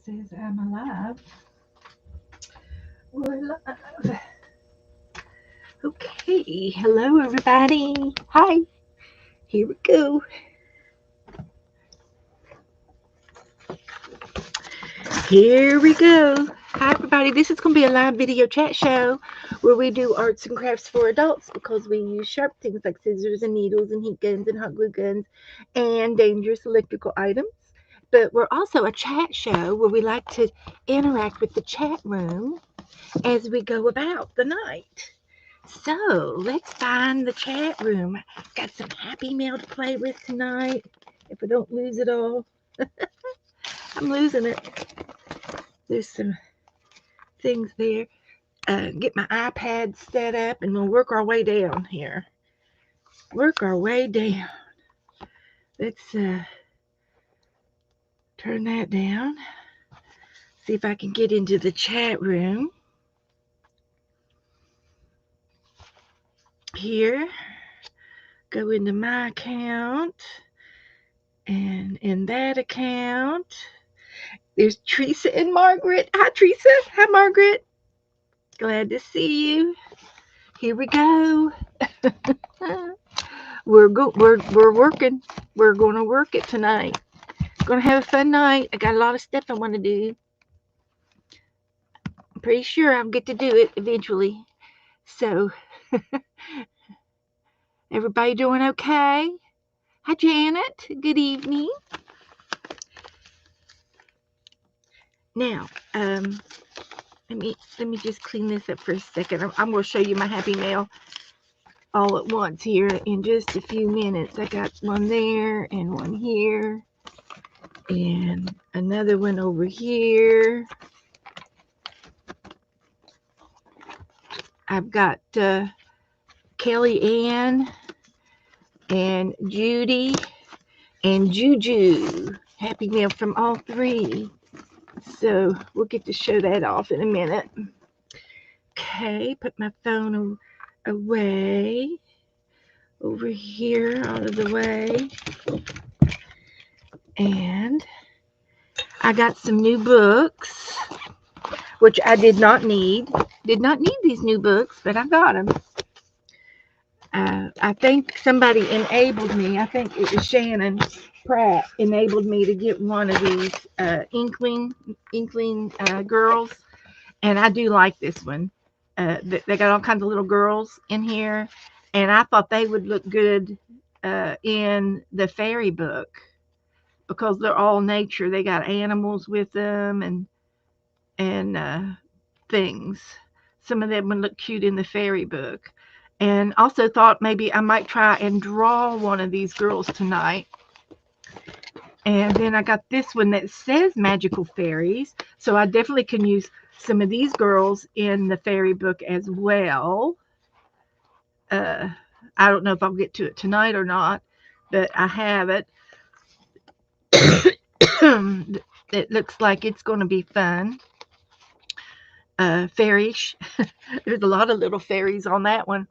says I'm alive. We're live. Okay, hello everybody. Hi, here we go. Here we go. Hi everybody, this is going to be a live video chat show where we do arts and crafts for adults because we use sharp things like scissors and needles and heat guns and hot glue guns and dangerous electrical items. But we're also a chat show where we like to interact with the chat room as we go about the night. So let's find the chat room. Got some Happy Mail to play with tonight. If I don't lose it all, I'm losing it. There's some things there. Get my iPad set up and we'll work our way down here. Work our way down. Let's turn that down. See if I can get into the chat room. Here. Go into my account. And in that account, there's Teresa and Margaret. Hi, Teresa. Hi, Margaret. Glad to see you. Here we go. We're working. We're going to work it tonight. Going to have a fun night. I got a lot of stuff I want to do. I'm pretty sure I'll get to do it eventually. So, everybody doing okay? Hi, Janet. Good evening. Now, let me just clean this up for a second. I'm going to show you my Happy Mail all at once here in just a few minutes. I got one there and one here and another one over here. I've got Kelly Ann and Judy and Juju. Happy Mail from all three. So we'll get to show that off in a minute. Okay, put my phone away. Over here, out of the way. And I got some new books, which I did not need. Did not need these new books, but I got them. I think somebody enabled me. I think it was Shannon Pratt enabled me to get one of these Inkling girls, and I do like this one. They got all kinds of little girls in here, and I thought they would look good in the fairy book because they're all nature. They got animals with them and things. Some of them would look cute in the fairy book. And also thought maybe I might try and draw one of these girls tonight. And then I got this one that says Magical Fairies. So I definitely can use some of these girls in the fairy book as well. I don't know if I'll get to it tonight or not, but I have it. It looks like it's going to be fun. Fairies. There's a lot of little fairies on that one.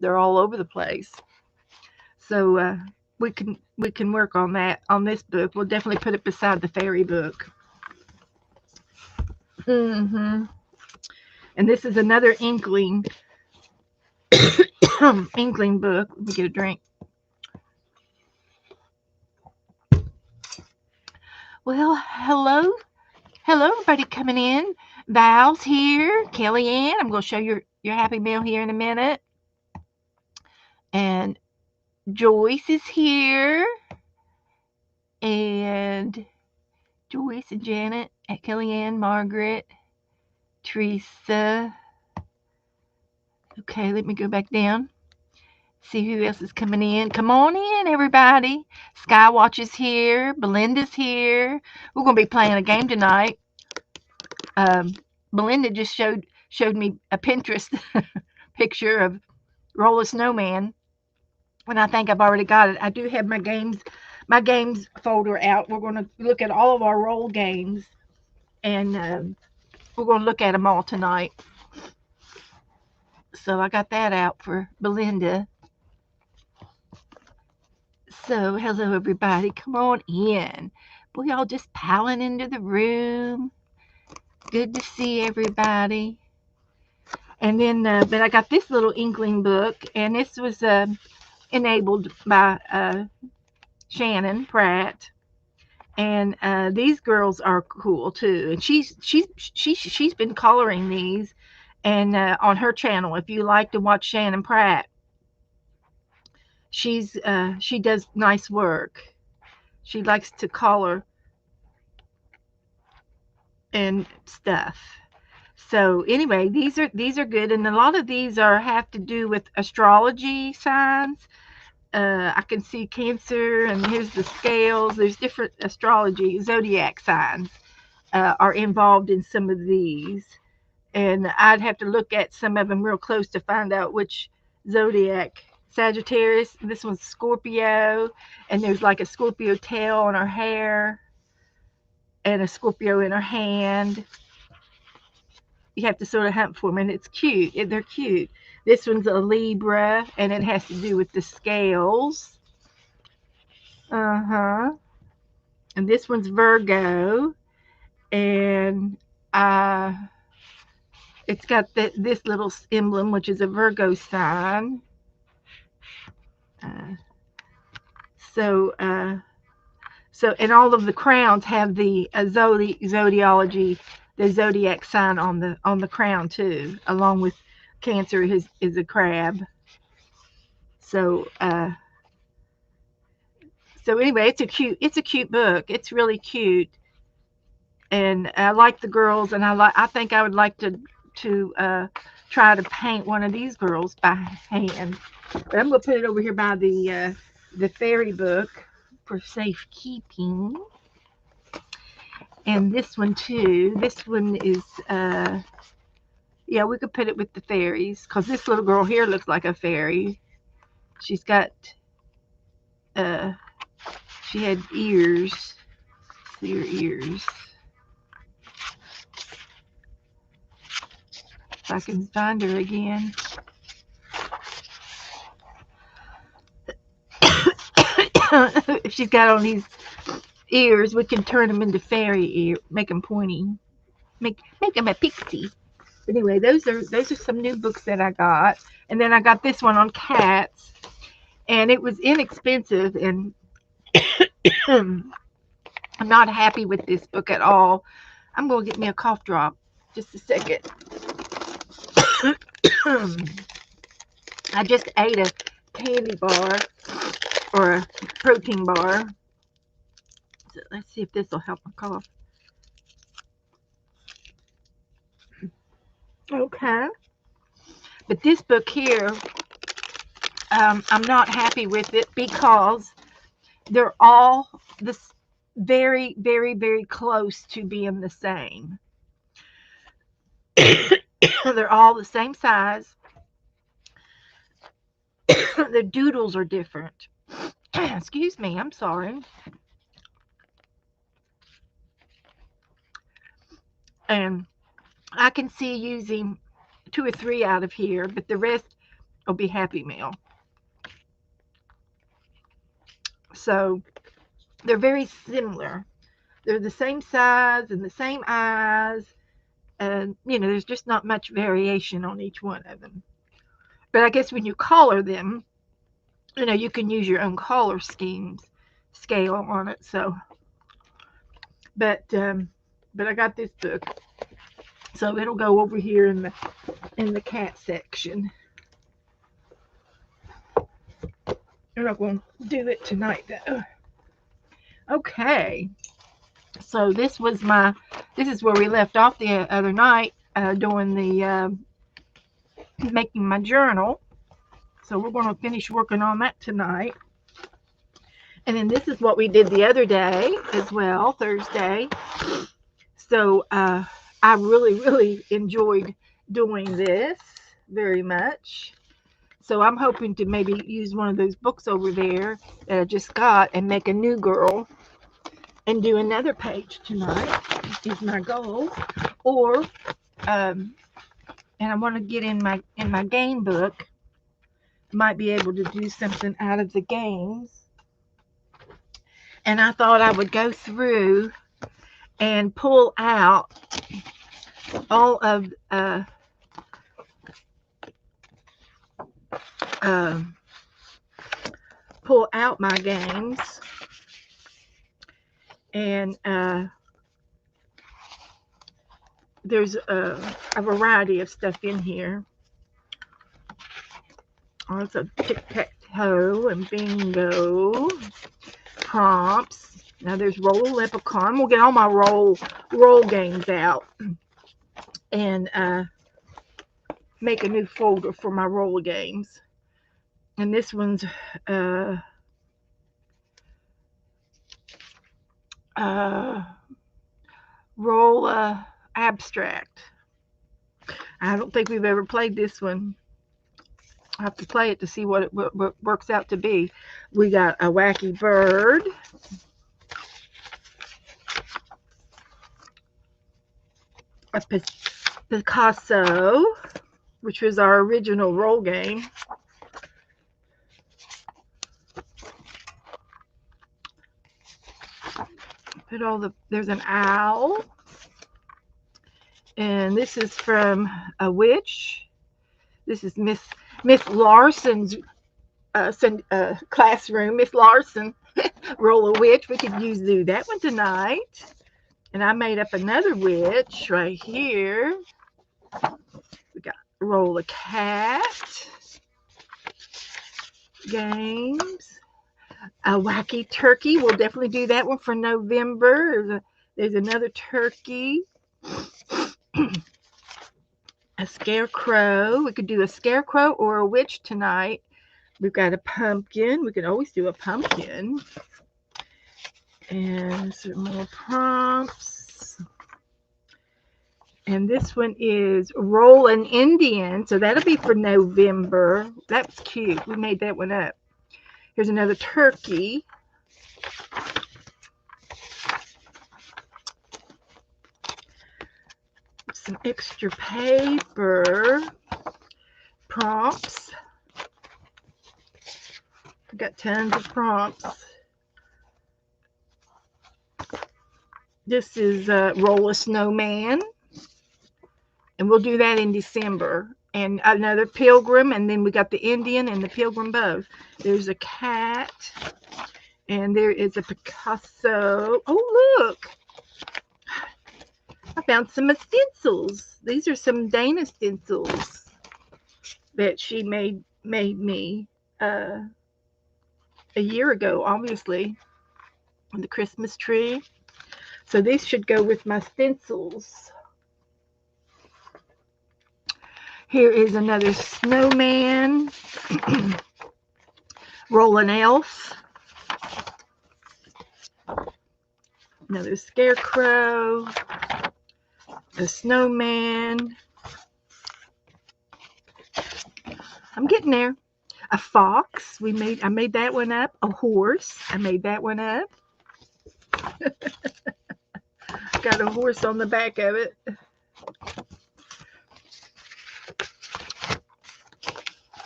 They're all over the place. So we can work on that on this book. We'll definitely put it beside the fairy book. And this is another Inkling Inkling book. Let me get a drink. Well, hello everybody coming in. Val's here. Kelly Ann. I'm going to show your Happy Mail here in a minute. And Joyce is here. And Joyce and Janet, Kelly Ann, Margaret, Teresa. Okay, let me go back down. See who else is coming in. Come on in, everybody. Skywatch is here. Belinda's here. We're going to be playing a game tonight. Belinda just showed me a Pinterest picture of Roll a Snowman. And I think I've already got it. I do have my games folder out. We're going to look at all of our roll games. And we're going to look at them all tonight. So I got that out for Belinda. So hello everybody. Come on in. We all just piling into the room. Good to see everybody. And then, but I got this little Inkling book, and this was enabled by Shannon Pratt. And these girls are cool too. And she's been coloring these, and on her channel, if you like to watch Shannon Pratt, she does nice work. She likes to color and stuff. So anyway, these are good, and a lot of these have to do with astrology signs. I can see Cancer, and here's the scales. There's different astrology zodiac signs are involved in some of these, and I'd have to look at some of them real close to find out which zodiac. Sagittarius. This one's Scorpio, and there's like a Scorpio tail on her hair, and a Scorpio in her hand. You have to sort of hunt for them, and it's cute. They're cute. This one's a Libra, and it has to do with the scales. And this one's Virgo, and it's got this little emblem, which is a Virgo sign. So, and all of the crowns have the zodiology, the zodiac sign on the crown too, along with Cancer is a crab. So, so anyway, it's a cute book. It's really cute, and I like the girls, and I think I would like to try to paint one of these girls by hand. But I'm gonna put it over here by the fairy book for safekeeping. And this one too. This one is yeah, we could put it with the fairies, because this little girl here looks like a fairy. She's got she had ears. See her ears. If I can find her again. If she's got on these ears, we can turn them into fairy ear, make them pointy, make them a pixie. But anyway, those are some new books that I got, and then I got this one on cats, and it was inexpensive, and I'm not happy with this book at all. I'm going to get me a cough drop. Just a second. I just ate a candy bar or a protein bar. So let's see if this will help my cough. Okay. But this book here, I'm not happy with it because they're all this very, very, very close to being the same. They're all the same size. The doodles are different. Excuse me, I'm sorry. And I can see using 2 or 3 out of here, but the rest will be Happy Meal. So they're very similar. They're the same size and the same eyes, and there's just not much variation on each one of them. But I guess when you color them, you can use your own color scale on it. So, but I got this book, so it'll go over here in the cat section. I'm not going to do it tonight though. Okay, so this is where we left off the other night doing the making my journal. So we're going to finish working on that tonight. And then this is what we did the other day as well, Thursday. So I really, really enjoyed doing this very much. So I'm hoping to maybe use one of those books over there that I just got and make a new girl and do another page tonight is my goal. Or and I want to get in my game book. Might be able to do something out of the games. And I thought I would go through and pull out all of pull out my games, and there's a variety of stuff in here. Lots of tic-tac-toe and bingo prompts. Now there's roll a leprechaun. We'll get all my roll games out and make a new folder for my roll games. And this one's roll abstract. I don't think we've ever played this one. I have to play it to see what it works out to be. We got a wacky bird, a Picasso, which was our original roll game. There's an owl, and this is from a witch. This is Miss Larson's classroom. Miss Larson, roll a witch. We could do that one tonight. And I made up another witch right here. We got roll a cat games. A wacky turkey. We'll definitely do that one for November. There's another turkey. A scarecrow. We could do a scarecrow or a witch tonight. We've got a pumpkin. We could always do a pumpkin. And some more prompts. And this one is roll an Indian. So that'll be for November. That's cute. We made that one up. Here's another turkey. Some extra paper. Prompts. I've got tons of prompts. This is roll a snowman. And we'll do that in December. And another pilgrim, and then we got the Indian and the pilgrim bow. There's a cat, and there is a Picasso. Oh, look! I found some stencils. These are some Dana stencils that she made me a year ago, obviously, on the Christmas tree. So these should go with my stencils. Here is another snowman. Roll an elf. Another scarecrow. A snowman. I'm getting there. A fox. I made that one up. A horse. I made that one up. Got a horse on the back of it.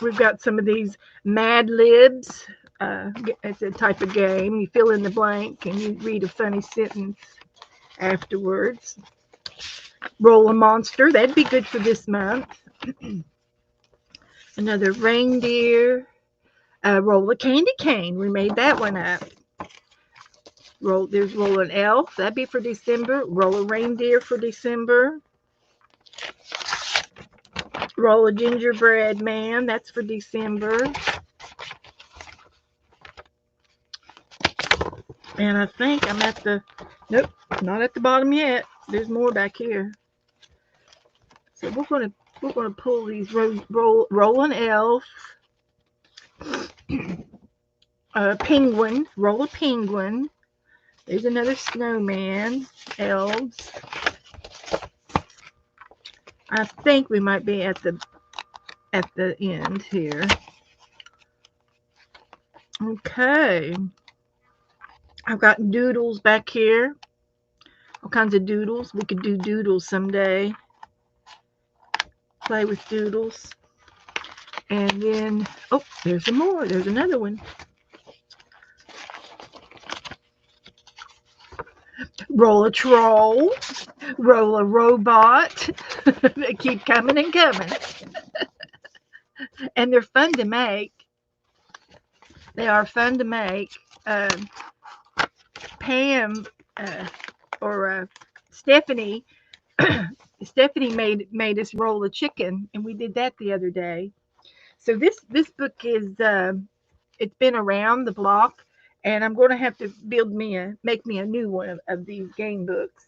We've got some of these Mad Libs. It's a type of game. You fill in the blank and you read a funny sentence afterwards. Roll a monster. That'd be good for this month. Another reindeer. Roll a candy cane. We made that one up. There's roll an elf. That'd be for December. Roll a reindeer for December. Roll a gingerbread man. That's for December. And I think I'm at the... Nope, not at the bottom yet. There's more back here. So we're gonna pull these. Roll an elf. Penguin. Roll a penguin. There's another snowman. Elves. I think we might be at the end here. Okay. I've got doodles back here. All kinds of doodles. We could do doodles someday. Play with doodles. And then, oh, there's some more. There's another one. Roll a troll, roll a robot. They keep coming and coming. And they're fun to make. They are fun to make. Pam or Stephanie Stephanie made us roll a chicken, and we did that the other day. So this book is it's been around the block, and I'm going to have to make me a new one of these game books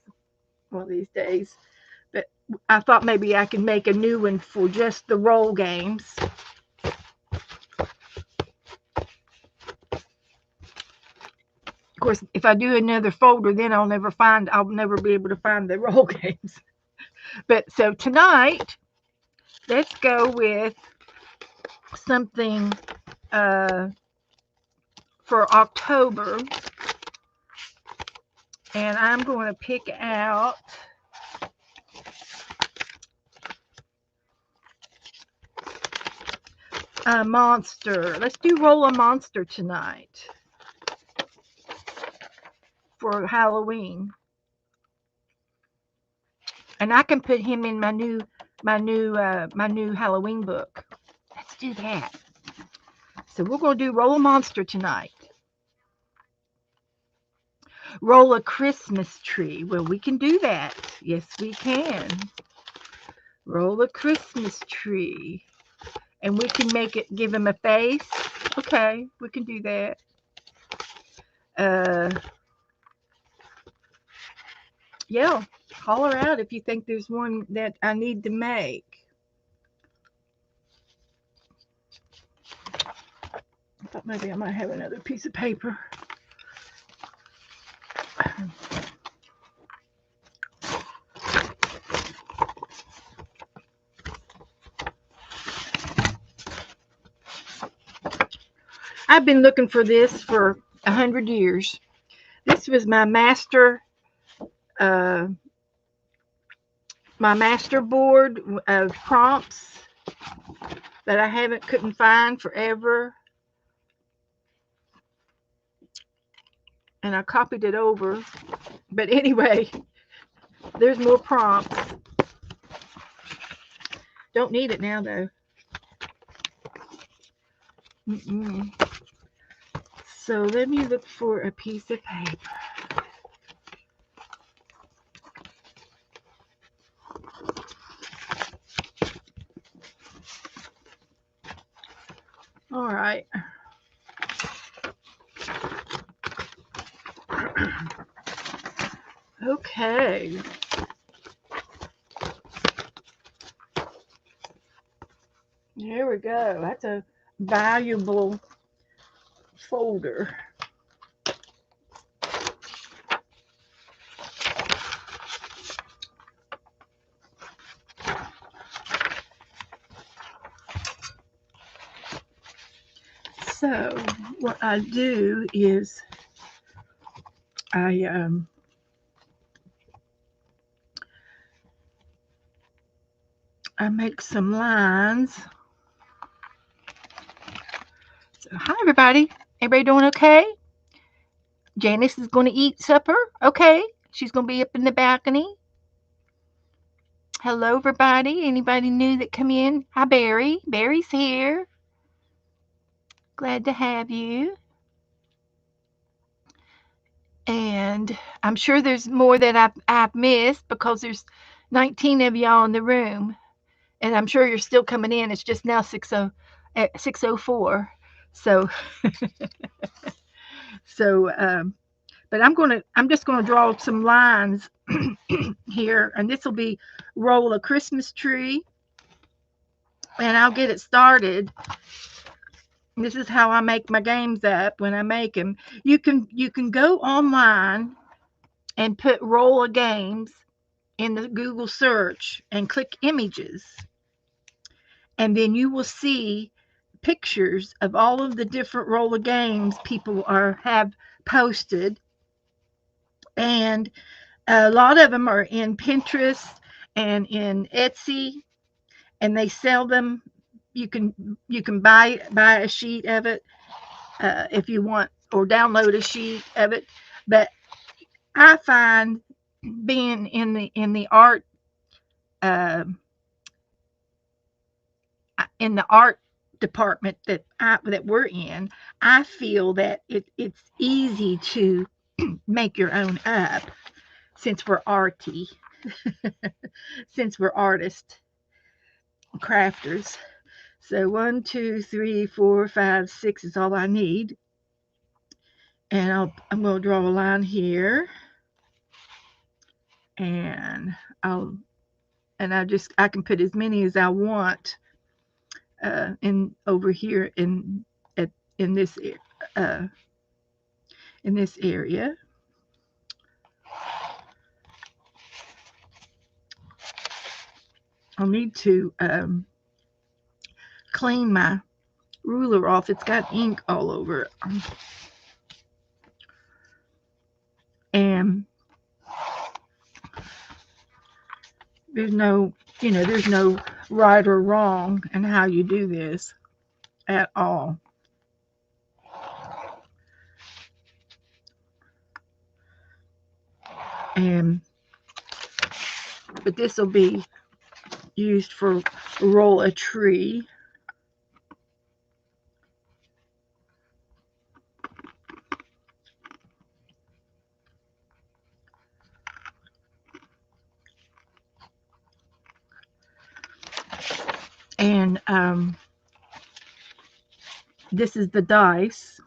one of these days. But I thought maybe I could make a new one for just the roll games. Of course, if I do another folder, then I'll never be able to find the roll games. But so tonight, let's go with something for October. And I'm going to pick out a monster. Let's do roll a monster tonight for Halloween. And I can put him in my new Halloween book. Let's do that. So we're going to do roll a monster tonight. Roll a Christmas tree. Well, we can do that. Yes, we can. Roll a Christmas tree. And we can give him a face. Okay, we can do that. Yeah, holler out if you think there's one that I need to make. I thought maybe I might have another piece of paper. I've been looking for this for 100 years. This was my master board of prompts that I couldn't find forever. And I copied it over. But anyway, there's more prompts. Don't need it now, though. So let me look for a piece of paper. All right. Okay. Here we go. That's a valuable folder. So what I do is I make some lines. So, hi everybody. Everybody doing okay? Janice is going to eat supper. Okay. She's going to be up in the balcony. Hello everybody. Anybody new that come in? Hi Barry. Barry's here. Glad to have you. And I'm sure there's more that I've missed because there's 19 of y'all in the room. And I'm sure you're still coming in. It's just now 6:04. So but I'm just gonna draw some lines here, and this will be roll a Christmas tree, and I'll get it started. This is how I make my games up when I make them. You can go online and put roll a games in the Google search and click images, and then you will see pictures of all of the different roller games people have posted, and a lot of them are in Pinterest and in Etsy, and they sell them. You can buy a sheet of it if you want, or download a sheet of it. But I find being in the art uh, in the art department that we're in, I feel that it's easy to make your own up since we're arty, since we're artists, crafters. So 1, 2, 3, 4, 5, 6 is all I need, and I'm going to draw a line here, and I'll and I can put as many as I want in over here at in this uh, in this area. I'll need to clean my ruler off. It's got ink all over it. And there's no, there's no right or wrong in how you do this at all. And but this will be used for roll a tree. And this is the dice.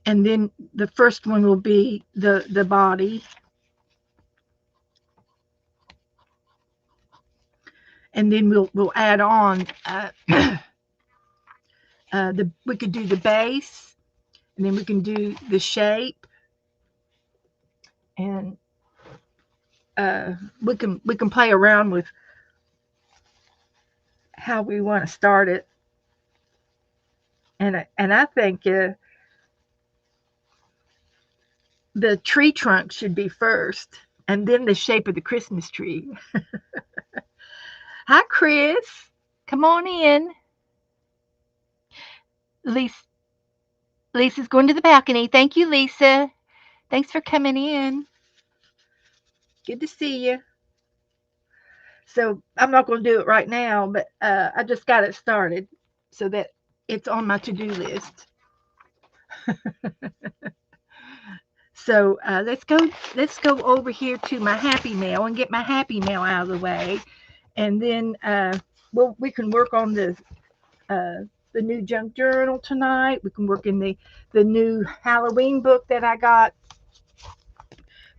And then the first one will be the body. And then we'll add on we could do the base, and then we can do the shape, and we can play around with how we want to start it. And I think the tree trunk should be first, and then the shape of the Christmas tree. Hi, Chris. Come on in. Lisa, Lisa's going to the balcony. Thank you, Lisa. Thanks for coming in. Good to see you. So I'm not going to do it right now, but I just got it started so that it's on my to-do list. So let's go over here to my happy mail and get my happy mail out of the way, and then we can work on the new junk journal tonight. We can work in the new Halloween book that I got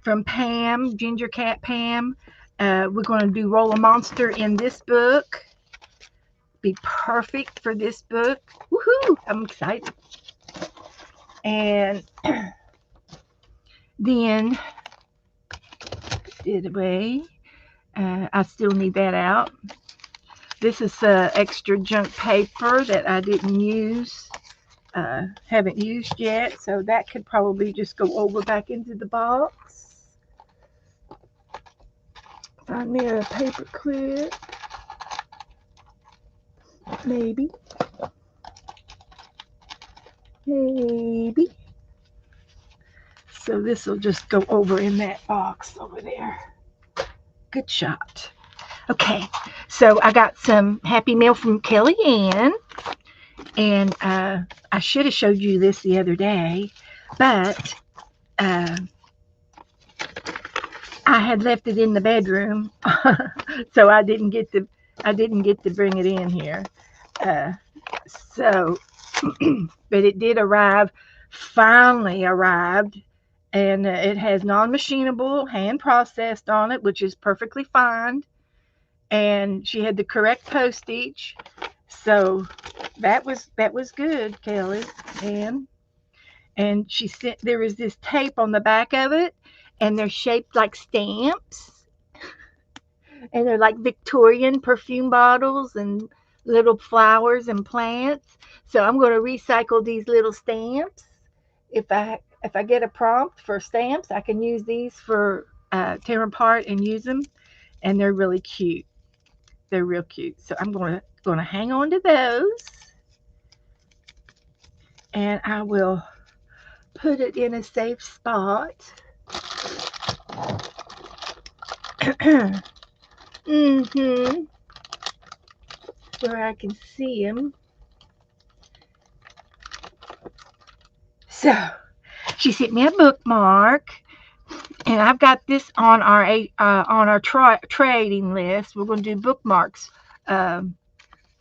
from Pam, Ginger Cat Pam. We're going to do Roll a Monster in this book. Be perfect for this book. Woohoo! I'm excited. And then, away. I still need that out. This is extra junk paper that I didn't use, haven't used yet, so that could probably just go over back into the box. Find me a paper clip, maybe. So this will just go over in that box over there. Good shot. Okay, so I got some happy mail from Kelly Ann, and I should have showed you this the other day, but I had left it in the bedroom, so I didn't get to bring it in here. So, but it did arrive. Finally arrived, and it has non-machinable, hand processed on it, which is perfectly fine. And she had the correct postage, so that was good, Kelly. And she said there was this tape on the back of it, and they're shaped like stamps, and they're like Victorian perfume bottles and little flowers and plants. So I'm going to recycle these little stamps. If I get a prompt for stamps, I can use these for tear them apart and use them, and they're really cute. They're real cute. So I'm going to hang on to those. And I will put it in a safe spot. Mm-hmm. Where I can see them. So she sent me a bookmark, and I've got this on our trading list. We're going to do bookmarks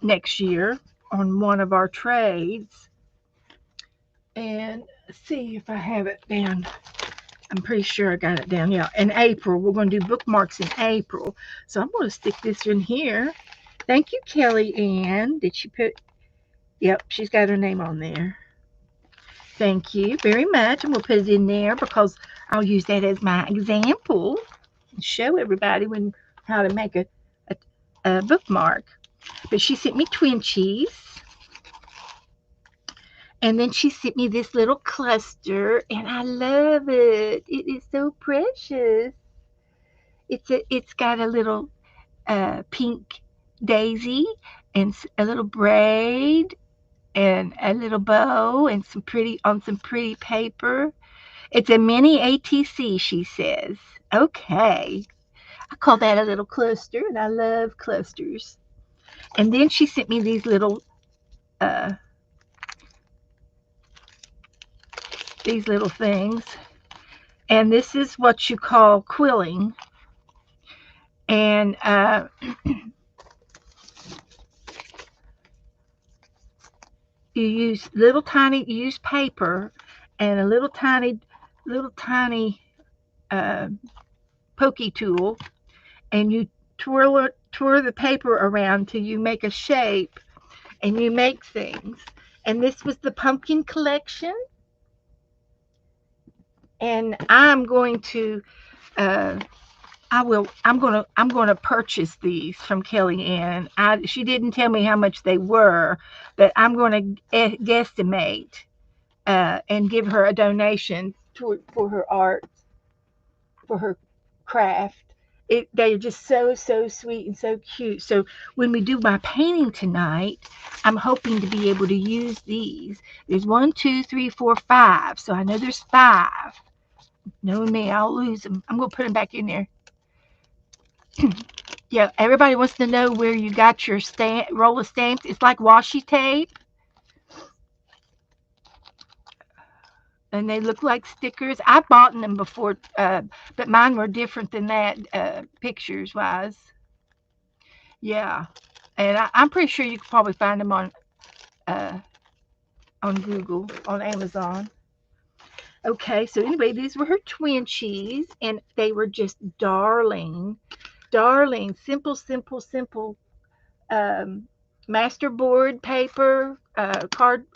next year on one of our trades, and see if I have it down. I'm pretty sure I got it down. Yeah, in April. We're going to do bookmarks in April. So I'm going to stick this in here. Thank you, Kelly Ann. Did she put? Yep, she's got her name on there. Thank you very much. I'm going to put it in there because I'll use that as my example and show everybody how to make a bookmark. But she sent me Twinchies. And then she sent me this little cluster, and I love it. It is so precious. It's got a little pink daisy and a little braid and a little bow and some pretty paper. It's a mini ATC, she says. Okay. I call that a little cluster, and I love clusters. And then she sent me uh, these little things, and this is what you call quilling. And you use paper and a little tiny uh, pokey tool, and you twirl the paper around till you make a shape, and you make things. And this was the pumpkin collection, and I'm going to uh, I'm gonna purchase these from Kelly Ann. She didn't tell me how much they were, but I'm gonna guesstimate and give her a donation for her art, for her craft. They're just so sweet and so cute. So when we do my painting tonight, I'm hoping to be able to use these. There's 1, 2, 3, 4, 5. So I know there's 5. Knowing me, I'll lose them. I'm gonna put them back in there. Yeah, everybody wants to know where you got your roll of stamps. It's like washi tape, and they look like stickers. I've bought them before, but mine were different than that, pictures wise. Yeah, and I'm pretty sure you could probably find them uh, on Google, on Amazon. Okay, so anyway, these were her Twinchies, and they were just darling, simple masterboard paper, card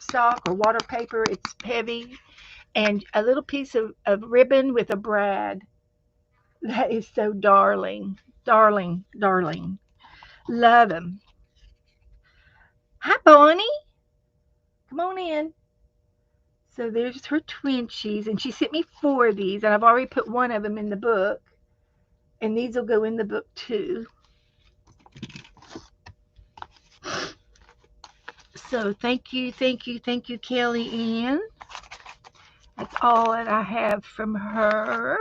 stock or water paper. It's heavy, and a little piece of ribbon with a brad. That is so darling. Love them. Hi, Bonnie. Come on in. So there's her Twinchies, and she sent me 4 of these, and I've already put one of them in the book, and these will go in the book too. So thank you, Kelly Ann. That's all that I have from her.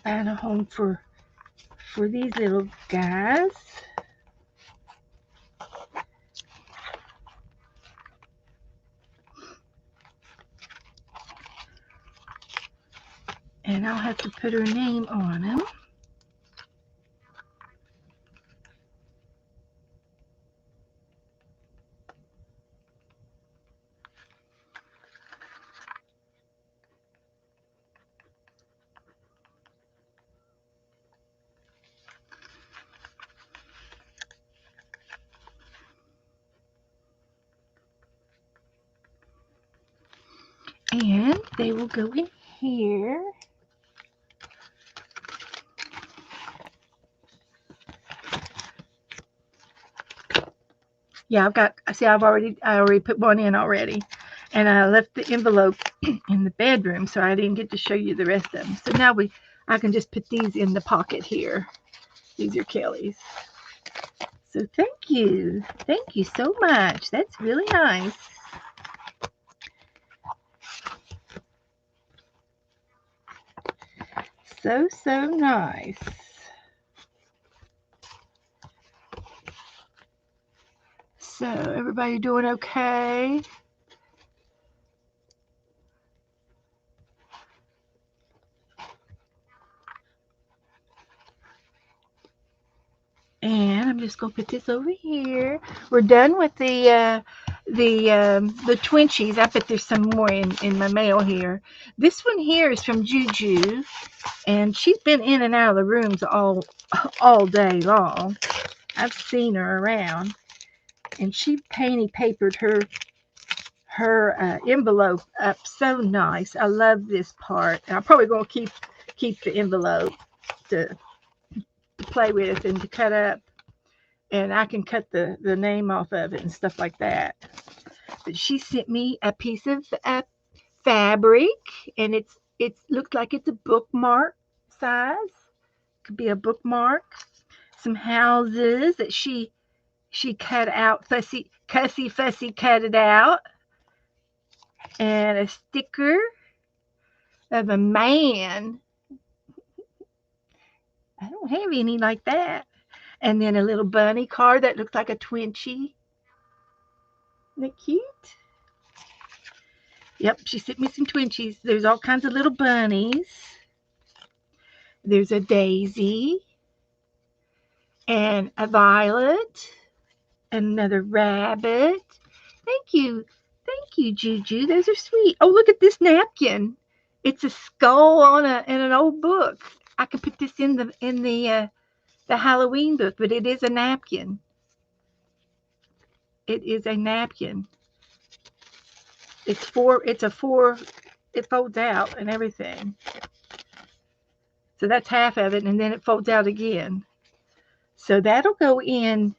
Find a home for these little guys. And I'll have to put her name on them. And they will go in here. Yeah, I already put one in already. And I left the envelope in the bedroom, so I didn't get to show you the rest of them. So now I can just put these in the pocket here. These are Kelly's. So thank you. Thank you so much. That's really nice. So nice. So everybody doing okay? And I'm just gonna put this over here. We're done with the Twinchies. I bet there's some more in my mail here. This one here is from Juju, and she's been in and out of the rooms all day long. I've seen her around, and she papered her envelope up so nice. I love this part. And I'm probably gonna keep the envelope to play with and to cut up, and I can cut the name off of it and stuff like that. But she sent me a piece of fabric, and it looks like it's a bookmark size. Could be a bookmark. Some houses that she cut out, fussy cut it out, and a sticker of a man. I don't have any like that. And then a little bunny card that looks like a Twinchie. Isn't that cute? Yep, she sent me some Twinchies. There's all kinds of little bunnies. There's a daisy and a violet and another rabbit. Thank you. Thank you, Juju. Those are sweet. Oh, look at this napkin. It's a skull in an old book. I could put this in the Halloween book, but it is a napkin. It is a napkin. It's a four, it folds out and everything. So that's half of it, and then it folds out again. So that'll go in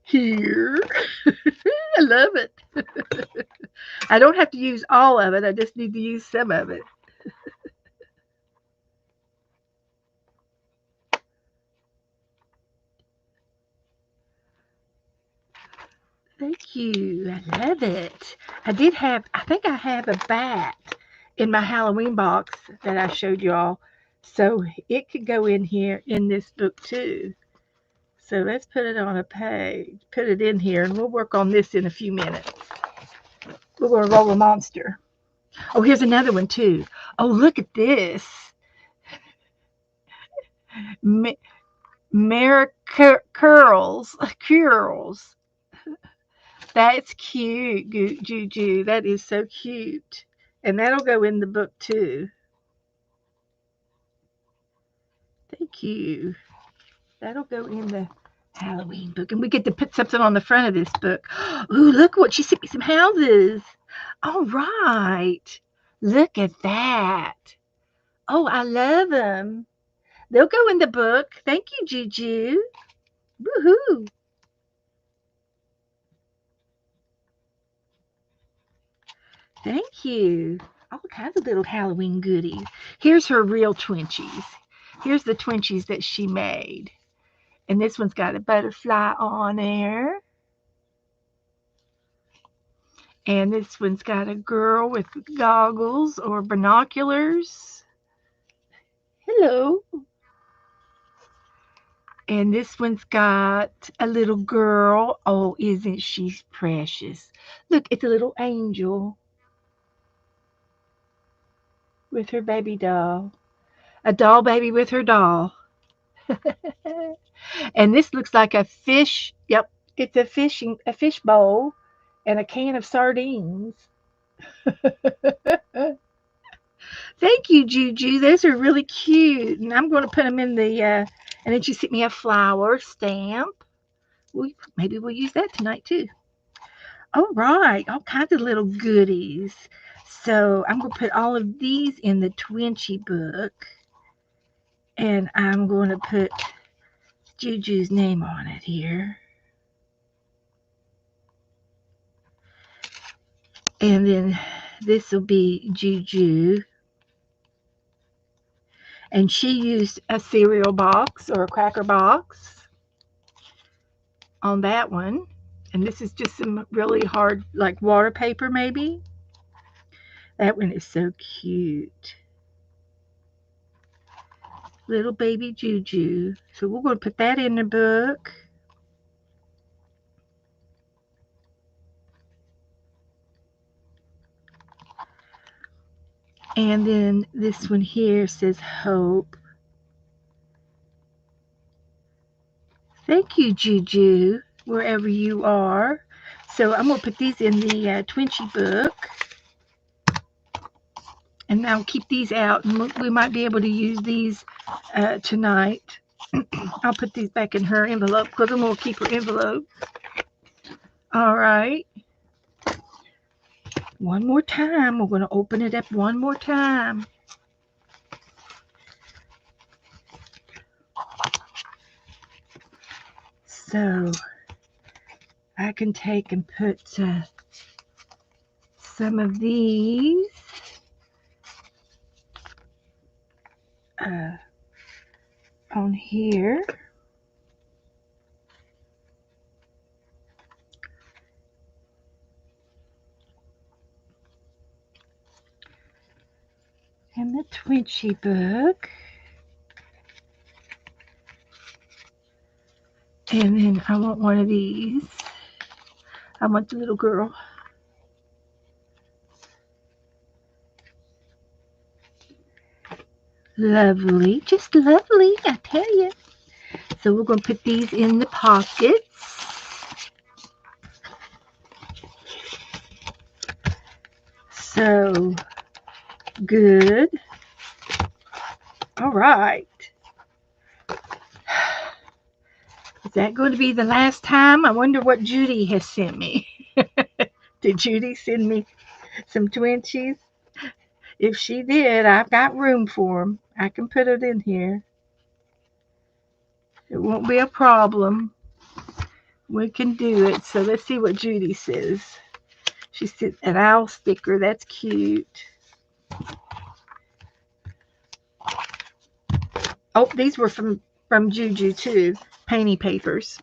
here. I love it. I don't have to use all of it. I just need to use some of it. Thank you. I love it. I think I have a bat in my Halloween box that I showed y'all. So it could go in here in this book too. So let's put it on a page, put it in here, and we'll work on this in a few minutes. We're going to roll a monster. Oh, here's another one too. Oh, look at this. Mare curls. Curls. That's cute, Juju. That is so cute. And that'll go in the book too. Thank you. That'll go in the Halloween book. And we get to put something on the front of this book. Ooh, look what she sent me, some houses. All right. Look at that. Oh, I love them. They'll go in the book. Thank you, Juju. Woohoo. Thank you. All kinds of little Halloween goodies. Here's her real Twinchies. Here's the Twinchies that she made. And this one's got a butterfly on there. And this one's got a girl with goggles or binoculars. Hello. And this one's got a little girl. Oh, isn't she precious? Look, it's a little angel with her baby doll. A doll baby with her doll. And this looks like a fish. Yep, it's a fish bowl and a can of sardines. Thank you, Juju. Those are really cute. And I'm going to put them in the, and then she sent me a flower stamp. Maybe we'll use that tonight too. All right, all kinds of little goodies. So I'm going to put all of these in the Twinchy book. And I'm going to put Juju's name on it here. And then this will be Juju. And she used a cereal box or a cracker box. on that one. And this is just some really hard, like water paper, maybe. That one is so cute. Little baby Juju. So we're going to put that in the book. And then this one here says Hope. Thank you, Juju, wherever you are. So I'm going to put these in the Twinchy book. And I'll keep these out. And we might be able to use these tonight. I'll put these back in her envelope because I'm going to keep her envelope. All right. One more time. We're going to open it up one more time. So I can take and put some of these on here. And the Twinchy book. And then I want one of these. I want the little girl. Lovely, just lovely, I tell you. So we're going to put these in the pockets. So good. All right. Is that going to be the last time? I wonder what Judy has sent me. Did Judy send me some Twinchies? If she did, I've got room for them. I can put it in here. It won't be a problem. We can do it. So let's see what Judy says. She said an owl sticker. That's cute. Oh, these were from Juju too. Painty papers.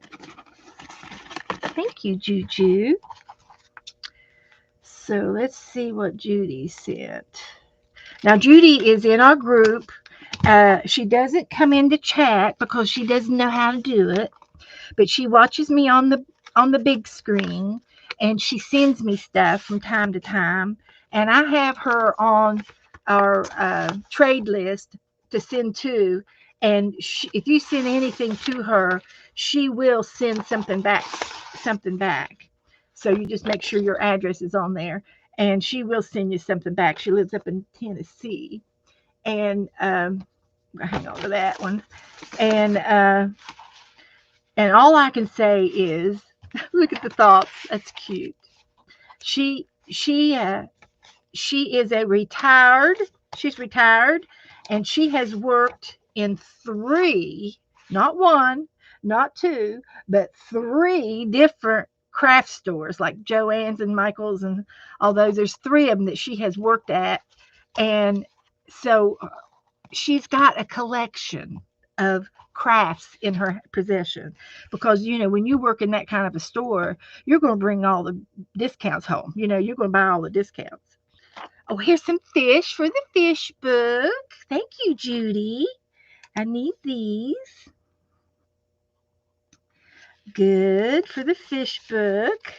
Thank you, Juju. So let's see what Judy sent. Now Judy is in our group. She doesn't come into chat because she doesn't know how to do it, but she watches me on the big screen, and she sends me stuff from time to time. And I have her on our trade list to send to. And if you send anything to her, she will send something back. So you just make sure your address is on there, and she will send you something back. She lives up in Tennessee, and hang on to that one. And all I can say is, look at the thoughts. That's cute. She is a retired. She's retired, and she has worked in 3, not 1, not 2, but 3 different craft stores like Joann's and Michael's and all those. There's 3 of them that she has worked at, and so she's got a collection of crafts in her possession, because when you work in that kind of a store, you're going to bring all the discounts home. You're going to buy all the discounts. Oh, here's some fish for the fish book. Thank you, Judy. I need these. Good for the fish book.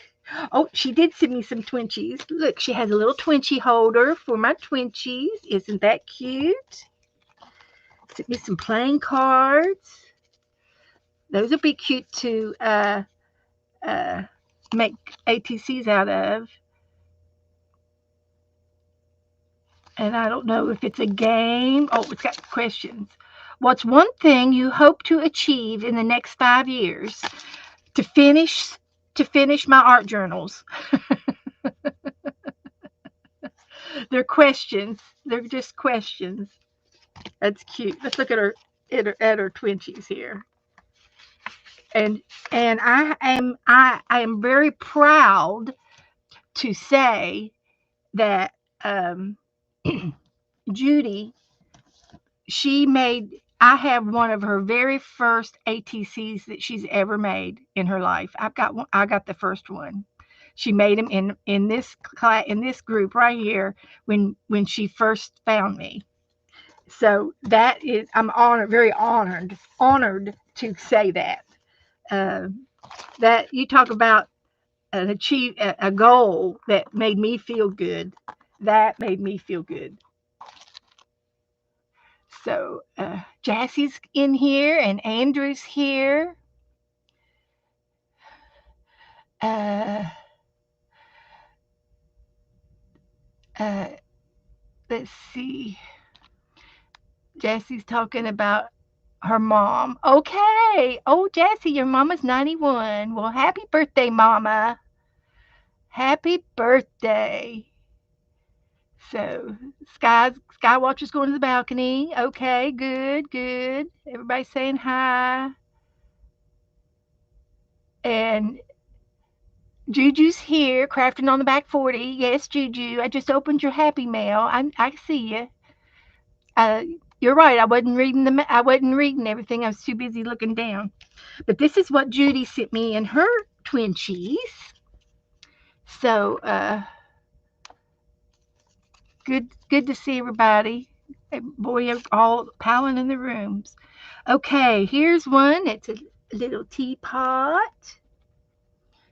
Oh, she did send me some Twinchies. Look, she has a little Twinchy holder for my Twinchies. Isn't that cute? Sent me some playing cards. Those will be cute to make ATCs out of. And I don't know if it's a game. Oh, it's got questions. What's one thing you hope to achieve in the next 5 years? To finish my art journals. They're questions. They're just questions. That's cute. Let's look at her Twinchies here. And I am very proud to say that Judy, she made I have one of her very first ATCs that she's ever made in her life. I've got one. I got the first one. She made them in this class, in this group right here when she first found me. So that is, I'm honored, very honored to say that. Uh, that you talk about a goal that made me feel good. That made me feel good. So Jassie's in here and Andrew's here. Uh, uh, let's see. Jassie's talking about her mom. Okay. Oh, Jassie, your mama's 91. Well, happy birthday, mama. Happy birthday. So, Skywatcher's going to the balcony. Okay, good, good. Everybody's saying hi. And Juju's here, crafting on the back 40. Yes, Juju, I just opened your happy mail. I see you. Uh, you're right. I wasn't reading everything. I was too busy looking down. But this is what Judy sent me in her twin cheese. So good to see everybody. Boy, all piling in the rooms. Okay, here's one. It's a little teapot,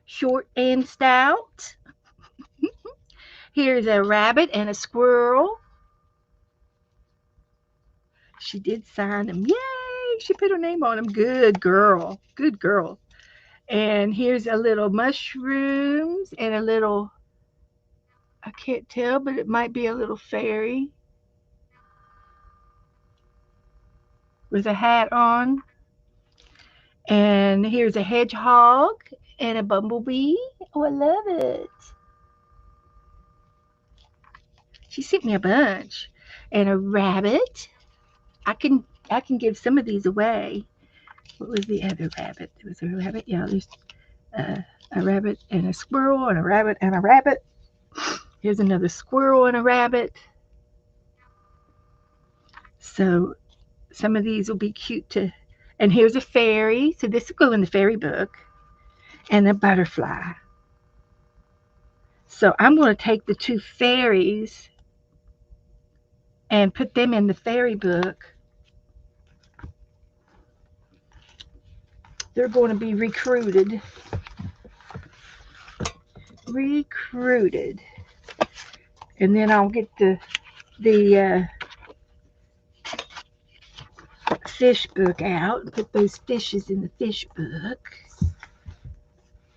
short and stout. Here's a rabbit and a squirrel. She did sign them. Yay! She put her name on them. Good girl. Good girl. And here's a little mushrooms and a little, I can't tell, but it might be a little fairy with a hat on. And here's a hedgehog and a bumblebee. Oh, I love it. She sent me a bunch. And a rabbit. I can give some of these away. What was the other rabbit? There was a rabbit. Yeah, there's a rabbit and a squirrel and a rabbit and a rabbit. Here's another squirrel and a rabbit. So some of these will be cute to. And here's a fairy. So this will go in the fairy book. And a butterfly. So I'm going to take the two fairies and put them in the fairy book. They're going to be recruited. And then I'll get the fish book out and put those fishes in the fish book.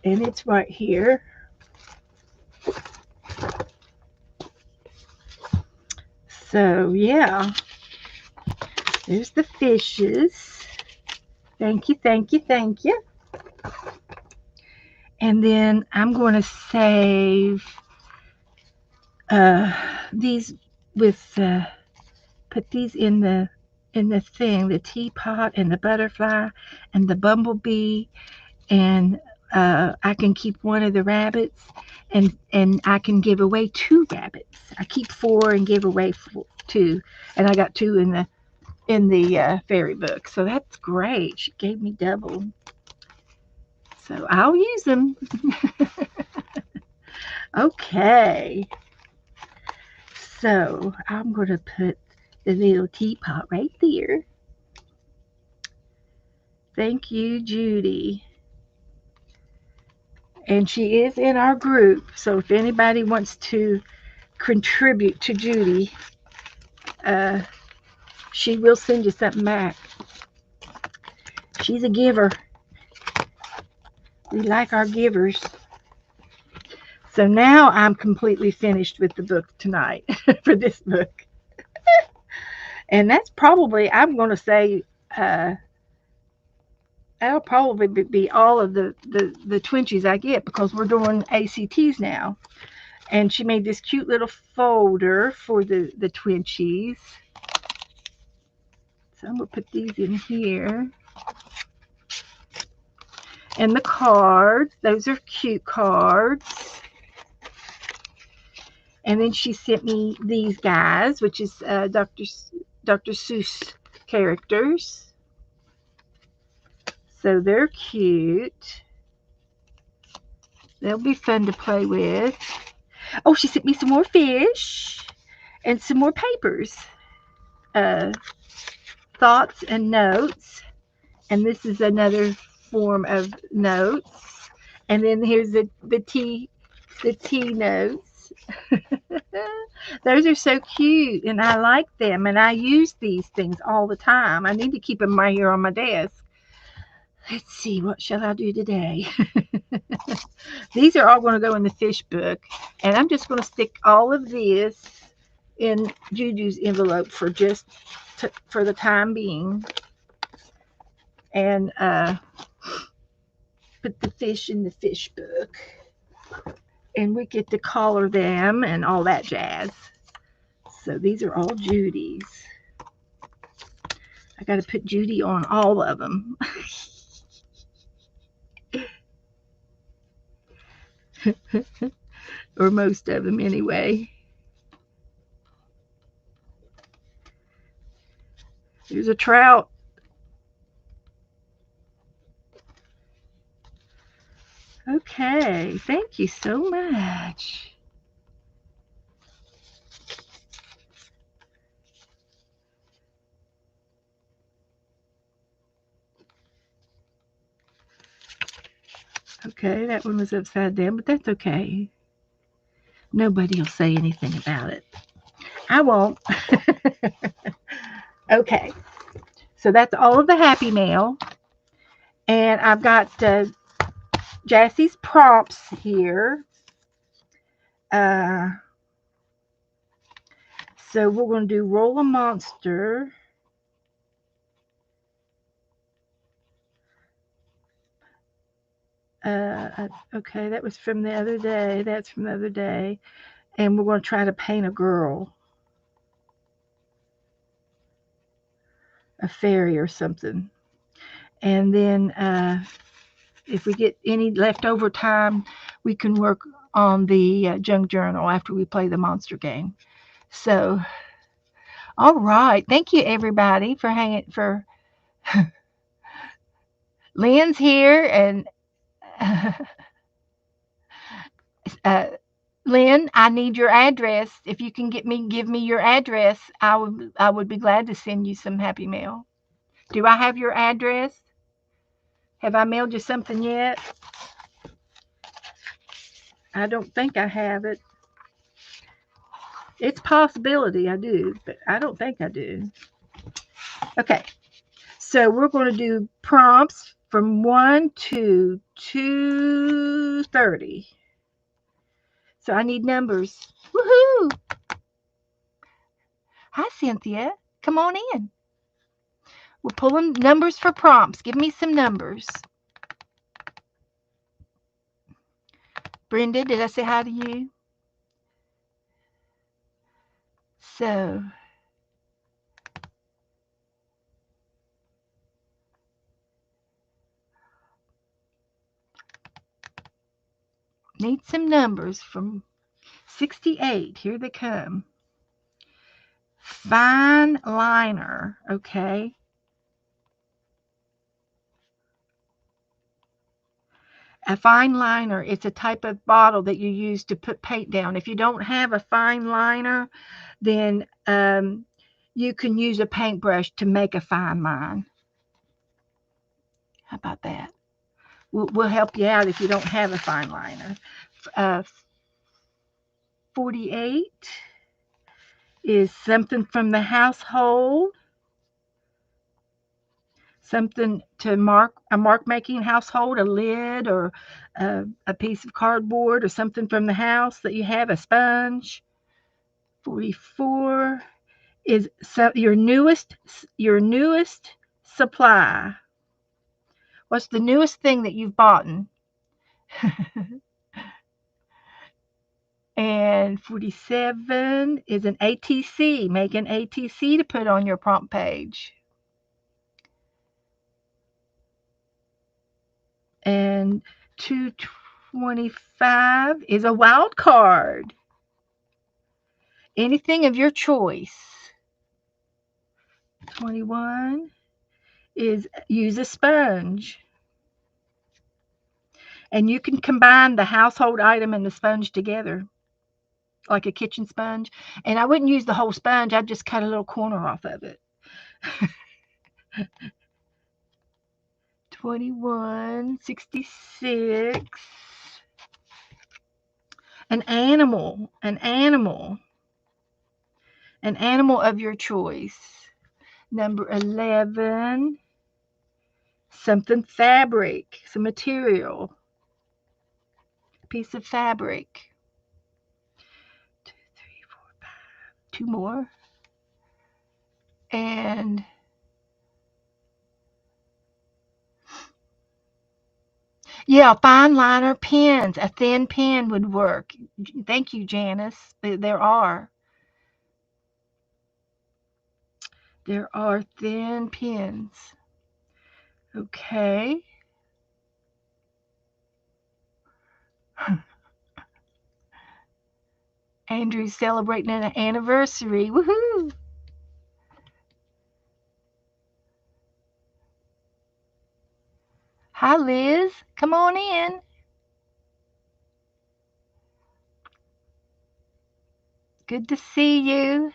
And it's right here. So yeah, there's the fishes. Thank you, thank you, thank you. And then I'm going to save these with put these in the thing, the teapot and the butterfly and the bumblebee, and I can keep one of the rabbits, and I can give away two rabbits. I keep four and give away two, and I got two in the fairy book. So that's great. She gave me double. So I'll use them. Okay. So I'm going to put the little teapot right there. Thank you, Judy. And she is in our group. So if anybody wants to contribute to Judy, she will send you something back. She's a giver. We like our givers. So now I'm completely finished with the book tonight for this book. And that's probably, I'm going to say, that'll probably be all of the Twinchies I get, because we're doing ACTs now. And she made this cute little folder for the Twinchies. So I'm going to put these in here. And the cards, those are cute cards. And then she sent me these guys, which is Dr. Seuss characters. So they're cute. They'll be fun to play with. Oh, she sent me some more fish and some more papers. Uh, thoughts and notes. And this is another form of notes. And then here's the tea notes. Those are so cute, and I like them, and I use these things all the time. I need to keep them right here on my desk. Let's see, what shall I do today? These are all going to go in the fish book, and I'm just going to stick all of this in Juju's envelope for for the time being, and put the fish in the fish book, and we get to color them and all that jazz. So these are all Judy's. I got to put Judy on all of them. Or most of them anyway. There's a trout. Okay, thank you so much. Okay, that one was upside down, but that's okay. Nobody will say anything about it. I won't. Okay, so that's all of the Happy Mail. And I've got Jassie's prompts here. So we're going to do Roll a Monster. Okay, that was from the other day. That's from the other day. And we're going to try to paint a girl. A fairy or something. And then if we get any leftover time, we can work on the junk journal after we play the monster game. So, all right. Thank you, everybody, for hanging. For Lynn's here, and Lynn, I need your address. If you can give me your address, I would be glad to send you some Happy Mail. Do I have your address? Have I mailed you something yet? I don't think I have it. It's a possibility I do, but I don't think I do. Okay, so we're going to do prompts from 1 to 2:30. So I need numbers. Woohoo! Hi, Cynthia. Come on in. We're pulling numbers for prompts. Give me some numbers. Brenda, did I say hi to you? So, need some numbers from 68. Here they come. Fine liner, okay? A fine liner, it's a type of bottle that you use to put paint down. If you don't have a fine liner, then you can use a paintbrush to make a fine line. How about that? We'll help you out if you don't have a fine liner. 48 is something from the household. Something to mark a mark making household, a lid or a piece of cardboard or something from the house that you have, a sponge. 44 is your newest supply. What's the newest thing that you've bought? And 47 is an ATC. Make an ATC to put on your prompt page. And 225 is a wild card. Anything of your choice. 21 is use a sponge. And you can combine the household item and the sponge together, like a kitchen sponge. And I wouldn't use the whole sponge, I'd just cut a little corner off of it. 21, 66. An animal, an animal of your choice. Number 11, something fabric, some material, piece of fabric. 2, 3, 4, 5. Two more. And yeah, fine liner pens. A thin pen would work. Thank you, Janice. There are. There are thin pens. Okay. Andrew's celebrating an anniversary. Woohoo! Hi, Liz. Come on in. Good to see you.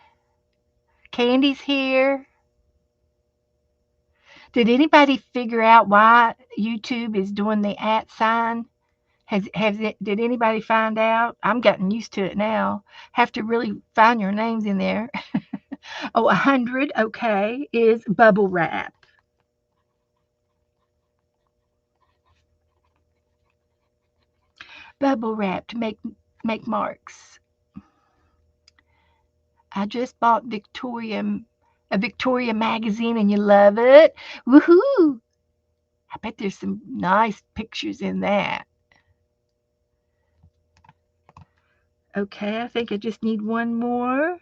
Candy's here. Did anybody figure out why YouTube is doing the @ sign? Did anybody find out? I'm getting used to it now. Have to really find your names in there. Oh, 100, okay, is bubble wrap. Bubble wrap to make marks. I just bought a Victoria magazine and you love it. Woohoo! I bet there's some nice pictures in that. Okay, I think I just need one more.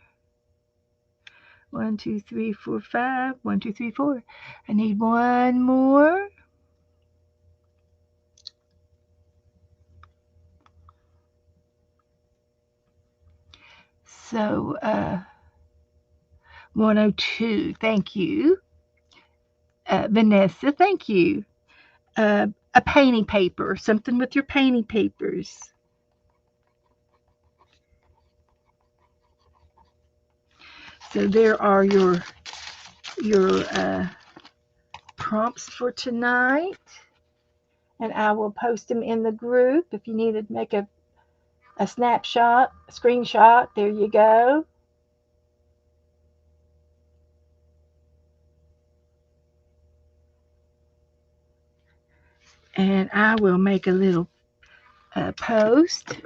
1, 2, 3, 4, 5. 1, 2, 3, 4. I need one more. So, 102. Thank you. Vanessa, thank you. A painting paper, something with your painting papers. So there are your prompts for tonight, and I will post them in the group. If you need to make a snapshot, a screenshot, there you go. And I will make a little post.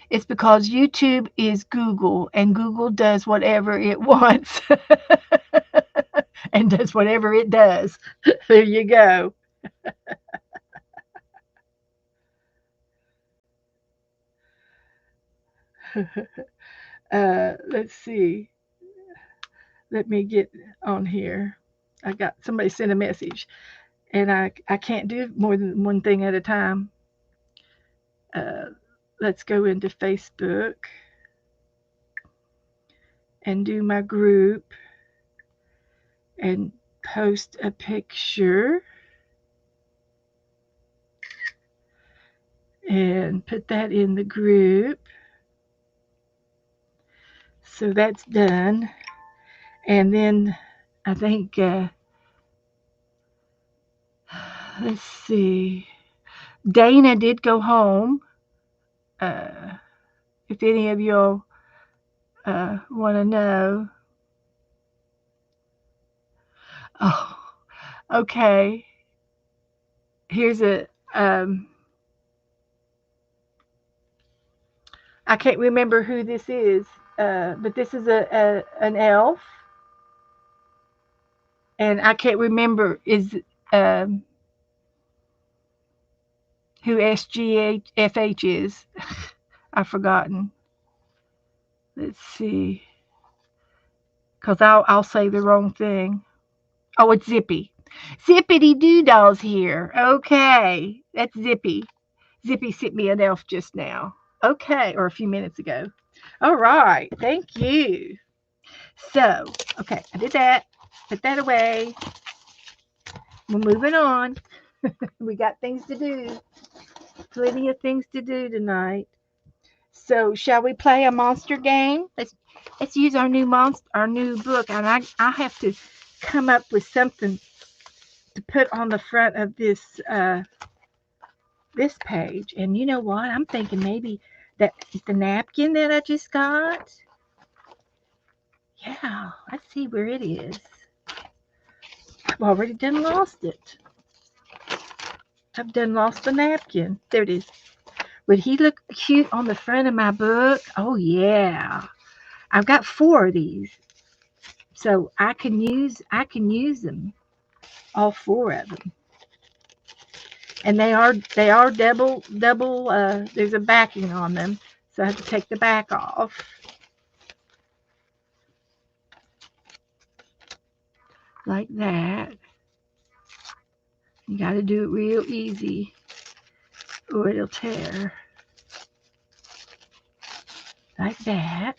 It's because YouTube is Google, and Google does whatever it wants and does whatever it does. There you go. Let's see. Let me get on here. I got somebody sent a message, and I can't do more than one thing at a time. Uh, let's go into Facebook and do my group and post a picture and put that in the group. So that's done. And then I think, let's see, Dana did go home. If any of y'all want to know. Oh, okay. Here's I can't remember who this is, but this is an elf, and I can't remember um, who SGFH is. I've forgotten. Let's see, because I'll say the wrong thing. Oh, it's Zippy. Zippity Doodah's here. Okay, that's Zippy. Zippy sent me an elf just now. Okay, or a few minutes ago. All right, thank you. So, okay, I did that. Put that away. We're moving on. We got things to do. Plenty of things to do tonight. So, shall we play a monster game? Let's use our new book, and I have to come up with something to put on the front of this page. And you know what? I'm thinking maybe that the napkin that I just got. Yeah, let's see where it is. I've already done lost it. I've done lost the napkin. There it is. Would he look cute on the front of my book? Oh yeah. I've got 4 of these. So I can use them. All 4 of them. And they are double there's a backing on them. So I have to take the back off. Like that. You gotta do it real easy or it'll tear. Like that.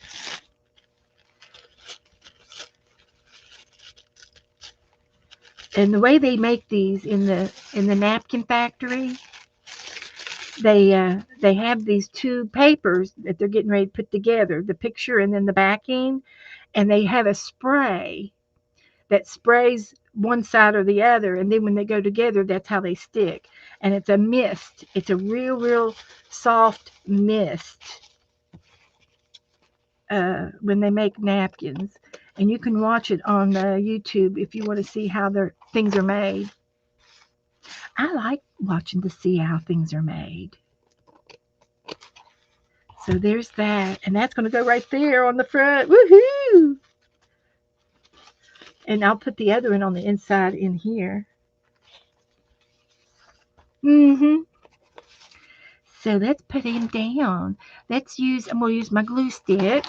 And the way they make these in the napkin factory, they have these 2 papers that they're getting ready to put together, the picture and then the backing, and they have a spray that sprays one side or the other, and then when they go together, that's how they stick. And it's a mist. It's a real soft mist when they make napkins. And you can watch it on YouTube if you want to see how their things are made. I like watching to see how things are made. So there's that. And that's going to go right there on the front. Woohoo! And I'll put the other one on the inside in here. Mm-hmm. So let's put him down. I'm going to use my glue stick.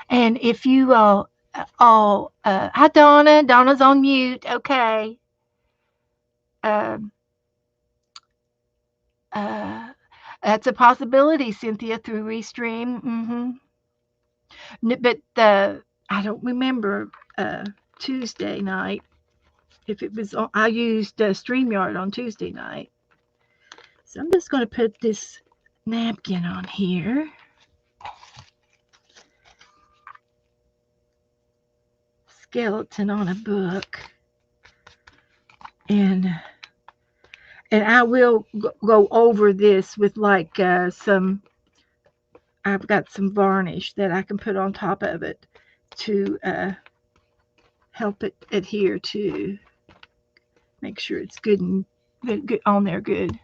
And if you hi Donna. Donna's on mute. Okay. Um, uh, that's a possibility, Cynthia, through Restream. But I don't remember Tuesday night. If it was, I used StreamYard on Tuesday night. So I'm just going to put this napkin on here. Skeleton on a book. And I will go over this with like I've got some varnish that I can put on top of it to help it adhere to. Make sure it's good and good on there good.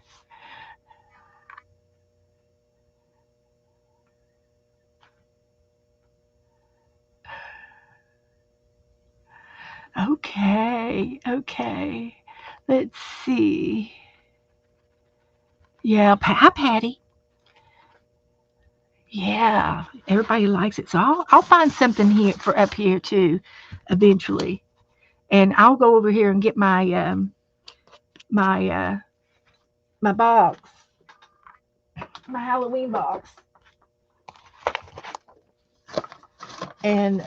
Okay. Let's see. Yeah, hi Patty. Yeah, everybody likes it. So I'll find something here for up here too, eventually, and I'll go over here and get my my box, my Halloween box, and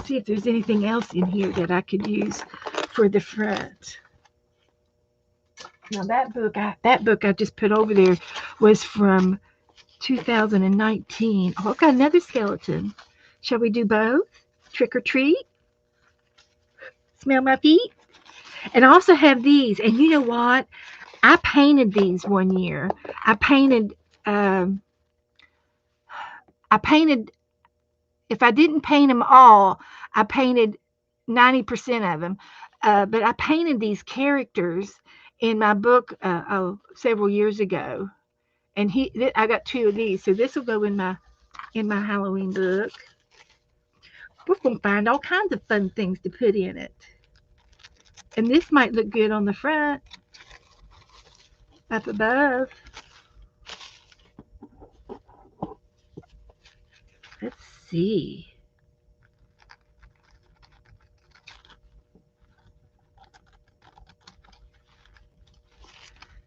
see if there's anything else in here that I could use for the front. Now that book I just put over there was from 2019. Oh, I've got another skeleton. Shall we do both? Trick or treat? Smell my feet? And I also have these. And you know what? I painted these one year. I painted. Um, I painted. If I didn't paint them all, I painted 90% of them. But I painted these characters in my book several years ago, and I got 2 of these. So this will go in my Halloween book. We're gonna find all kinds of fun things to put in it, and this might look good on the front, up above. Let's see.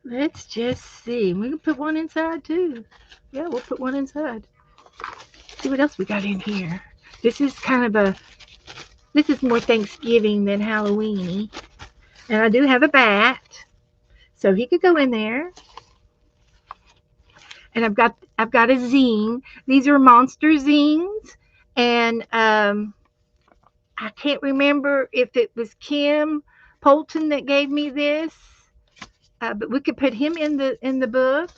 Let's just see. We can put one inside too. Yeah, we'll put one inside. See what else we got in here. This is kind of a, this is more Thanksgiving than Halloweeny. And I do have a bat, so he could go in there. And I've got a zine. These are monster zines, and I can't remember if it was Kim Polton that gave me this, but we could put him in the book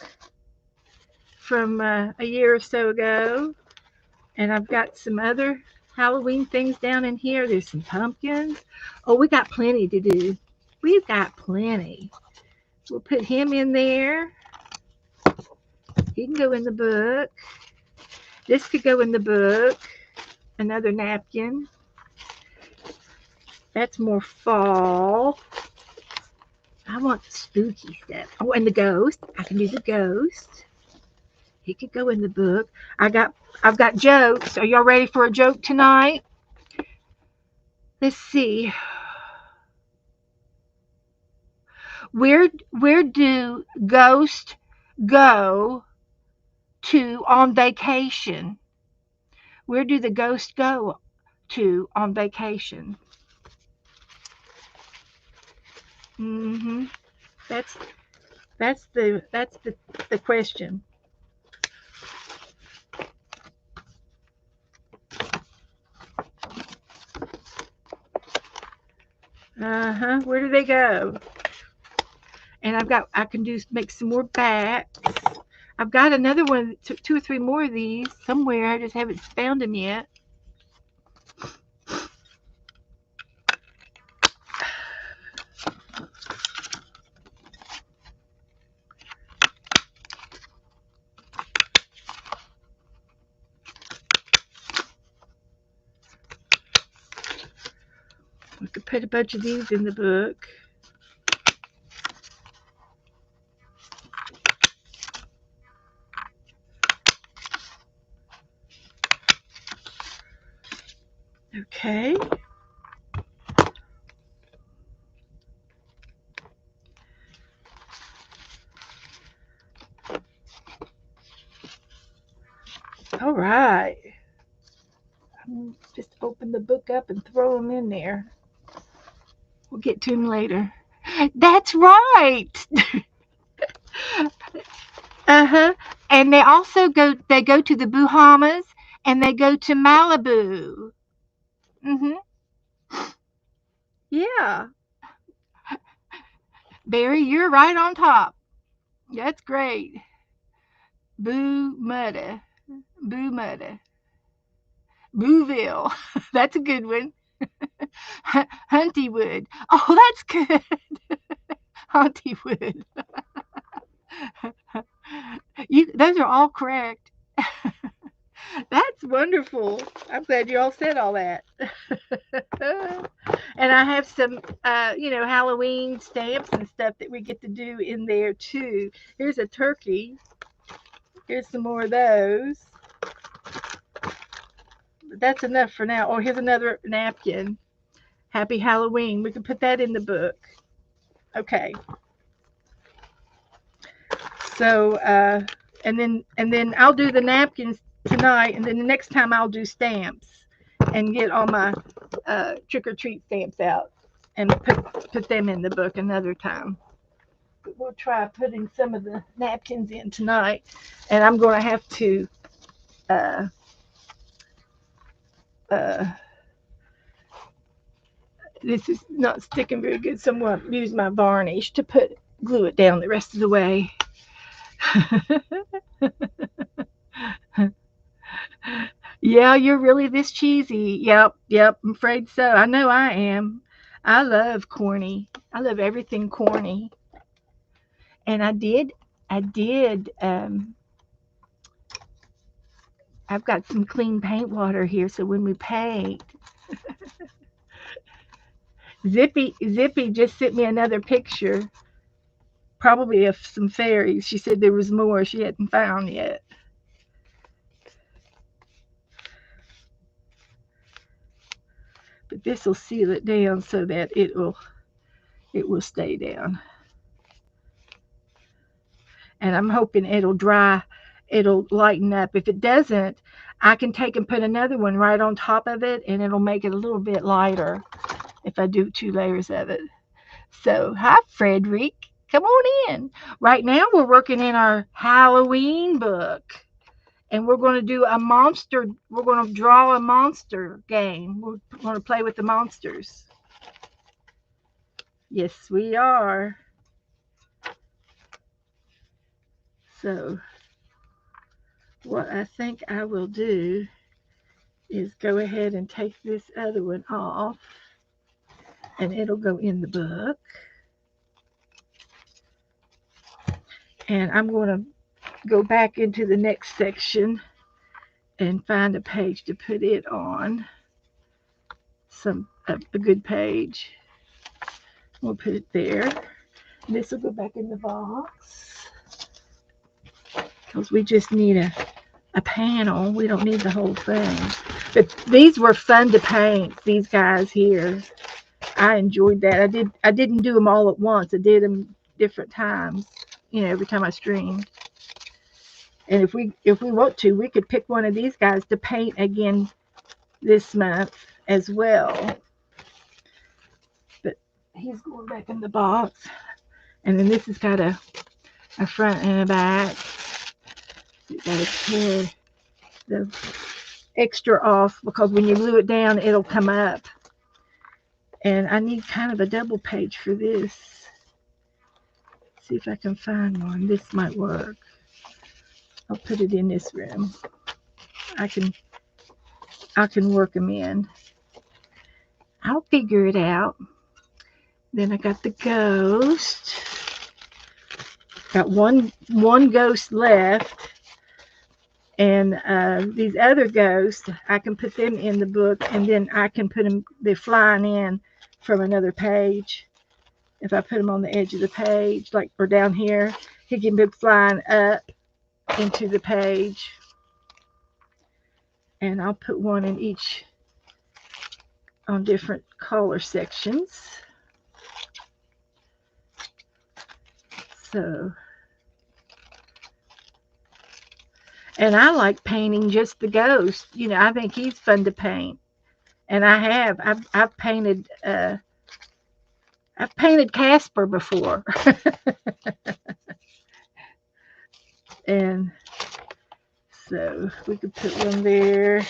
from a year or so ago. And I've got some other Halloween things down in here. There's some pumpkins. Oh, we got plenty to do. We've got plenty. We'll put him in there. He can go in the book. This could go in the book. Another napkin. That's more fall. I want spooky stuff. Oh, and the ghost. I can do the ghost. He could go in the book. I've got jokes. Are y'all ready for a joke tonight? Let's see. Where do ghosts go to on vacation? Where do the ghosts go to on vacation? Mhm. That's that's the question. Uh-huh. Where do they go? And I can do make some more bats. I've got another one, two or three more of these somewhere. I just haven't found them yet. We could put a bunch of these in the book. Okay. All right. Just open the book up and throw them in there. We'll get to them later. That's right. Uh-huh. And they go to the Bahamas and they go to Malibu. Mhm. Yeah. Barry, you're right on top. That's great. Boo Mudda. Boo Mudda. Booville. That's a good one. Huntywood. Oh, that's good. Huntywood. Those are all correct. That's wonderful. I'm glad you all said all that. And I have some, Halloween stamps and stuff that we get to do in there too. Here's a turkey. Here's some more of those. But that's enough for now. Oh, here's another napkin. Happy Halloween. We can put that in the book. Okay. So, and then I'll do the napkins tonight, and then the next time I'll do stamps and get all my trick or treat stamps out and put them in the book another time. But we'll try putting some of the napkins in tonight, and I'm going to have to. Uh, uh, this is not sticking very good, so I'm going to use my varnish to glue it down the rest of the way. Yeah, you're really this cheesy. Yep, I'm afraid so. I know I am. I love corny. I love everything corny. And I've got some clean paint water here, so when we paint, Zippy just sent me another picture, probably of some fairies. She said there was more she hadn't found yet. But this will seal it down so that it will stay down. and I'm hoping it'll dry, it'll lighten up. If it doesn't, I can take and put another one right on top of it, and it'll make it a little bit lighter if I do 2 layers of it. So, hi, Frederick. Come on in. Right now, we're working in our Halloween book, and we're going to do a monster. We're going to draw a monster game. We're going to play with the monsters. Yes, we are. So, what I think I will do is go ahead and take this other one off, and it'll go in the book. And I'm going to go back into the next section and find a page to put it on. A good page. We'll put it there. This will go back in the box because we just need a panel. We don't need the whole thing. But these were fun to paint, these guys here. I enjoyed that. I didn't do them all at once. I did them different times, every time I streamed. And if we want to, we could pick one of these guys to paint again this month as well. But he's going back in the box. And then this has got a front and a back. You got to tear the extra off because when you glue it down, it'll come up. And I need kind of a double page for this. See if I can find one. This might work. I'll put it in this room. I can work them in. I'll figure it out. Then I got the ghost. Got one ghost left. And these other ghosts, I can put them in the book, and then I can put them, they're flying in from another page. If I put them on the edge of the page, like, or down here, he can be flying up into the page. And I'll put one in each on different color sections. So, and I like painting just the ghost. I think he's fun to paint. And I've painted Casper before. And so we could put one there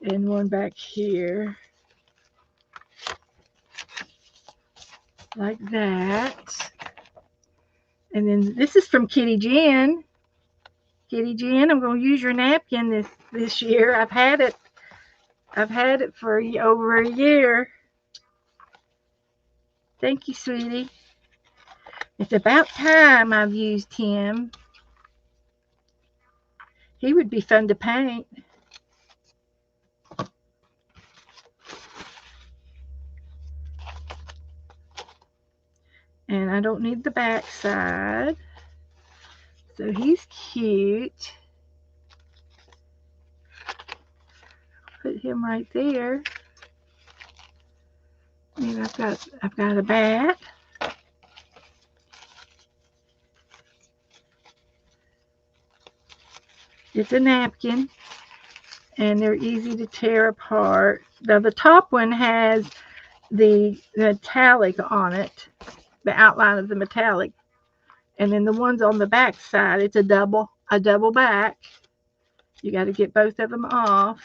and one back here. Like that. And then this is from Kitty Jen. Kitty Jen, I'm going to use your napkin this year. I've had it for over a year. Thank you, sweetie. It's about time I've used him. He would be fun to paint. And I don't need the back side. So he's cute. Put him right there. And I've got a bat. It's a napkin, and they're easy to tear apart. Now the top one has the metallic on it, the outline of the metallic, and then the ones on the back side, it's a double back. You got to get both of them off.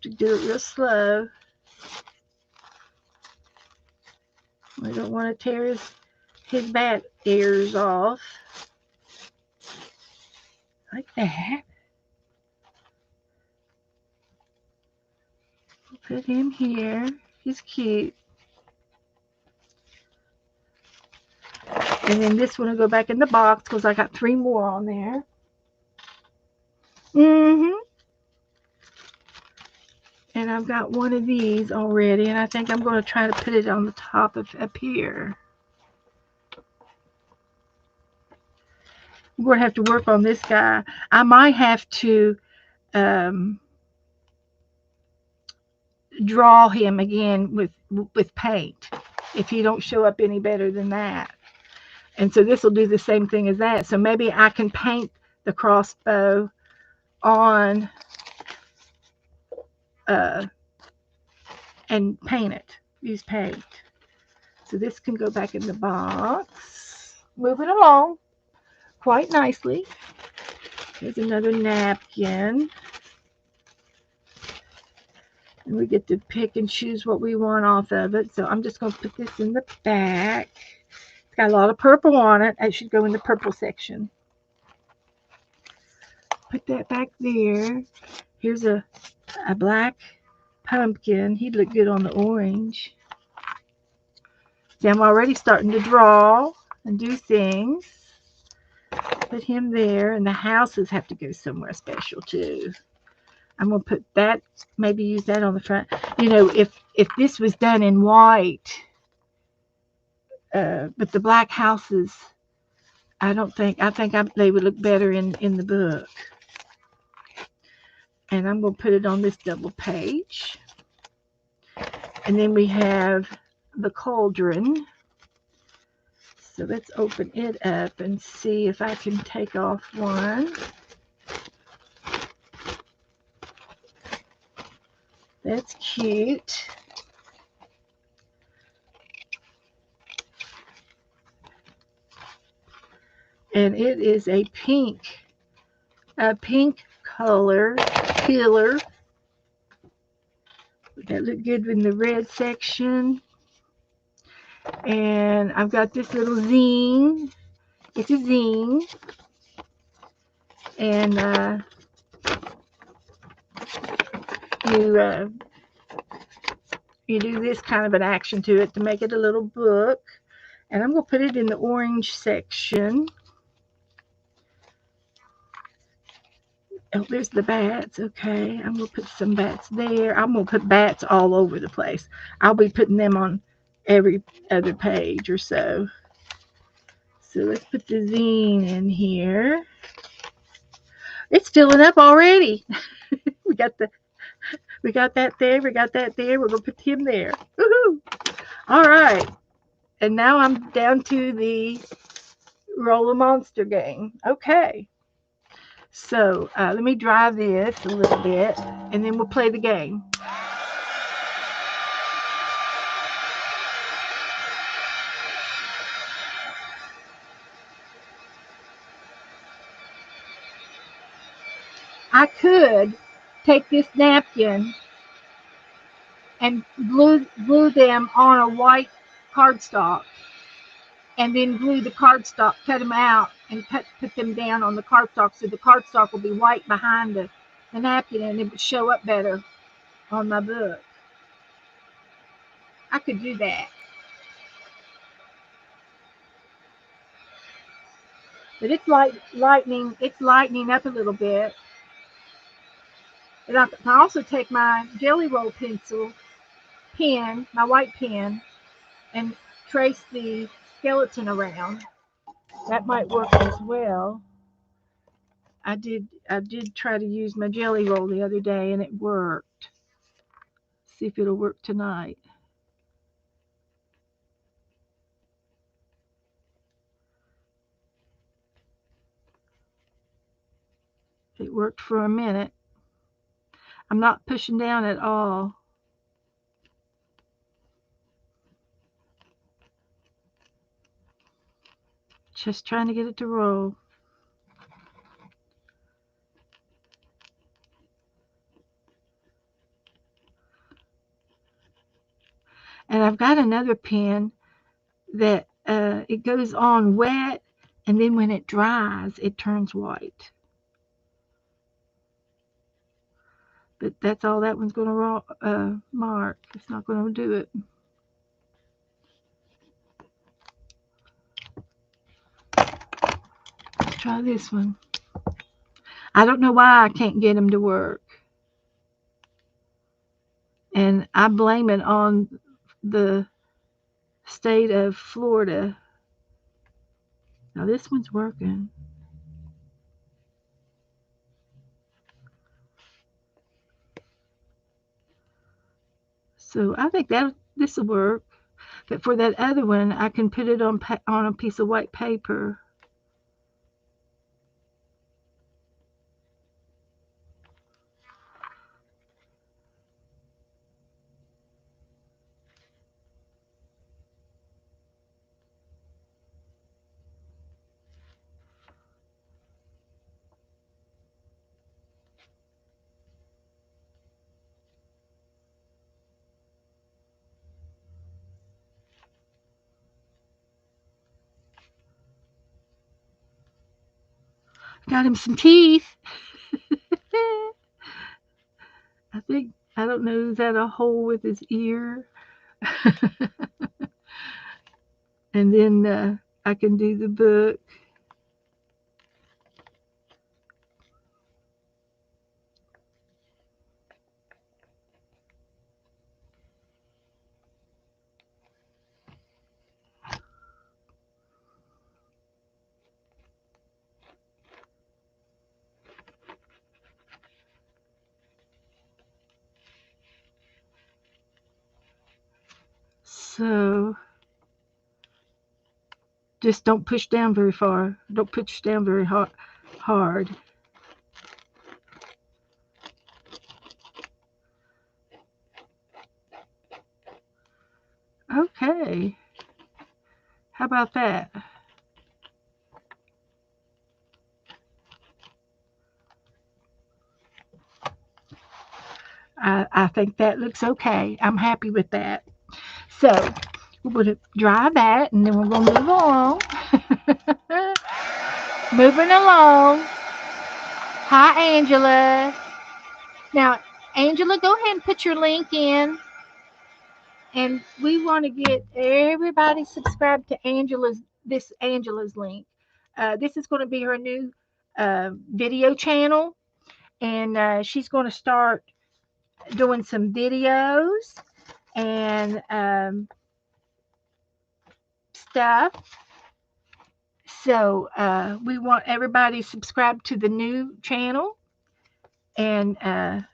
To do it real slow. We don't want to tear his bat ears off. Like that. Put him here. He's cute. And then this one will go back in the box because I got 3 more on there. And I've got one of these already, and I think I'm going to try to put it on the top of up here. I'm going to have to work on this guy. I might have to draw him again with paint. if you don't show up any better than that. And so this will do the same thing as that. So maybe I can paint the crossbow on and paint it. Use paint. So this can go back in the box. Moving along quite nicely. Here's another napkin. And we get to pick and choose what we want off of it. So I'm just going to put this in the back. It's got a lot of purple on it. I should go in the purple section. Put that back there. Here's a black pumpkin. He'd look good on the orange. See, I'm already starting to draw and do things. Put him there. And the houses have to go somewhere special too. I'm going to put that, maybe use that on the front. You know, if this was done in white, but the black houses, I think they would look better in the book. And I'm going to put it on this double page. And then we have the cauldron. So let's open it up and see if I can take off one. That's cute. And it is a pink color pillar. That look good in the red section. And I've got this little zine. It's a zine. And you do this kind of an action to it to make it a little book. And I'm going to put it in the orange section. Oh, there's the bats. Okay, I'm going to put some bats there. I'm going to put bats all over the place. I'll be putting them on every other page or so. So let's put the zine in here. It's filling up already. we got that there. We got that there. We're going to put him there. Woohoo! All right. And now I'm down to the Roll a Monster game. Okay. So let me dry this a little bit, and then we'll play the game. I could take this napkin and glue them on a white cardstock, and then glue the cardstock, cut them out, and put them down on the cardstock, so the cardstock will be white behind the napkin, and it would show up better on my book. I could do that. But it's lightening up a little bit. And I can also take my Jelly Roll pen, my white pen, and trace the skeleton around. That might work as well. I did try to use my Jelly Roll the other day, and it worked. See if it'll work tonight. It worked for a minute. I'm not pushing down at all. Just trying to get it to roll. And I've got another pen that it goes on wet, and then when it dries, it turns white. But that's all that one's going to mark. It's not going to do it. Let's try this one. I don't know why I can't get them to work. And I blame it on the state of Florida. Now this one's working. So I think this will work. But for that other one, I can put it on a piece of white paper. Got him some teeth. I think, I don't know, is that a hole with his ear? And then I can do the book. So just don't push down very far. Don't push down very hard. Okay. How about that? I think that looks okay. I'm happy with that. So we're going to dry that, and then we're going to move along. Moving along. Hi, Angela. Now, Angela, go ahead and put your link in. And we want to get everybody subscribed to Angela's link. This is going to be her new video channel, and she's going to start doing some videos and stuff. So we want everybody subscribed to the new channel, and if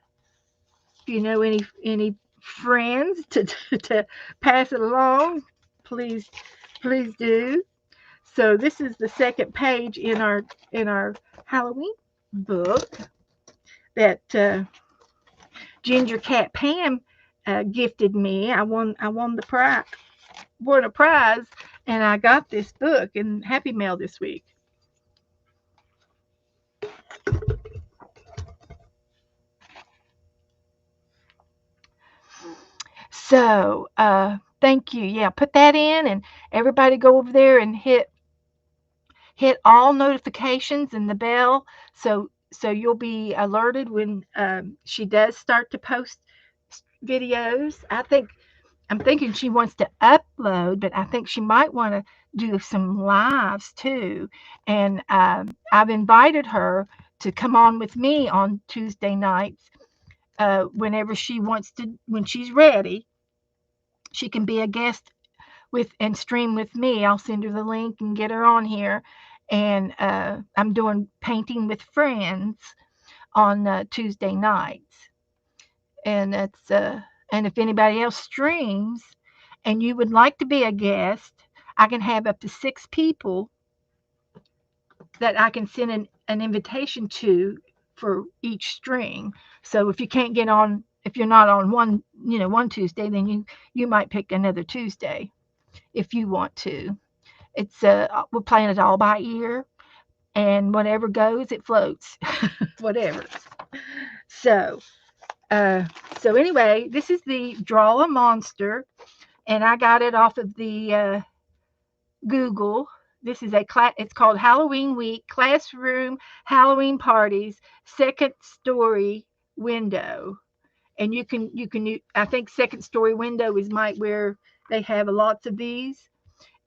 you know any friends to pass it along, please do. So this is the second page in our Halloween book that Ginger Cat Pam gifted me. I won a prize, and I got this book in Happy Mail this week. So thank you. Yeah, put that in, and everybody go over there and hit all notifications and the bell, so you'll be alerted when she does start to post videos. I'm thinking she wants to upload, but I think she might want to do some lives too. And I've invited her to come on with me on Tuesday nights whenever she wants to. When she's ready, she can be a guest with and stream with me. I'll send her the link and get her on here. And I'm doing painting with friends on Tuesday nights, and that's and if anybody else streams and you would like to be a guest, I can have up to 6 people that I can send an invitation to for each stream. So if you can't get on, if you're not on one Tuesday, then you might pick another Tuesday if you want to. It's we're playing it all by ear, and whatever goes, it floats. Whatever. So so anyway, this is the Draw a Monster, and I got it off of the Google. This is it's called Halloween Week Classroom Halloween Parties Second Story Window. And I think Second Story Window is where they have lots of these,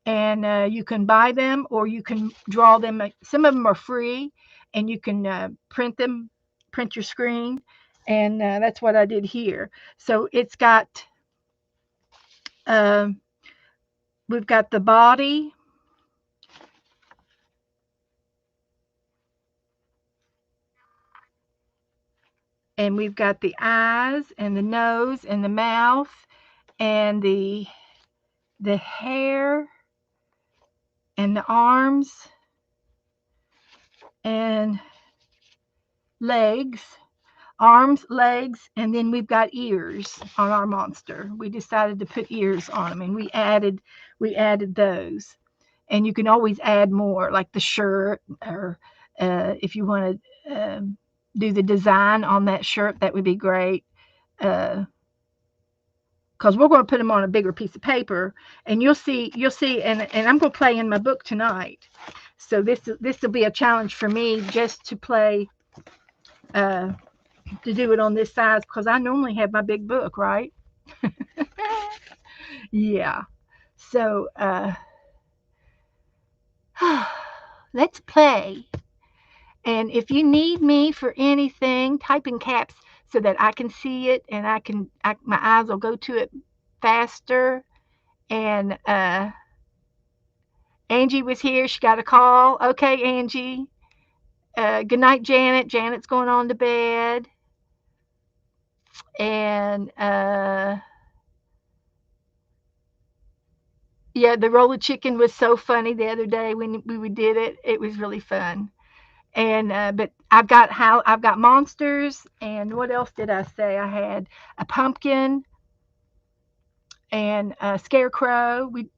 and you can buy them or you can draw them. Some of them are free, and you can print your screen, and that's what I did here. So it's got um, we've got the body, and we've got the eyes and the nose and the mouth and the the hair and the arms and legs, arms, legs, and then we've got ears on our monster. We decided to put ears on them, and we added those. And you can always add more, like the shirt, or if you want to do the design on that shirt, that would be great. Because we're going to put them on a bigger piece of paper, and you'll see, and I'm going to play in my book tonight. So this will be a challenge for me, just to play, uh, to do it on this size, because I normally have my big book, right? Yeah. So let's play. And if you need me for anything, type in caps so that I can see it, and my eyes will go to it faster. And Angie was here. She got a call. Okay, Angie. Good night, Janet. Janet's going on to bed. And yeah, the roller chicken was so funny the other day when we did it. It was really fun. And but I've got monsters, and what else did I say? I had a pumpkin and a scarecrow. We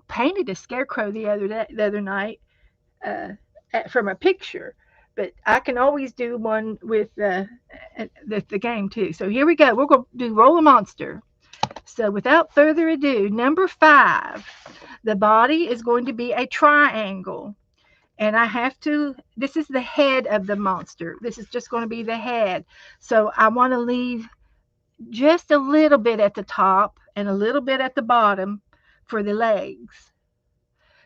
painted a scarecrow the other night, uh, from a picture. But I can always do one with the game too. So here we go. We're going to do roll a monster. So without further ado, number 5, the body is going to be a triangle. And this is the head of the monster. This is just going to be the head. So I want to leave just a little bit at the top and a little bit at the bottom for the legs.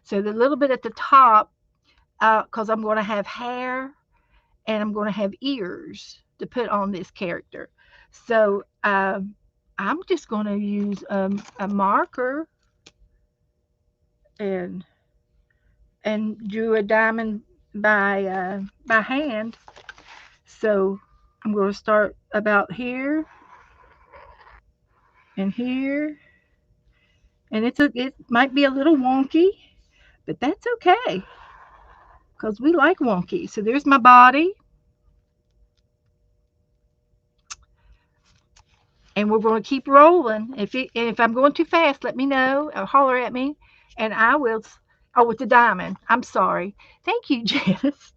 So the little bit at the top, because I'm going to have hair and I'm going to have ears to put on this character. So I'm just going to use a marker and drew a diamond by hand. So I'm going to start about here and here, and it might be a little wonky, but that's okay because we like wonky. So there's my body, and we're going to keep rolling. If I'm going too fast, let me know or holler at me, and I will. Oh, with the diamond. I'm sorry. Thank you, Janice.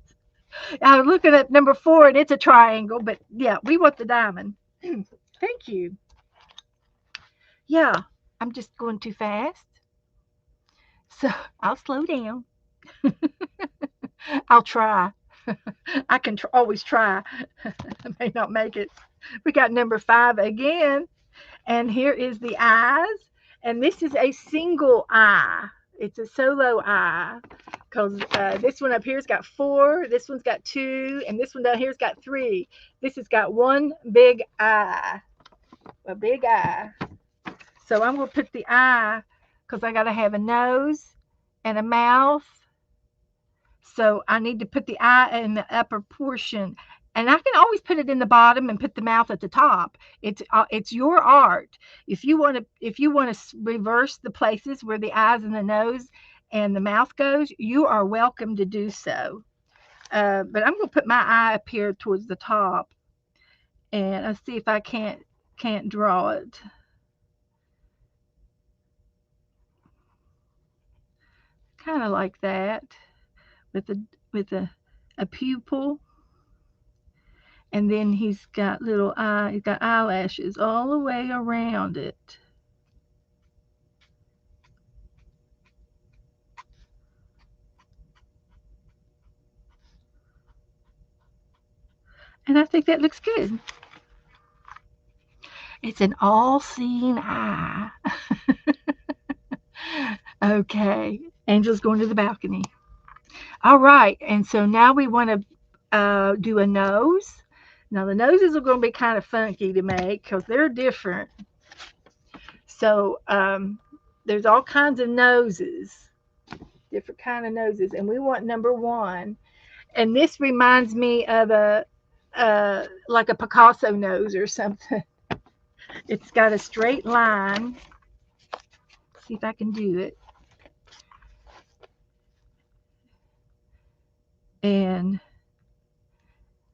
I was looking at number 4, and it's a triangle, but yeah, we want the diamond. Thank you. Yeah, I'm just going too fast, so I'll slow down. I'll try. I can always try. I may not make it. We got number 5 again, and here is the eyes, and this is a single eye. It's a solo eye, because this one up here's got 4, this one's got 2, and this one down here's got 3. This has got one big eye, a big eye. So I'm going to put the eye, because I got to have a nose and a mouth. So I need to put the eye in the upper portion, and I can always put it in the bottom and put the mouth at the top. It's your art. If you want to reverse the places where the eyes and the nose and the mouth goes, you are welcome to do so. But I'm going to put my eye up here towards the top, and I'll see if I can't draw it. Kind of like that, with a pupil, and then he's got eyelashes all the way around it. And I think that looks good. It's an all-seeing eye. Okay, Angel's going to the balcony. All right, and so now we want to do a nose. Now the noses are going to be kind of funky to make because they're different. So there's all kinds of noses, different kind of noses, and we want number 1. And this reminds me of like a Picasso nose or something. It's got a straight line. see if I can do it. And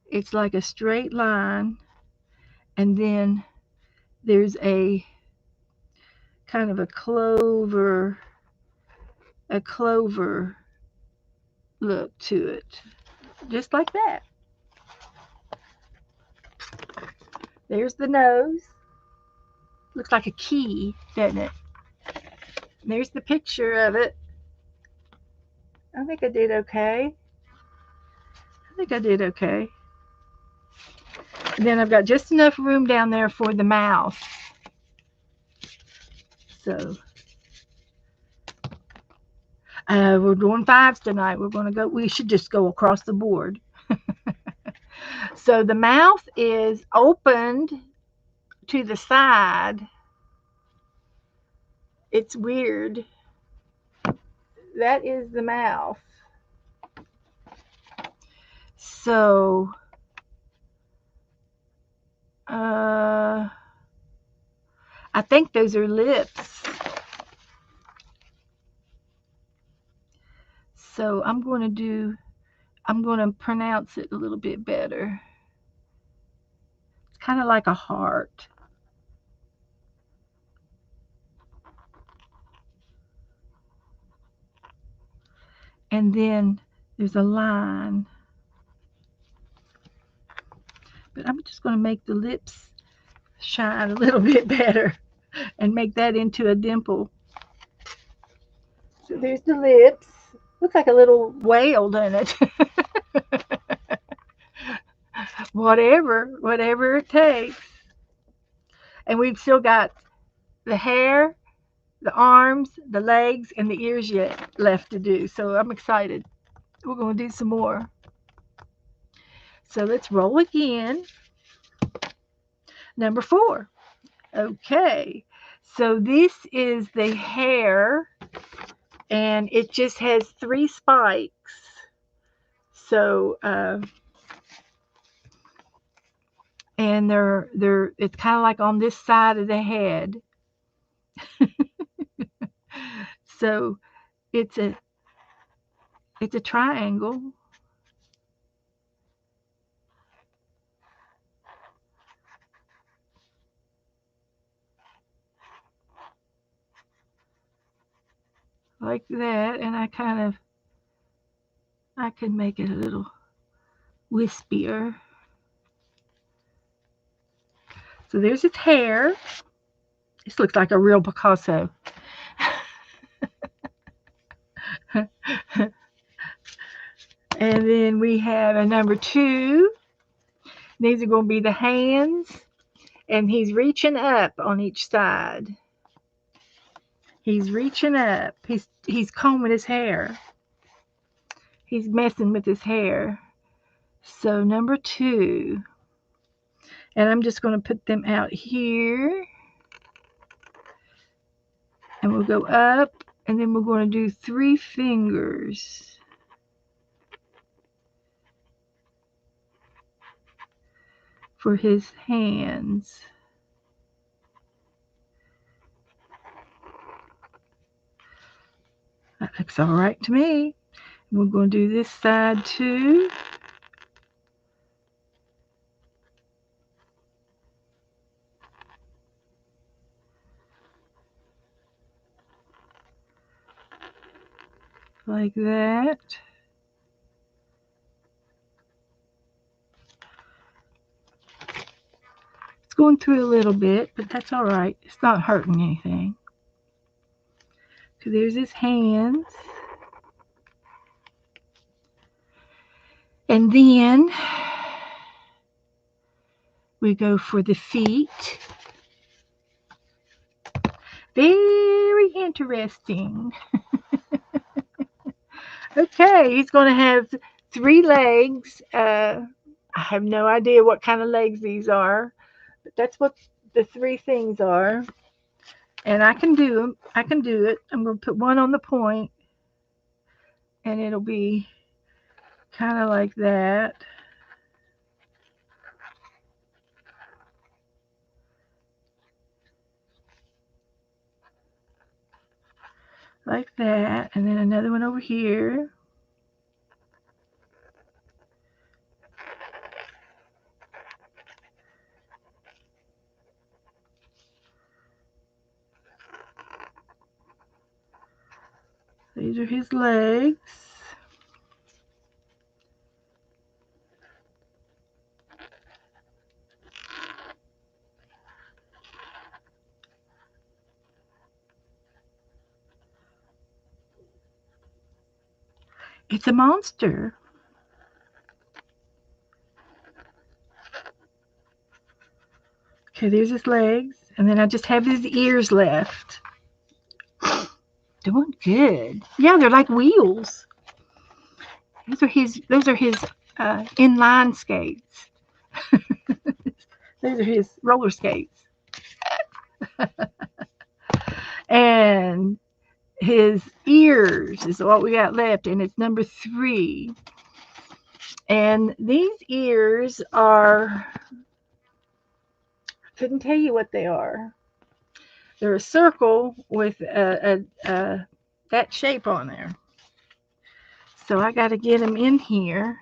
it's like a straight line, and then there's a kind of a clover look to it, just like that. There's the nose. Looks like a key, doesn't it? There's the picture of it. I think I did okay. And then I've got just enough room down there for the mouth. So we're doing fives tonight. We should just go across the board. So the mouth is opened to the side. It's weird. That is the mouth. So I think those are lips. So I'm going to pronounce it a little bit better. It's kind of like a heart. And then there's a line. But I'm just going to make the lips shine a little bit better and make that into a dimple. So there's the lips. Looks like a little whale, doesn't it? Whatever it takes. And we've still got the hair, the arms, the legs, and the ears yet left to do. So I'm excited. We're going to do some more. So let's roll again. Number 4. Okay. So this is the hair, and it just has 3 spikes. So and it's kind of like on this side of the head. So it's a triangle. Like that, and I can make it a little wispier. So there's its hair. This looks like a real Picasso. And then we have a number 2. These are going to be the hands, and he's reaching up on each side. He's reaching up. He's combing his hair. He's messing with his hair. So number 2. And I'm just going to put them out here. And we'll go up, and then we're going to do 3 fingers. For his hands. That looks all right to me. We're going to do this side too. Like that. It's going through a little bit, but that's all right. It's not hurting anything. So there's his hands. And then we go for the feet. Very interesting. Okay, he's going to have 3 legs. I have no idea what kind of legs these are, but that's what the 3 things are. And I can do them. I can do it. I'm going to put one on the point, and it'll be kind of like that. like that, and then another one over here. These are his legs. It's a monster. Okay, there's his legs, and then I just have his ears left. Doing good. Yeah, they're like wheels. Those are his inline skates. Those are his roller skates. And his ears is what we got left, and it's number 3. And these ears are, I couldn't tell you what they are. They're a circle with that shape on there. So I got to get them in here.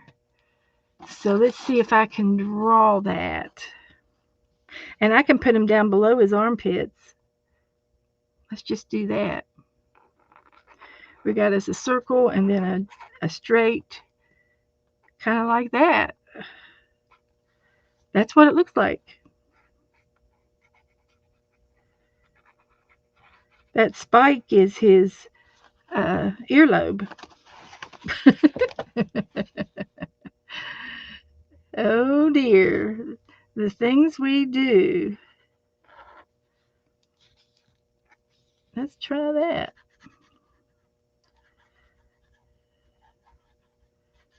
So let's see if I can draw that. And I can put them down below his armpits. Let's just do that. We got us a circle and then a straight, kind of like that. That's what it looks like. That spike is his earlobe. Oh dear, the things we do. Let's try that.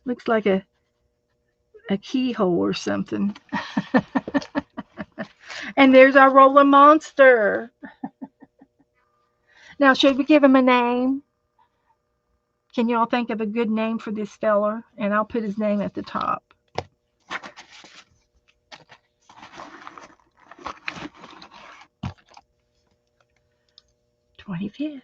Looks like a keyhole or something. And there's our roller monster. Now, should we give him a name? Can you all think of a good name for this feller? And I'll put his name at the top. 25th.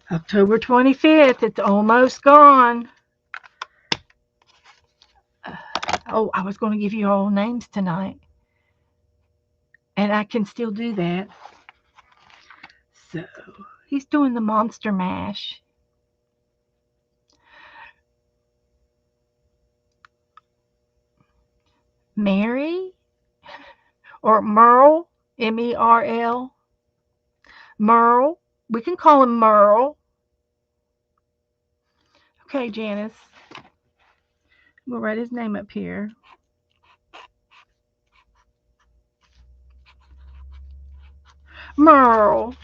October 25th. It's almost gone. Oh, I was going to give you all names tonight. And I can still do that. So, he's doing the monster mash. Mary or Merle, Merl. Merle. We can call him Merle. Okay, Janice. We'll write his name up here. Merle.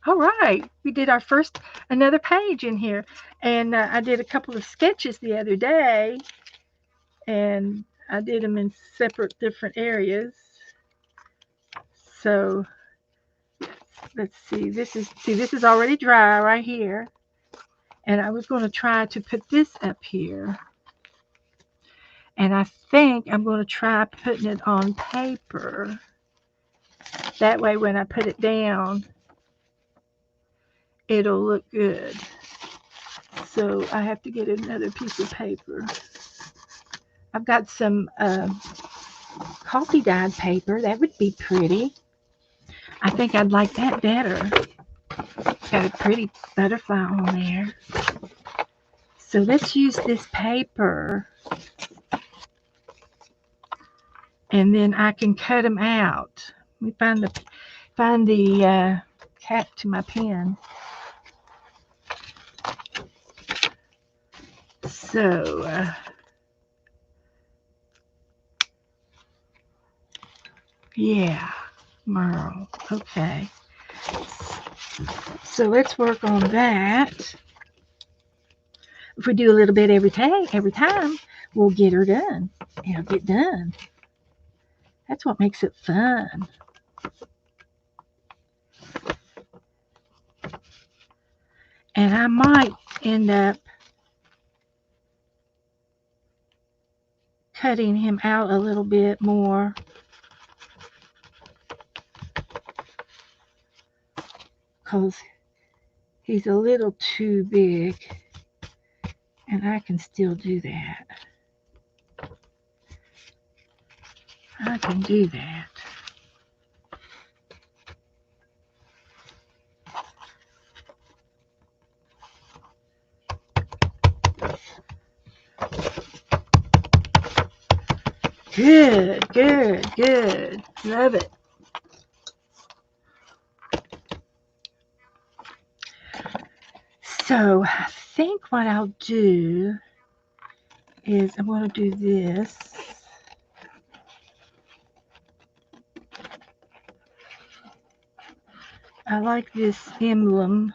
All right, we did our another page in here, and I did a couple of sketches the other day, and I did them in separate different areas. So let's see. This is already dry right here, and I was going to try to put this up here, and I think I'm going to try putting it on paper. That way, when I put it down, it'll look good. So I have to get another piece of paper. I've got some coffee dyed paper. That would be pretty. I think I'd like that better. Got a pretty butterfly on there. So let's use this paper. And then I can cut them out. Let me find the cap to my pen. So yeah, Merle. Okay. So let's work on that. if we do a little bit every time, we'll get her done. It'll get done. That's what makes it fun. And I might end up cutting him out a little bit more, because he's a little too big, and I can still do that. I can do that. Good, good, good. Love it. So I think what I'll do is I'm going to do this. I like this emblem.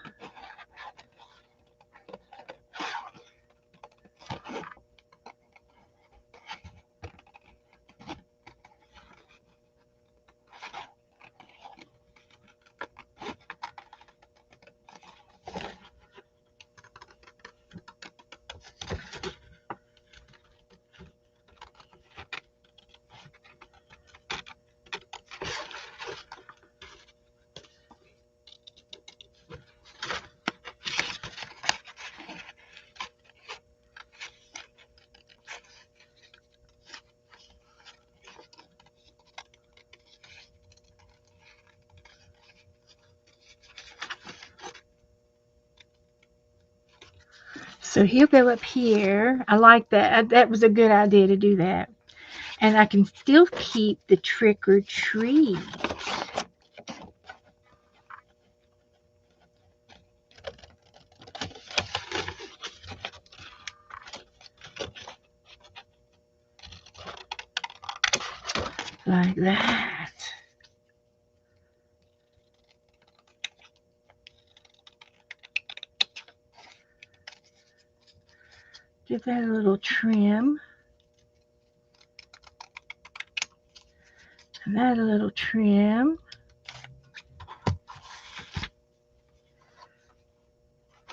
So he'll go up here. I like that. That was a good idea to do that. And I can still keep the trick or treat. Like that. Give that a little trim. And that a little trim.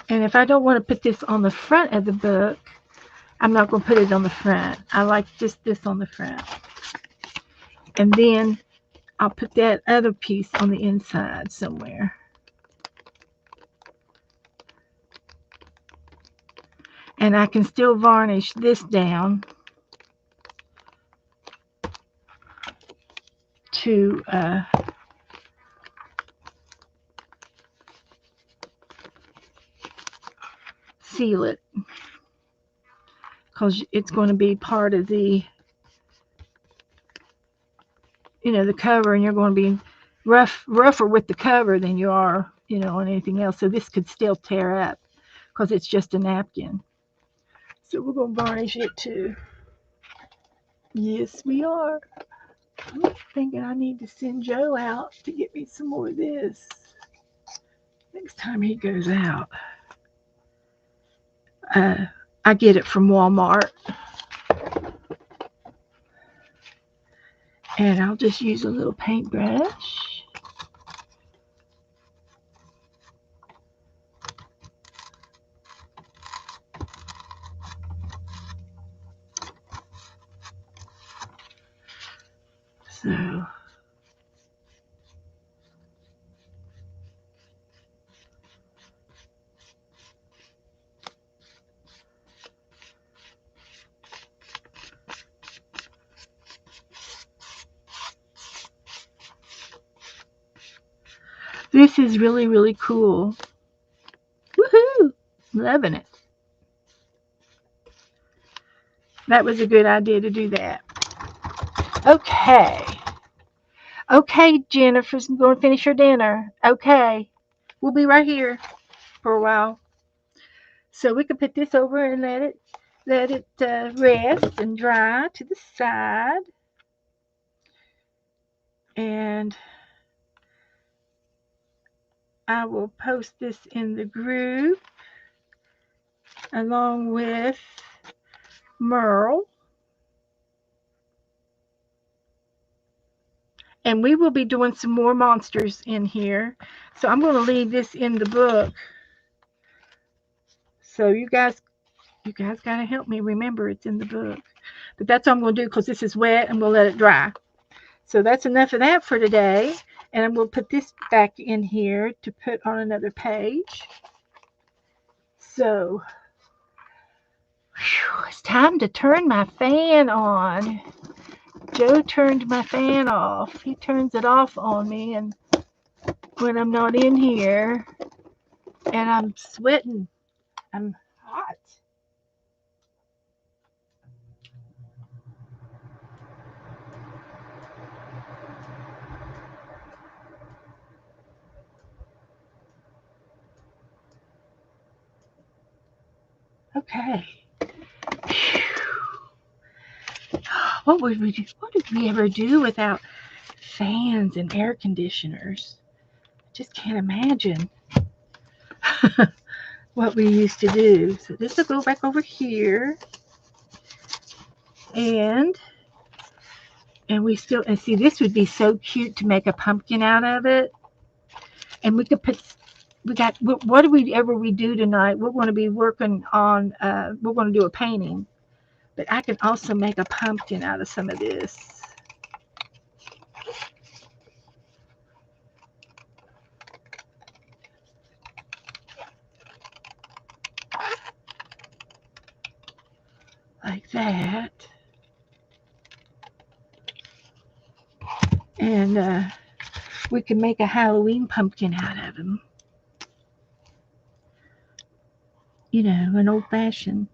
And if I don't want to put this on the front of the book, I'm not going to put it on the front. I like just this on the front. And then I'll put that other piece on the inside somewhere. And I can still varnish this down to seal it, because it's going to be part of the, the cover, and you're going to be rougher with the cover than you are, on anything else. So this could still tear up because it's just a napkin. So we're going to varnish it too. Yes, we are. I'm thinking I need to send Joe out to get me some more of this next time he goes out. I get it from Walmart. And I'll just use a little paintbrush. So this is really, really cool. Woohoo! Loving it. That was a good idea to do that. Okay. Okay, Jennifer's going to finish her dinner. Okay. We'll be right here for a while. So we can put this over and let it rest and dry to the side. And I will post this in the group. along with Merle. And we will be doing some more monsters in here. So I'm going to leave this in the book. So you guys got to help me remember it's in the book. But that's what I'm going to do because this is wet and we'll let it dry. So that's enough of that for today. And we'll put this back in here to put on another page. So it's time to turn my fan on. Joe turned my fan off. He turns it off on me and when I'm not in here. And I'm sweating. I'm hot. Okay. What would we do? What did we ever do without fans and air conditioners? I just can't imagine what we used to do. So this will go back over here. And we still, and see, this would be so cute to make a pumpkin out of it. And we could put, what do we do tonight? We're going to be working on, we're going to do a painting. But I can also make a pumpkin out of some of this. Like that. And we can make a Halloween pumpkin out of them. You know, an old fashioned.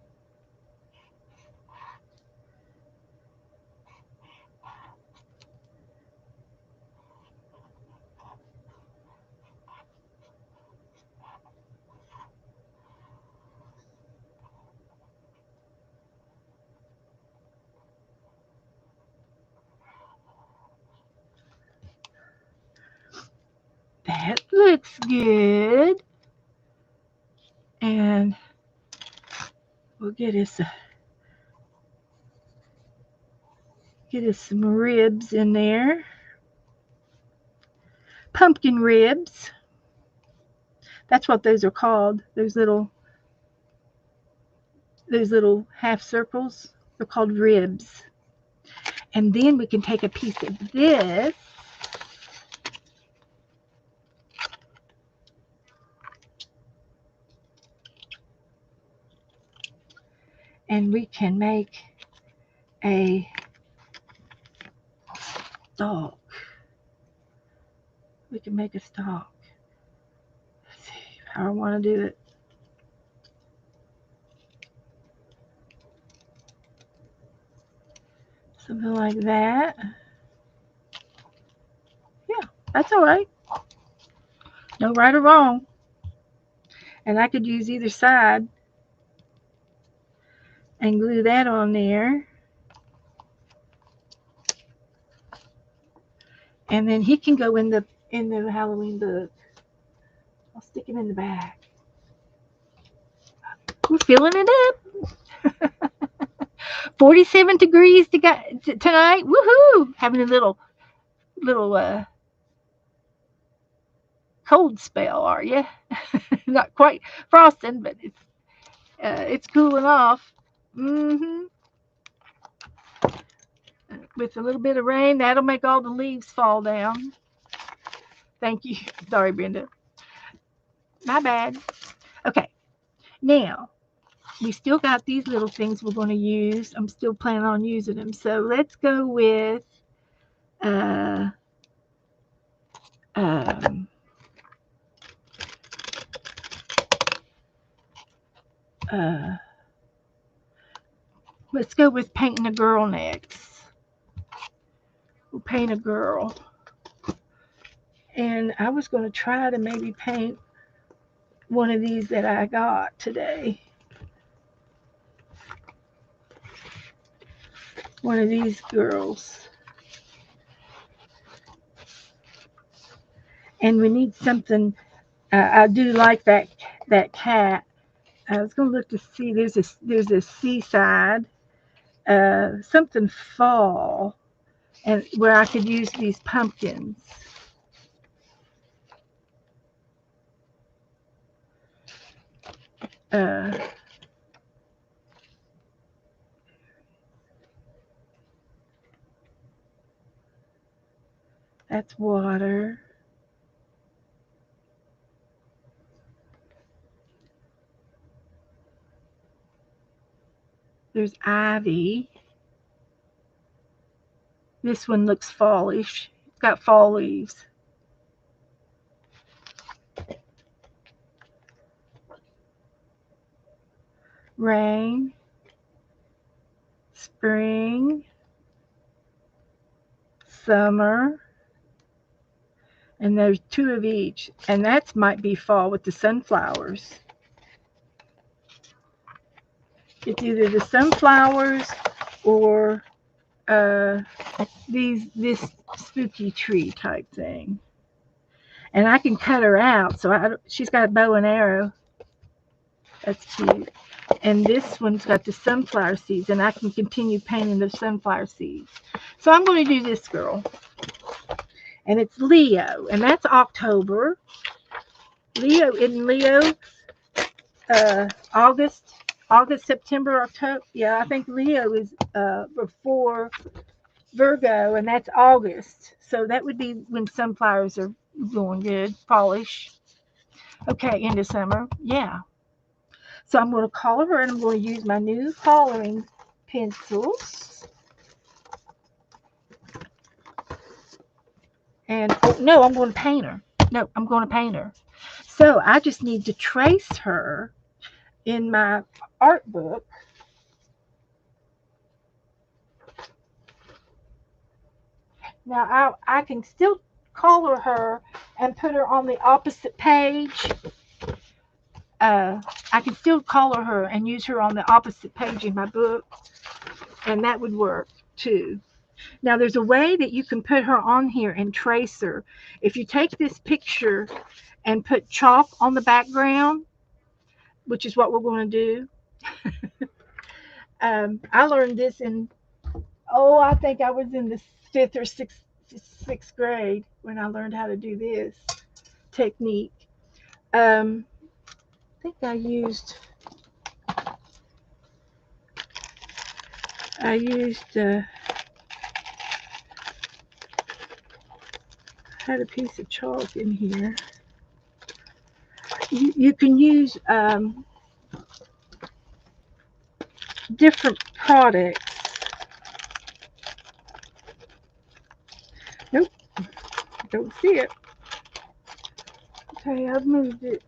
That looks good. And we'll get us some ribs in there. Pumpkin ribs. That's what those are called. Those little half circles. They're called ribs. And then we can take a piece of this. And we can make a stalk. We can make a stalk. Let's see how I want to do it. Something like that. Yeah, that's all right. No right or wrong. And I could use either side and glue that on there. And then he can go in the Halloween book. I'll stick him in the back. We're filling it up. 47 degrees tonight. Woohoo! Having a little cold spell, are you? Not quite frosting, but it's cooling off. Mm-hmm. With a little bit of rain, that'll make all the leaves fall down. Thank you. Sorry, Brenda. My bad. Okay. Now, we still got these little things we're going to use. I'm still planning on using them. So let's go with let's go with painting a girl next. We'll paint a girl. And I was going to try to maybe paint one of these that I got today. One of these girls. And we need something. I do like that cat. I was going to look to see. There's a seaside, something fall, and where I could use these pumpkins. Uh, that's water. There's ivy. This one looks fallish. It's got fall leaves. Rain, spring, summer, and there's two of each. And that might be fall with the sunflowers. It's either the sunflowers or this spooky tree type thing. And I can cut her out. So she's got a bow and arrow. That's cute. And this one's got the sunflower seeds, and I can continue painting the sunflower seeds. So I'm going to do this girl. And it's Leo, and that's October. Leo, August, September, October. Yeah, I think Leo is before Virgo, and that's August. So that would be when sunflowers are going good, fallish. Okay, into summer. Yeah. So I'm going to color her, and I'm going to use my new coloring pencils. And no, I'm going to paint her. No, I'm going to paint her. So I just need to trace her in my art book. Now I can still color her and put her on the opposite page. I can still color her and use her on the opposite page in my book, and that would work too. Now there's a way that you can put her on here and trace her. If you take this picture and put chalk on the background, which is what we're going to do. I learned this I think I was in the fifth or sixth grade when I learned how to do this technique. I think I had a piece of chalk in here. You can use different products. Nope, don't see it. Okay, I've moved it.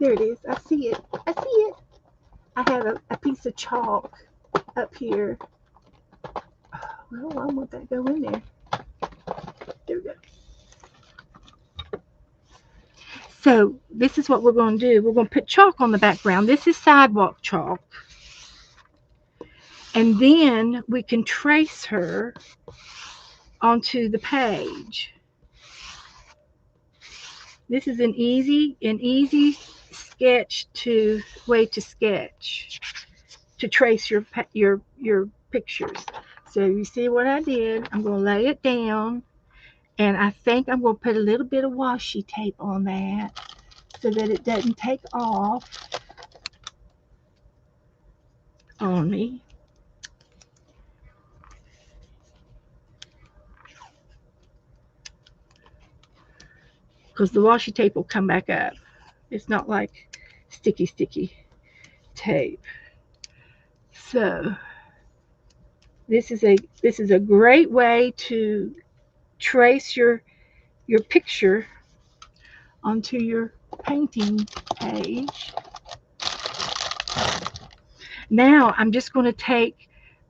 There it is. I see it. I have a piece of chalk up here. Well, I want that to go in there. There we go. So this is what we're going to do. We're going to put chalk on the background. This is sidewalk chalk. And then we can trace her onto the page. This is an easy way to sketch, to trace your pictures. So you see what I did. I'm going to lay it down, and I think I'm going to put a little bit of washi tape on that so that it doesn't take off on me. Because the washi tape will come back up. It's not like sticky tape. So this is a great way to trace your picture onto your painting page. Now I'm just going to take,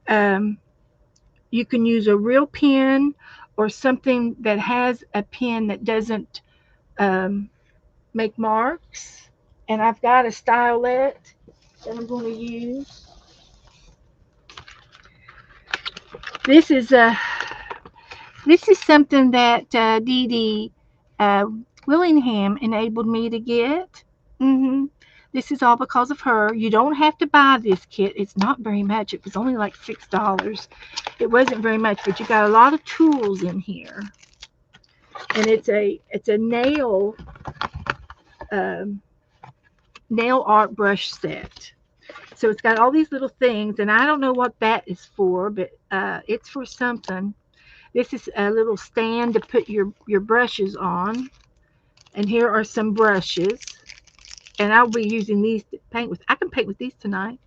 you can use a real pen or something that has a pen that doesn't make marks. And I've got a stylet that I'm going to use. This is something that Dee Dee uh, Willingham enabled me to get. hmm This is all because of her. You don't have to buy this kit. It's not very much. It was only like $6. It wasn't very much, but you got a lot of tools in here, and it's a um, nail art brush set. So it's got all these little things, and I don't know what that is for, but it's for something. This is a little stand to put your brushes on, and here are some brushes, and I'll be using these to paint with. I can paint with these tonight.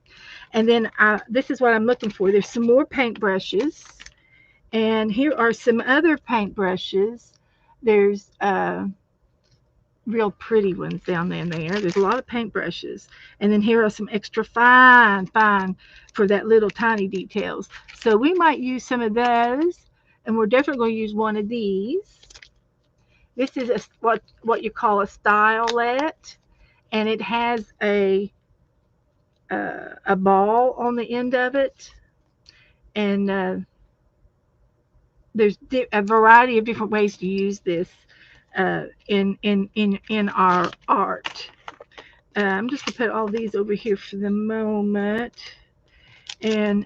And then this is what I'm looking for. There's some more paint brushes, and here are some other paint brushes. There's real pretty ones down there. There's a lot of paint brushes. And then here are some extra fine for that little tiny details. So we might use some of those, and we're definitely going to use one of these. This is what you call a stylet, and it has a ball on the end of it, and there's a variety of different ways to use this in our art. I'm just gonna put all these over here for the moment, and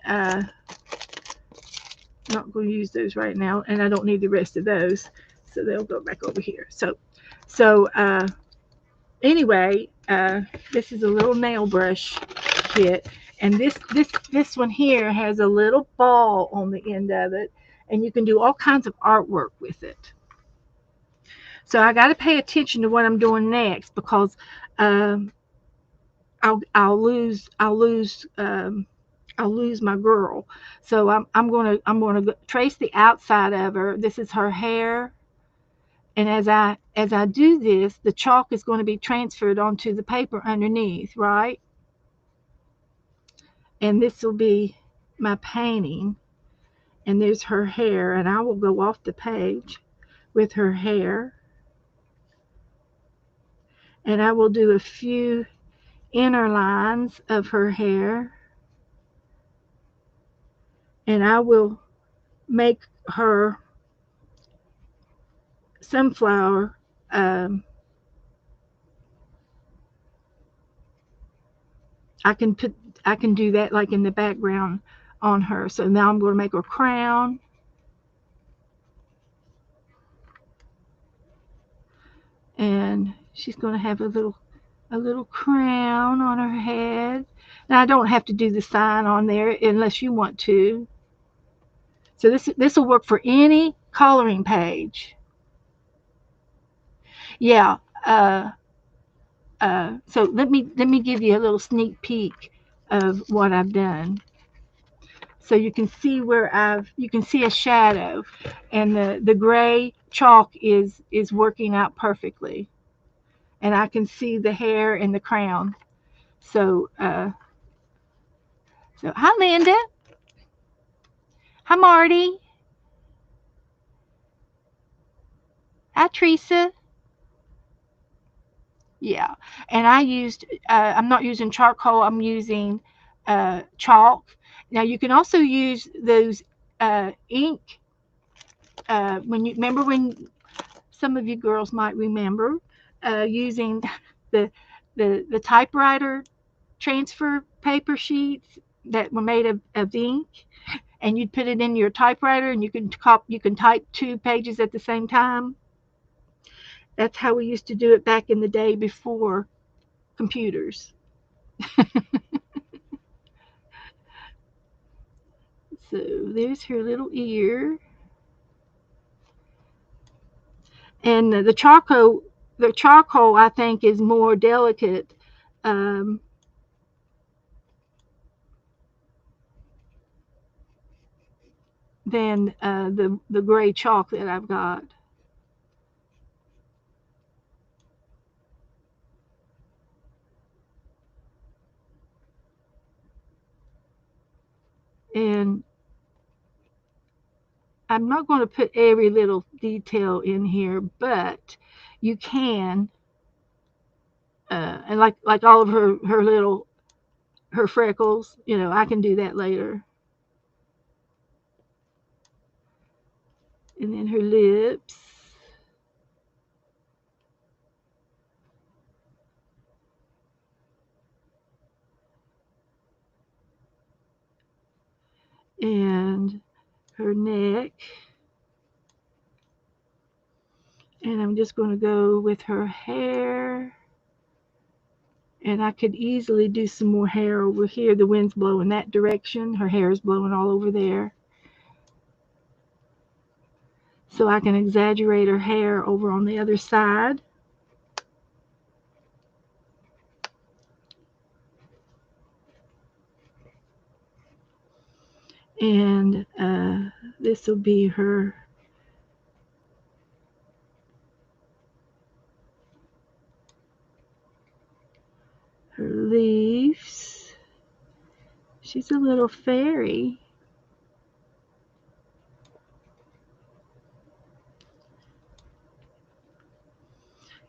not going to use those right now, and I don't need the rest of those, so they'll go back over here. So anyway, this is a little nail brush kit, and this one here has a little ball on the end of it, and you can do all kinds of artwork with it. So I got to pay attention to what I'm doing next, because um, I'll lose my girl. So I'm gonna trace the outside of her. This is her hair, and as I do this, the chalk is going to be transferred onto the paper underneath, right? And this will be my painting. And there's her hair, and I will go off the page with her hair, and I will do a few inner lines of her hair, and I will make her sunflower. um, I can put I can do that like in the background on her. So now I'm going to make her crown, and she's going to have a little crown on her head. Now I don't have to do the sign on there unless you want to. So this will work for any coloring page. Yeah. So let me give you a little sneak peek of what I've done. So you can see you can see a shadow, and the gray chalk is working out perfectly, and I can see the hair and the crown. So hi Linda, hi Marty, hi Teresa. Yeah, and I'm not using charcoal. I'm using chalk. Now you can also use those ink. When you remember, when some of you girls might remember using the the typewriter transfer paper sheets that were made of ink, and you'd put it in your typewriter, and you can type 2 pages at the same time. That's how we used to do it back in the day before computers. So there's her little ear, and the charcoal I think is more delicate um, than the gray chalk that I've got. And I'm not going to put every little detail in here, but you can, and like all of her freckles, I can do that later. And then her lips, her neck. And I'm just going to go with her hair. And I could easily do some more hair over here. The wind's blowing that direction. Her hair is blowing all over there. So I can exaggerate her hair over on the other side. And this will be her leaves. She's a little fairy.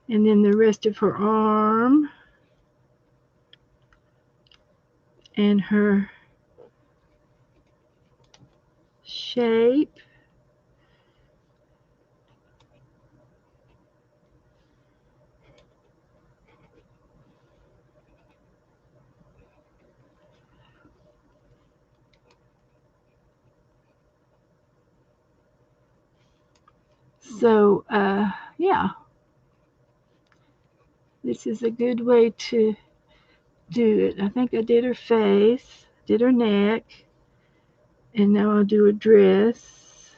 And then the rest of her arm and her shape. So, yeah, this is a good way to do it. I think I did her face, did her neck, and now I'll do a dress.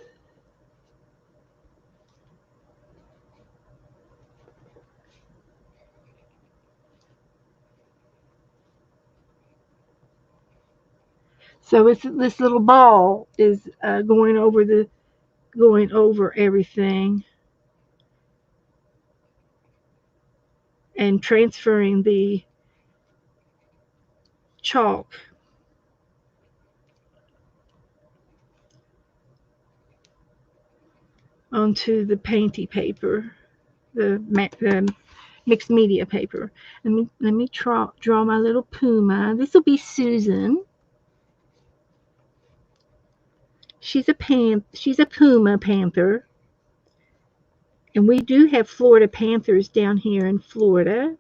So it's this little ball is going over everything and transferring the chalk onto the painty paper, the mixed media paper. Let me draw my little puma. This will be Susan. She's a puma panther. And we do have Florida panthers down here in Florida.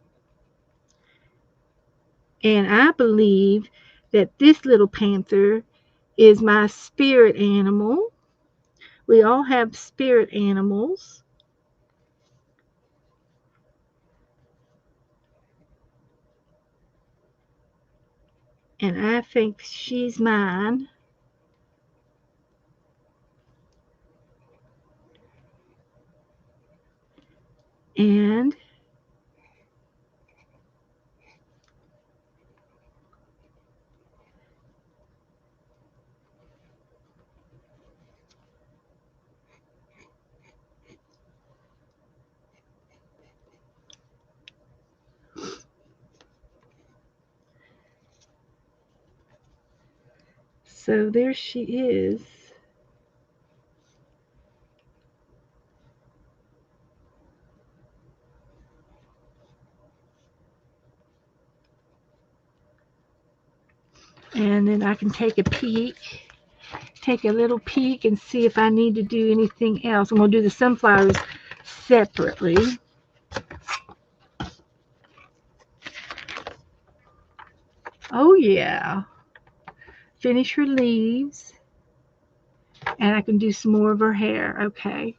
And I believe that this little panther is my spirit animal. We all have spirit animals. And I think she's mine. And so there she is. And then I can take a little peek and see if I need to do anything else. I'm going to do the sunflowers separately. Oh yeah. Finish her leaves. And I can do some more of her hair. Okay.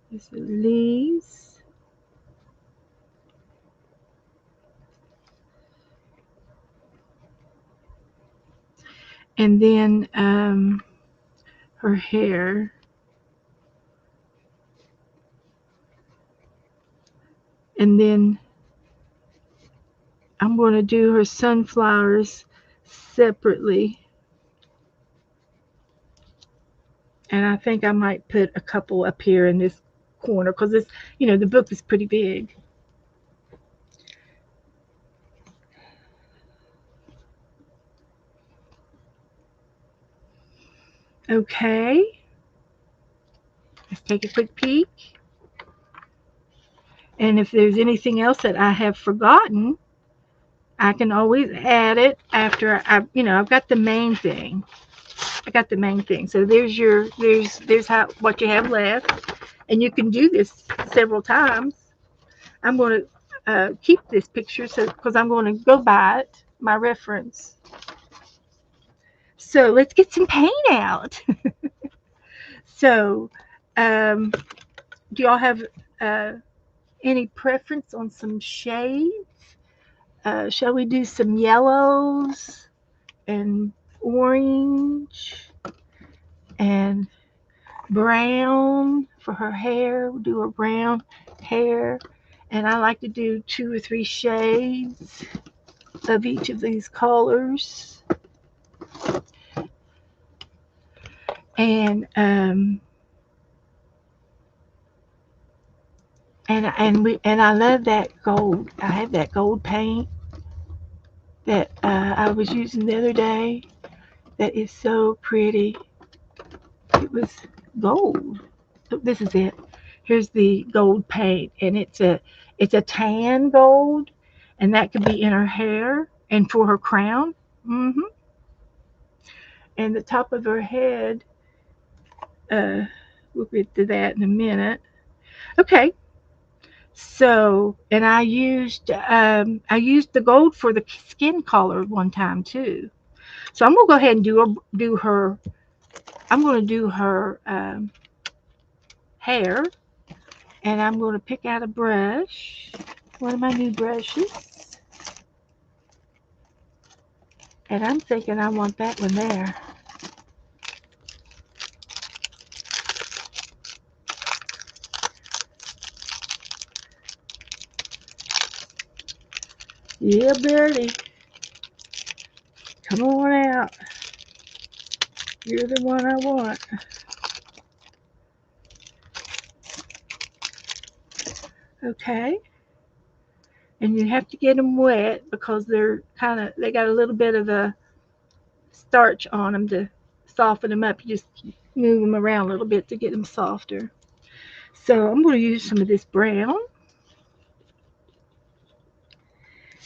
There's the leaves. And then her hair. And then I'm going to do her sunflowers separately. And I think I might put a couple up here in this corner because it's, the book is pretty big. Okay. Let's take a quick peek. And if there's anything else that I have forgotten, I can always add it after I've got the main thing. So there's what you have left, and you can do this several times. I'm going to keep this picture because I'm going to go by it, my reference. So let's get some paint out. So, um, do y'all have uh, any preference on some shades? Shall we do some yellows and orange and brown for her hair? We'll do her brown hair. And I like to do 2 or 3 shades of each of these colors. And I love that gold. I have that gold paint that I was using the other day. That is so pretty. It was gold. Oh, this is it. Here's the gold paint, and it's a tan gold, and that could be in her hair and for her crown. And the top of her head. Uh, we'll get to that in a minute. Okay. So, and I used the gold for the skin color one time too. So I'm gonna go ahead and do her. I'm gonna do her hair, and I'm gonna pick out a brush, one of my new brushes, and I'm thinking I want that one there. Yeah, Birdie, come on out. You're the one I want. Okay. And you have to get them wet because they got a little bit of a starch on them to soften them up. You just move them around a little bit to get them softer. So I'm going to use some of this brown.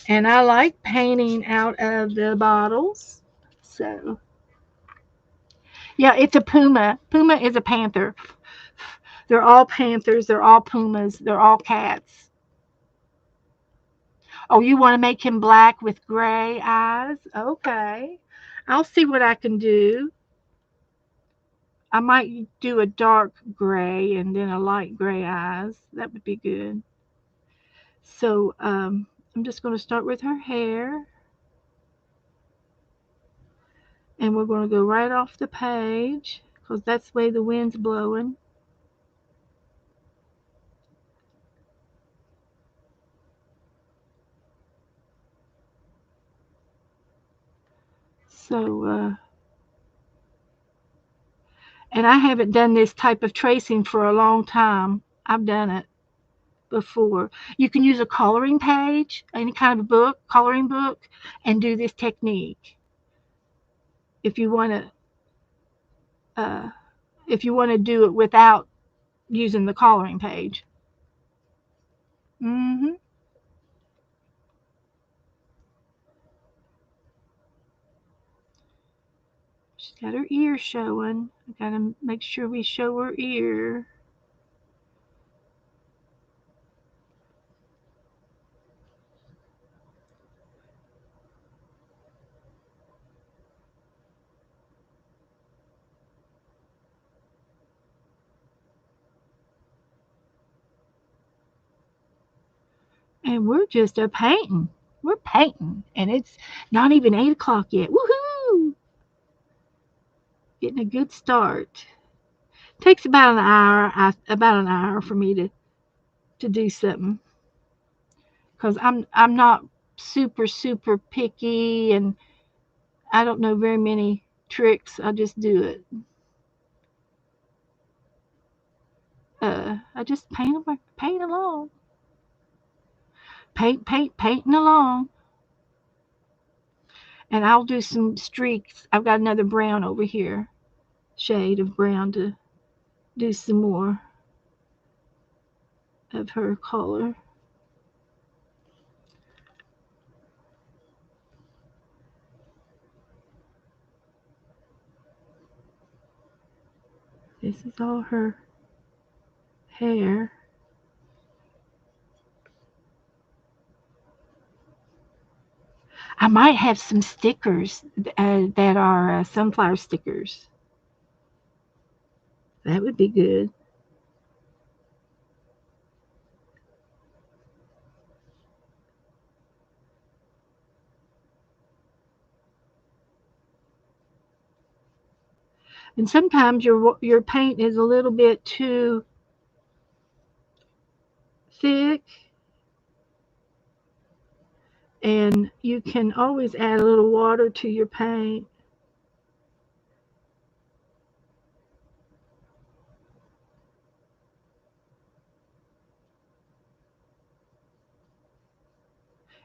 And I like painting out of the bottles. So, yeah, it's a puma. Puma is a panther. They're all panthers. They're all pumas. They're all cats. Oh, you want to make him black with gray eyes? Okay. I'll see what I can do. I might do a dark gray and then a light gray eyes. That would be good. So I'm just going to start with her hair. And we're going to go right off the page because that's the way the wind's blowing. So, and I haven't done this type of tracing for a long time. I've done it before. You can use a coloring page, any kind of book, coloring book, and do this technique if you want to. Uh, if you want to do it without using the coloring page. hmm She's got her ear showing. I gotta make sure we show her ear. And we're just a painting. We're painting. And it's not even 8 o'clock yet. Woohoo! Getting a good start. Takes about an hour for me to do something. Because I'm not super picky and I don't know very many tricks. I just do it. I just paint along. Painting along. And I'll do some streaks. I've got another brown over here. Shade of brown to do some more of her color. This is all her hair. I might have some stickers that are sunflower stickers. That would be good. And sometimes your paint is a little bit too thick, and you can always add a little water to your paint.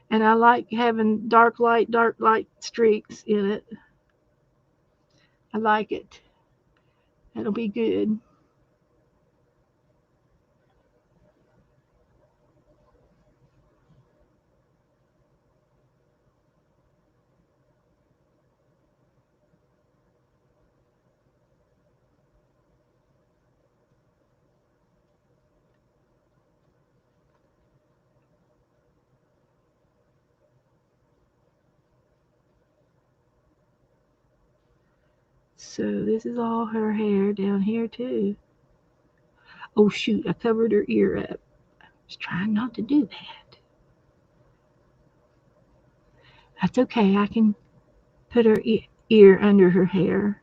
And I like having dark light streaks in it. I like it. That'll be good. So this is all her hair down here too. Oh shoot, I covered her ear up. I was trying not to do that. That's okay. I can put her ear under her hair.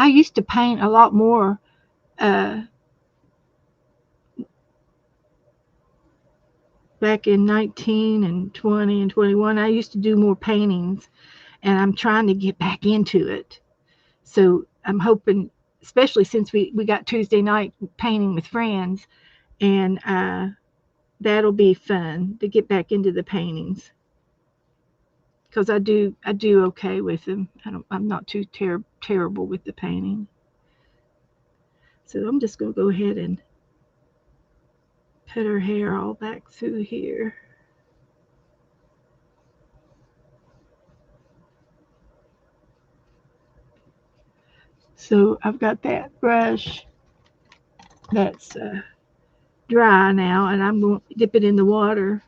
I used to paint a lot more uh, back in 19 and 20 and 21. I used to do more paintings, and I'm trying to get back into it. So I'm hoping, especially since we got Tuesday night painting with friends, and that'll be fun to get back into the paintings because I do okay with them. I'm not too terrible with the painting. So I'm just gonna go ahead and put her hair all back through here. So I've got that brush that's dry now, and I'm going to dip it in the water,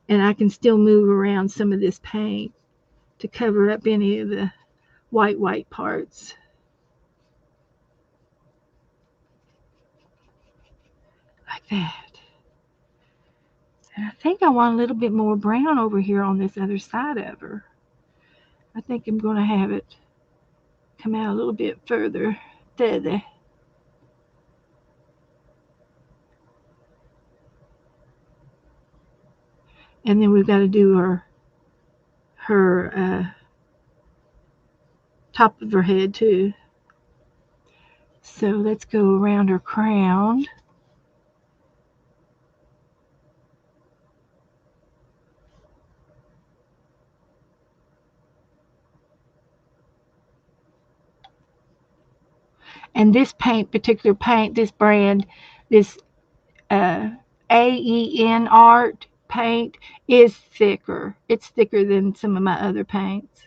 and I can still move around some of this paint to cover up any of the white parts like that. And I think I want a little bit more brown over here on this other side of her. I think I'm going to have it come out a little bit further. There. And then we've got to do her top of her head too. So let's go around her crown. And this particular paint, this brand, this uh, AEN Art paint is thicker. It's thicker than some of my other paints.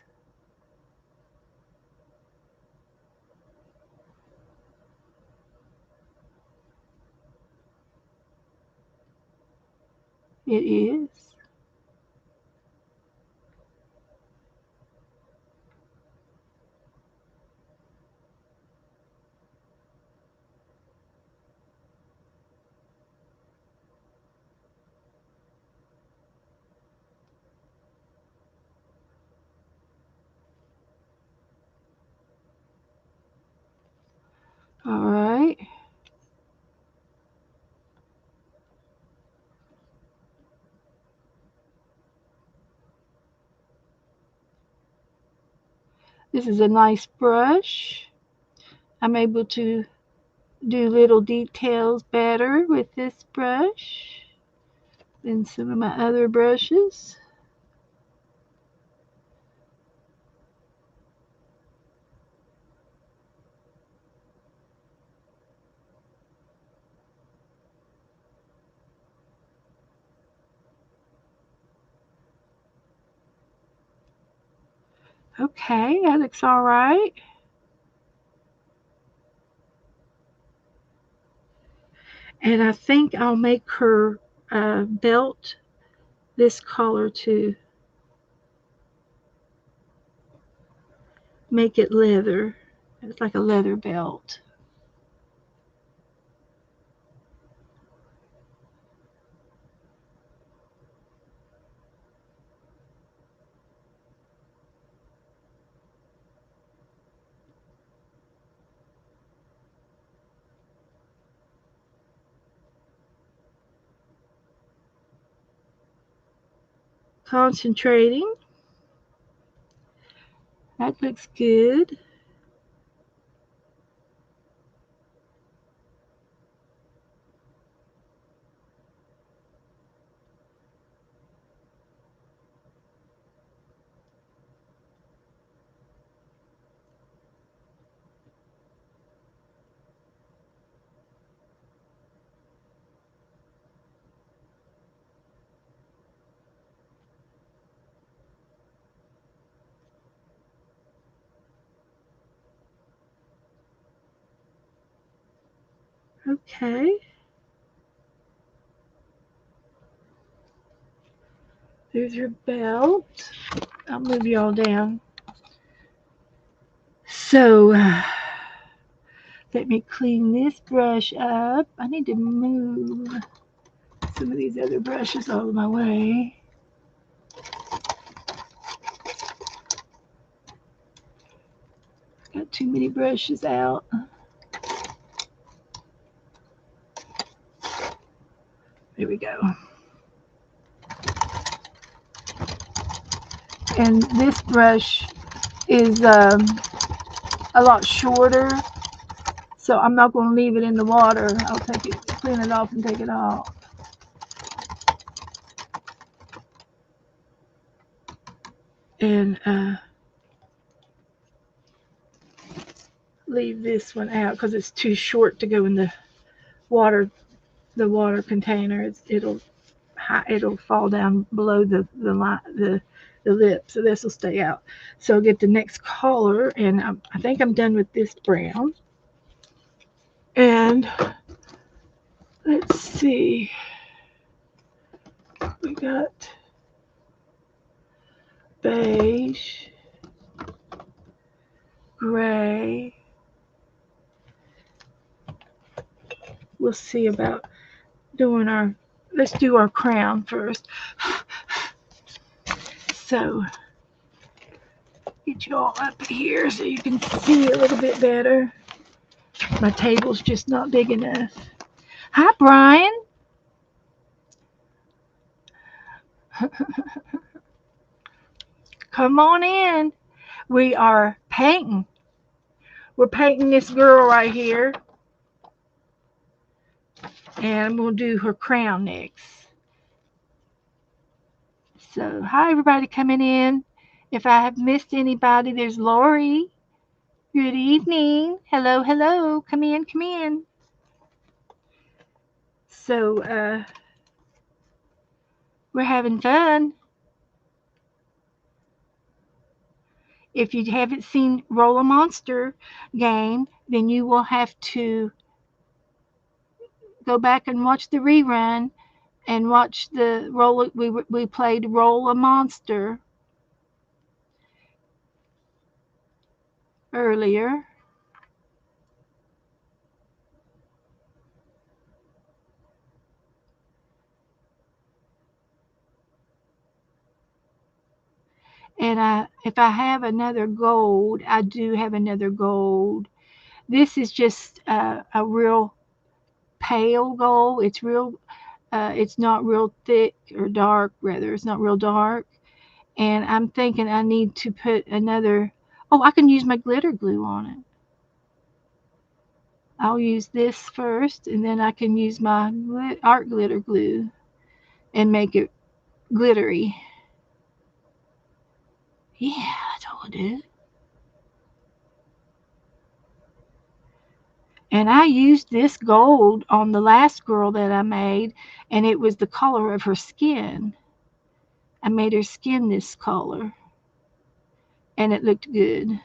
It is. All right. This is a nice brush. I'm able to do little details better with this brush than some of my other brushes. Okay, that looks all right. And I think I'll make her belt this color to make it leather. It's like a leather belt. Concentrating. That looks good. Okay. There's your belt. I'll move y'all down. So, let me clean this brush up. I need to move some of these other brushes out of my way. Got too many brushes out. There we go. And this brush is a lot shorter, so I'm not going to leave it in the water. I'll take it, clean it off and take it off. And leave this one out because it's too short to go in the water container. It'll fall down below the lip, so this will stay out. So I'll get the next color, and I think I'm done with this brown. And let's see, we got beige, gray. We'll see about doing let's do our crown first. So get you all up here so you can see a little bit better. My table's just not big enough. Hi, Brian. Come on in. We are painting. We're painting this girl right here. And we'll do her crown next. So, hi, everybody coming in. If I have missed anybody, there's Lori. Good evening. Hello, hello. Come in, come in. So, we're having fun. If you haven't seen Roll a Monster game, then you will have to go back and watch the rerun and watch the roll. We played Roll a Monster earlier. And if I have another gold, I do have another gold. This is just a real pale gold. It's real. It's not real thick or dark. Rather, it's not real dark. And I'm thinking I need to put another. Oh, I can use my glitter glue on it. I'll use this first, and then I can use my art glitter glue and make it glittery. Yeah, that's all I do. And I used this gold on the last girl that I made, and it was the color of her skin. I made her skin this color. and it looked good.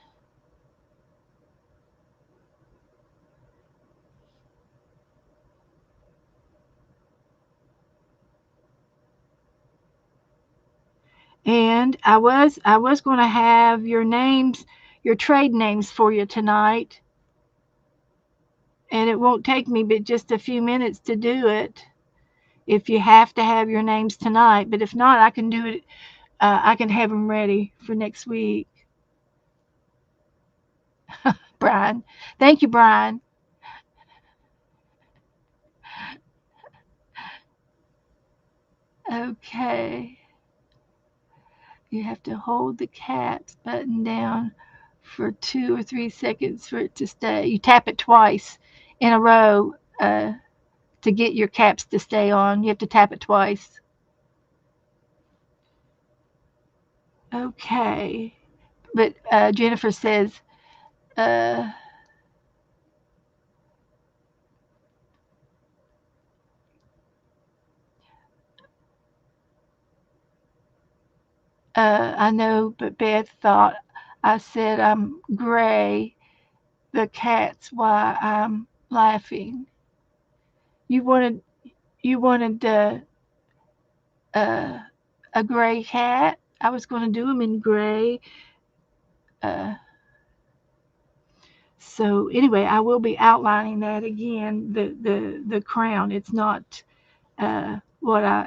And I was going to have your names, your trade names for you tonight, and it won't take me but just a few minutes to do it. If you have to have your names tonight, but if not, I can do it. I can have them ready for next week. Brian, thank you, Brian. Okay, you have to hold the caps button down for 2 or 3 seconds for it to stay. You tap it twice in a row to get your caps to stay on. You have to tap it twice. Okay. But Jennifer says, uh, I know, but Beth thought I said I'm gray. The cat's why I'm laughing. You wanted you wanted uh, a gray cat. I was going to do them in gray. Uh, so anyway, I will be outlining that again. The crown. It's not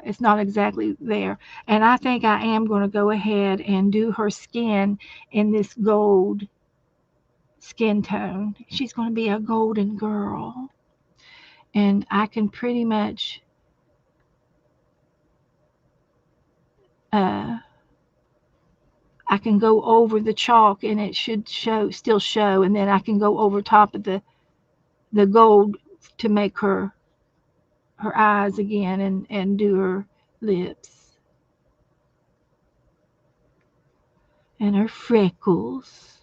it's not exactly there. And I think I am going to go ahead and do her skin in this gold skin tone. She's going to be a golden girl. And I can pretty much uh, I can go over the chalk and it should still show, and then I can go over top of the gold to make her eyes again and do her lips and her freckles.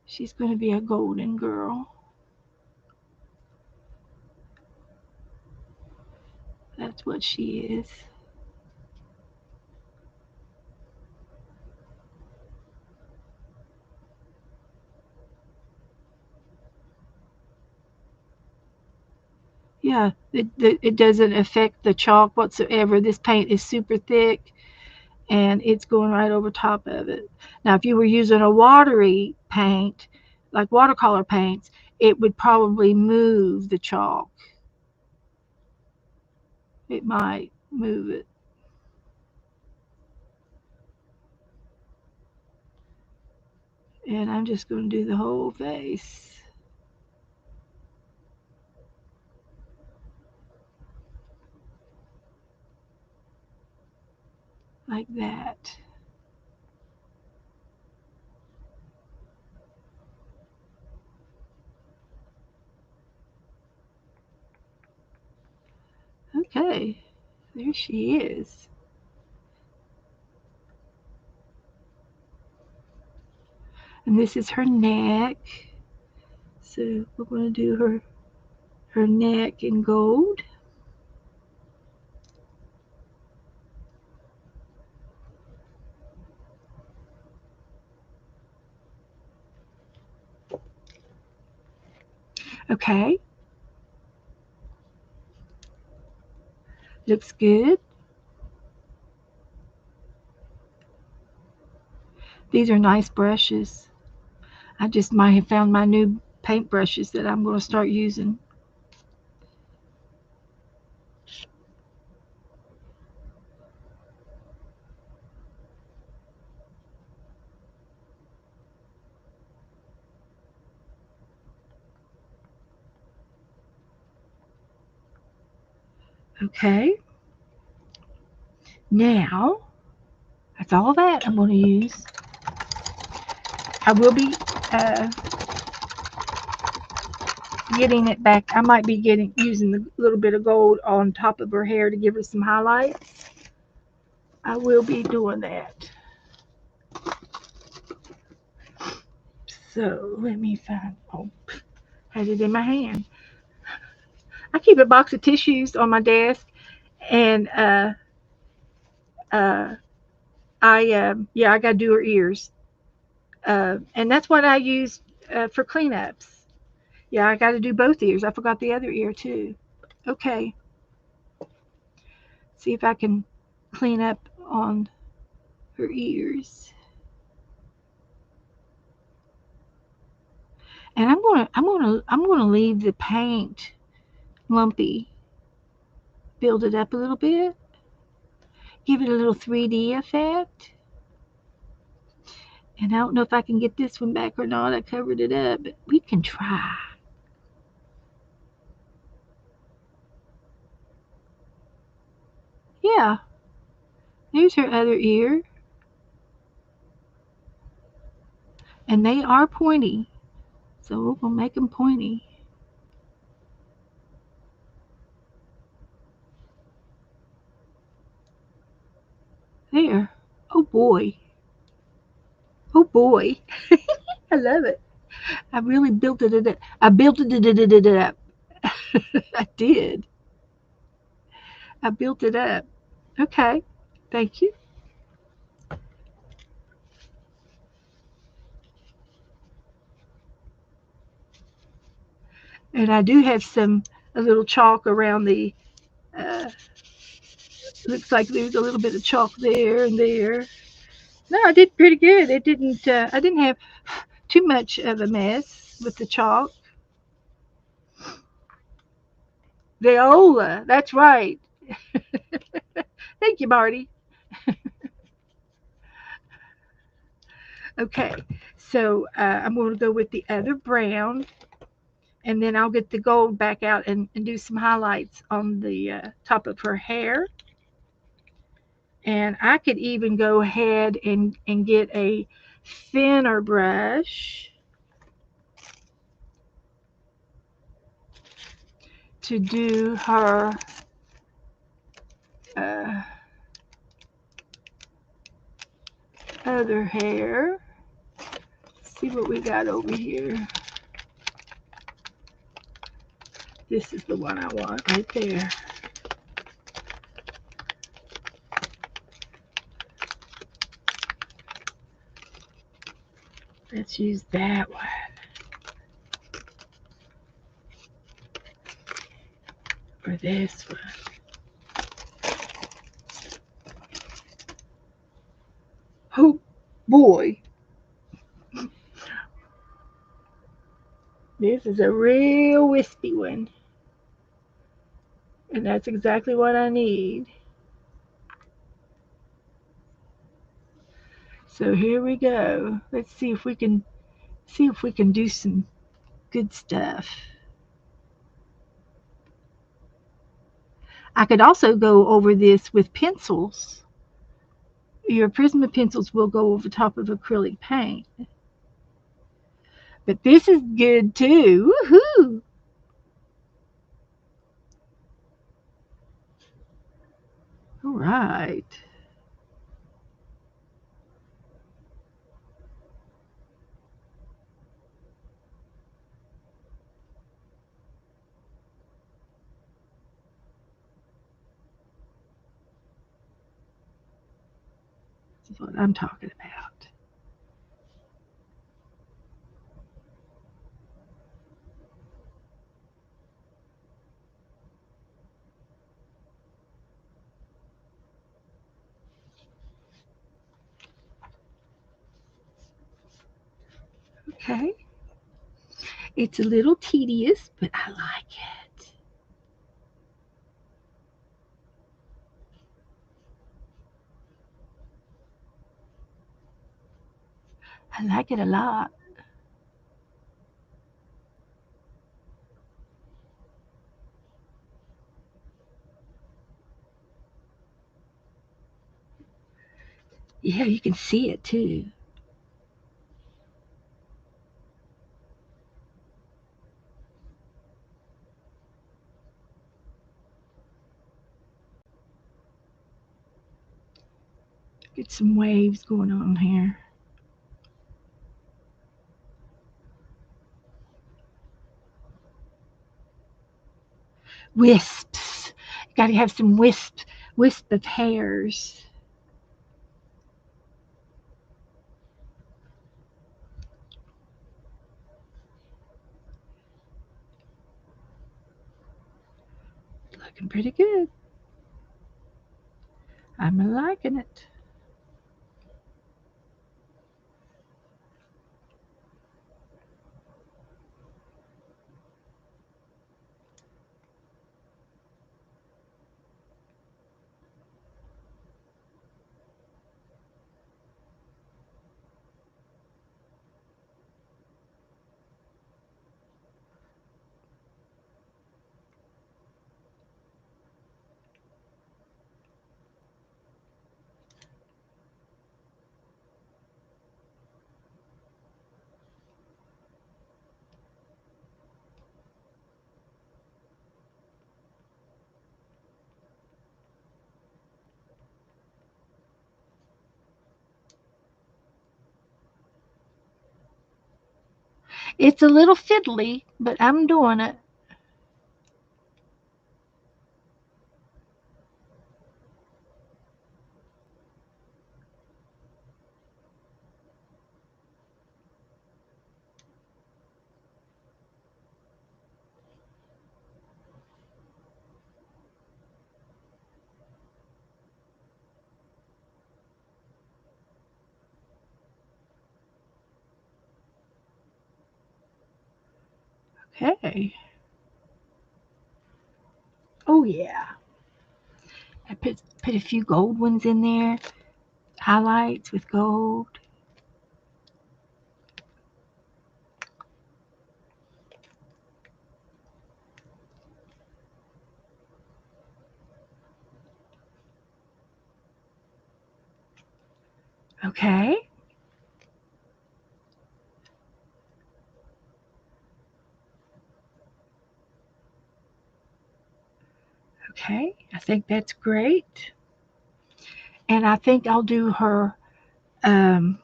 She's going to be a golden girl. That's what she is. Yeah, it doesn't affect the chalk whatsoever. This paint is super thick and it's going right over top of it. Now, if you were using a watery paint, like watercolor paints, it would probably move the chalk. It might move it. And I'm just going to do the whole face like that. Okay, there she is. And this is her neck. So we're going to do her neck in gold. Okay, looks good. These are nice brushes. I just might have found my new paint brushes that I'm going to start using. Okay, now that's all that I'm going to use. I will be uh, getting it back. I might be using a little bit of gold on top of her hair to give her some highlights. I will be doing that. So let me find. Oh, had it in my hand. I keep a box of tissues on my desk, and Uh, I got to do her ears. And that's what I use for cleanups. Yeah, I got to do both ears. I forgot the other ear too. Okay, see if I can clean up on her ears. And I'm gonna leave the paint lumpy, build it up a little bit, give it a little 3D effect. And I don't know if I can get this one back or not. I covered it up, but we can try. Yeah, there's her other ear. And they are pointy. So we're going to make them pointy. There. Oh boy. Oh boy. I love it. I really built it up. I built it up. I did. I built it up. Okay. Thank you. And I do have a little chalk around the, uh, looks like there's a little bit of chalk there and there. No, I did pretty good. I didn't have too much of a mess with the chalk. Viola, that's right. Thank you, Marty. Okay, so I'm going to go with the other brown, and then I'll get the gold back out and do some highlights on the top of her hair. And I could even go ahead and get a thinner brush to do her uh, other hair. Let's see what we got over here. This is the one I want right there. Let's use that one. Or this one. Oh boy. This is a real wispy one. And that's exactly what I need. So here we go. Let's see if we can do some good stuff. I could also go over this with pencils. Your Prisma pencils will go over top of acrylic paint. But this is good too. Woohoo! All right. This is what I'm talking about. Okay. It's a little tedious, but I like it. I like it a lot. Yeah, you can see it too. Get some waves going on here. Wisps. Got to have some wisp of hairs. looking pretty good. I'm liking it. It's a little fiddly, but I'm doing it. Okay. Oh yeah. I put a few gold ones in there. Highlights with gold. Okay. Okay. I think that's great. And I think I'll do um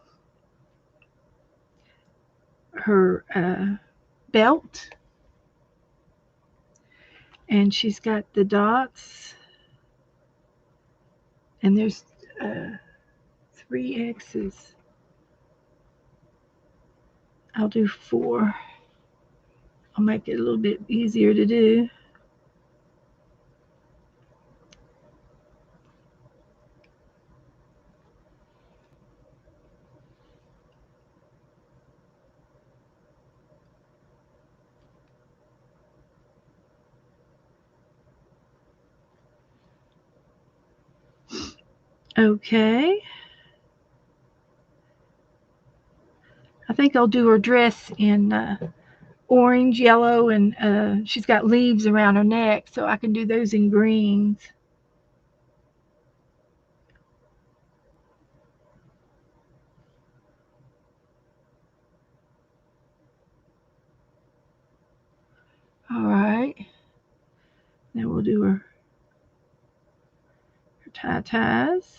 her belt, and she's got the dots, and there's uh, three X's. I'll do four. I'll make it a little bit easier to do. Okay. I think I'll do her dress in orange, yellow, and she's got leaves around her neck, so I can do those in greens. All right. Then we'll do her tie-ties.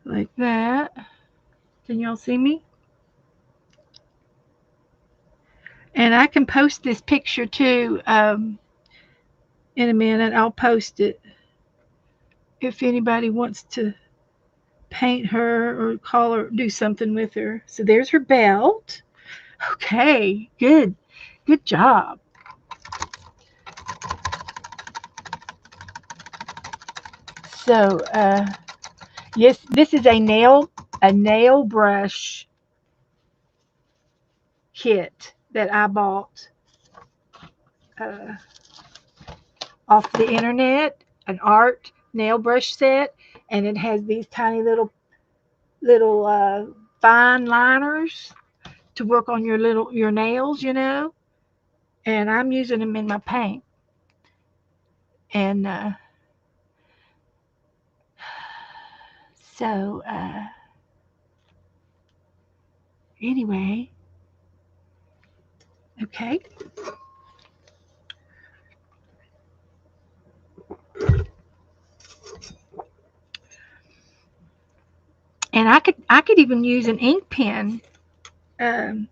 Like that. Can y'all see me? And I can post this picture too in a minute. I'll post it if anybody wants to paint her or call her, do something with her. So there's her belt. Okay, good. Good job. So, yes, this is a nail brush kit that I bought uh, off the internet, an art nail brush set, and it has these tiny little fine liners to work on your nails, and I'm using them in my paint. And so anyway, okay. And I could even use an ink pen um,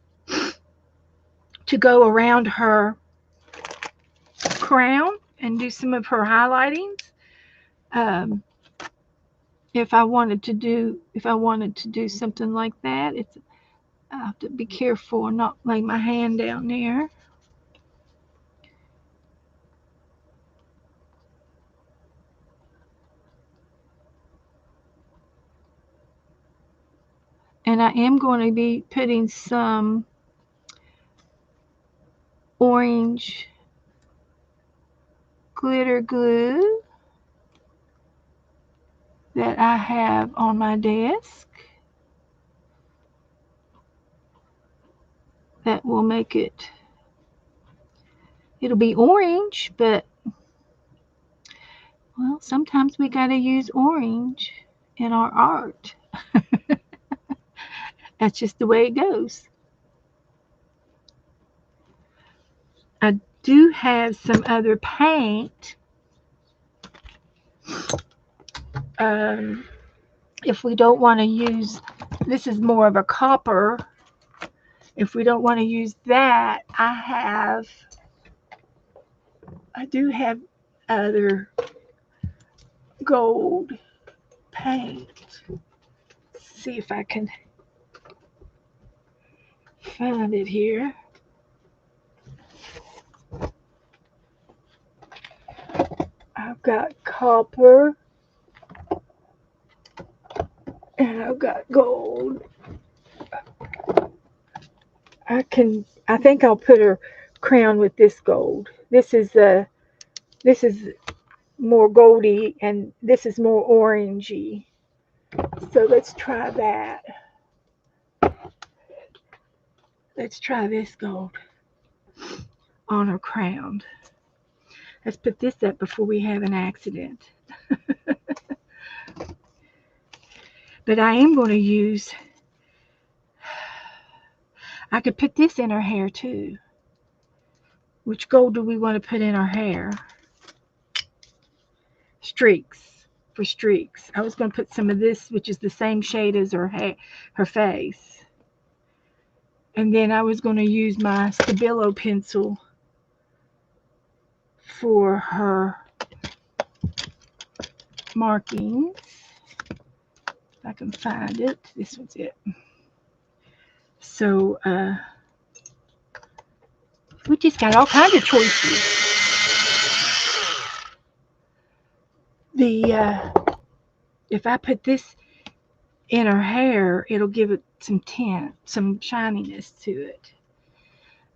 to go around her crown and do some of her highlightings. Um, if I wanted to do something like that, I have to be careful and not lay my hand down there. And I am going to be putting some orange glitter glue that I have on my desk. That will make it'll be orange, but well, sometimes we got to use orange in our art. That's just the way it goes. I do have some other paint. If we don't want to use, this is more of a copper. If we don't want to use that, I do have other gold paint. Let's see if I can find it here. I've got copper and I've got gold. I think I'll put her crown with this gold. This is more goldy and this is more orangey. So let's try that. Let's try this gold on her crown. Let's put this up before we have an accident. But I am going to use, I could put this in her hair too. Which gold do we want to put in her hair? Streaks. For streaks. I was going to put some of this, which is the same shade as her face. And then I was going to use my Stabilo pencil for her markings. If I can find it. This one's it. So, we just got all kinds of choices. If I put this in her hair, it'll give it some tint, some shininess to it.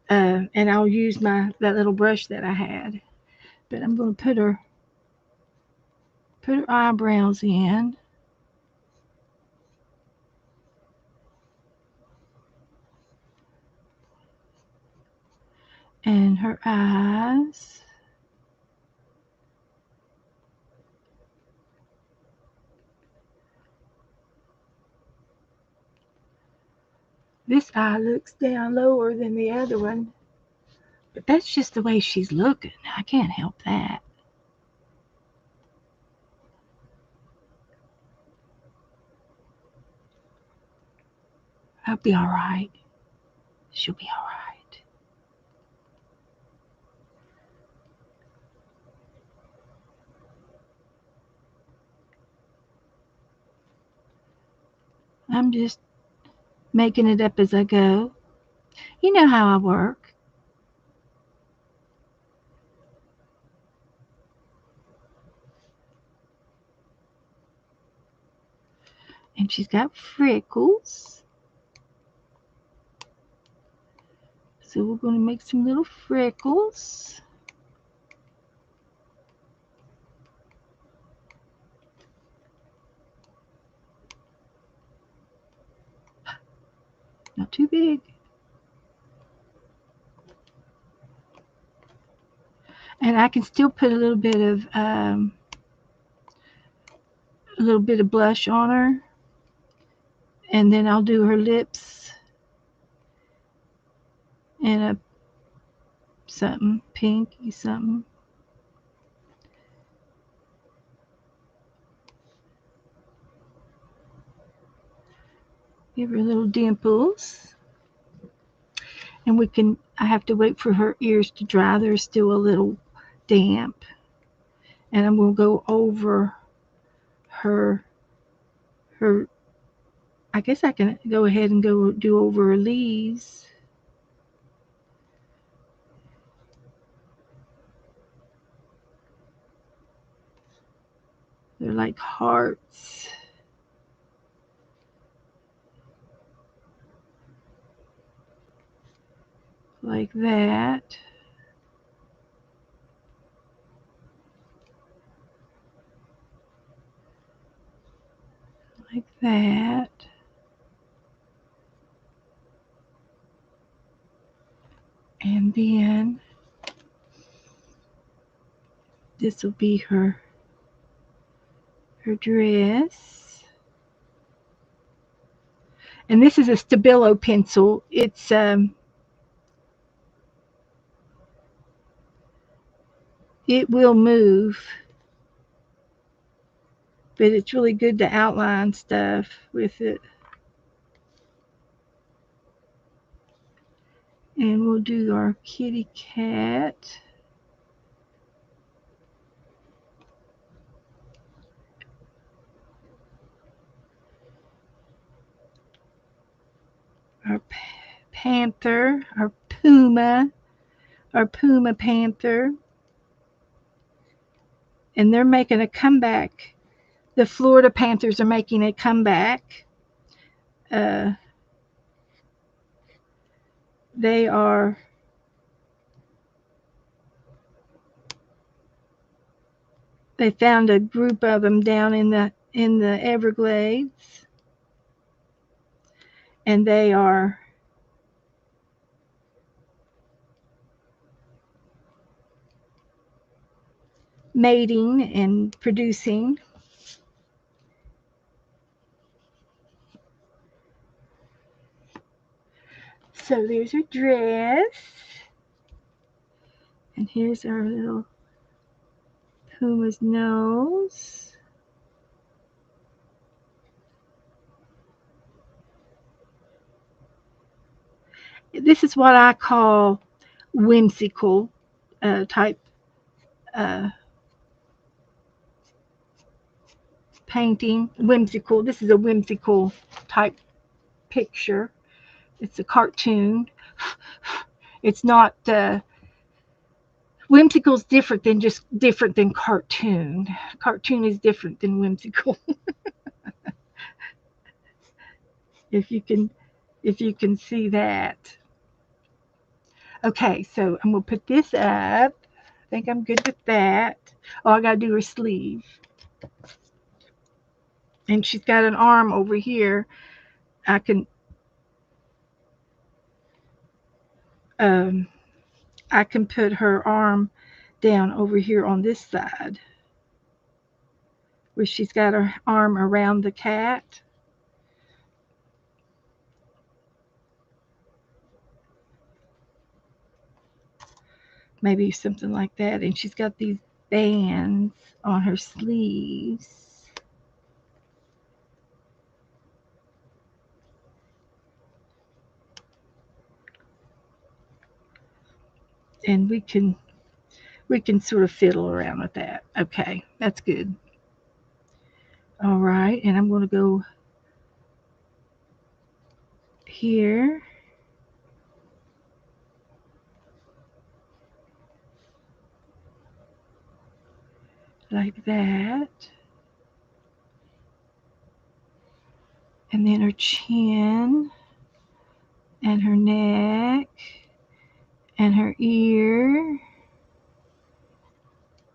And I'll use that little brush that I had. But I'm going to put her eyebrows in. And her eyes. This eye looks down lower than the other one. But that's just the way she's looking. I can't help that. I'll be all right. She'll be all right. I'm just making it up as I go. You know how I work. And she's got freckles. So we're going to make some little freckles. Not too big. And I can still put a little bit of blush on her. And then I'll do her lips in a something pinky something. Give her little dimples. And I have to wait for her ears to dry. They're still a little damp. And I'm going to go over her her, I guess I can go ahead and go do over her leaves. They're like hearts. Like that. Like that. And then this will be her dress. And this is a Stabilo pencil. It will move, but it's really good to outline stuff with it. And we'll do our kitty cat. Our panther, our puma panther. And they're making a comeback. The Florida Panthers are making a comeback. They are they found a group of them down in the Everglades, and they are mating and producing. So there's her dress, and here's our little puma's nose. This is what I call whimsical type painting. Whimsical. This is a whimsical type picture. It's a cartoon. It's not whimsical is different than cartoon. Cartoon is different than whimsical. if you can see that. Okay, so I'm gonna put this up. I think I'm good with that. Oh, I gotta do her sleeve. And she's got an arm over here. I can put her arm down over here on this side, where she's got her arm around the cat. Maybe something like that. And she's got these bands on her sleeves. And we can sort of fiddle around with that. Okay, that's good. All right, and I'm going to go here. Like that. And then her chin and her neck and her ear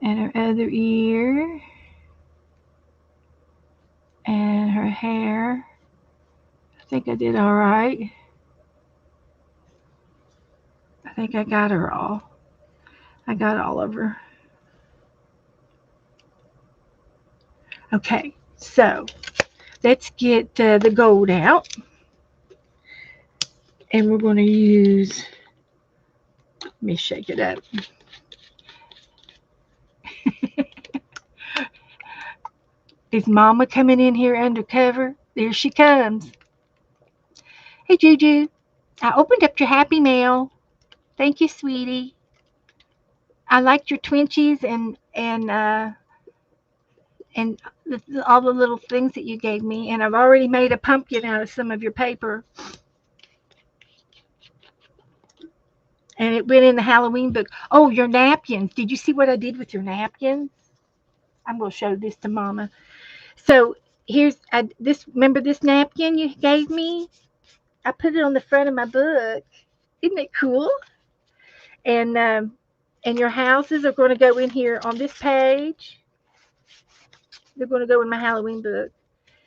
and her other ear and her hair. I think I did all right. I think I got her all. I got all of her. Okay, so let's get the gold out. And we're going to use, let me shake it up. Is Mama coming in here undercover? There she comes. Hey, Juju. I opened up your Happy Mail. Thank you, sweetie. I liked your Twinchies and and all the little things that you gave me. And I've already made a pumpkin out of some of your paper. And it went in the Halloween book. Oh, your napkins. Did you see what I did with your napkins? I'm going to show this to Mama. So here's this. Remember this napkin you gave me? I put it on the front of my book. Isn't it cool? And your houses are going to go in here on this page. They're going to go in my Halloween book.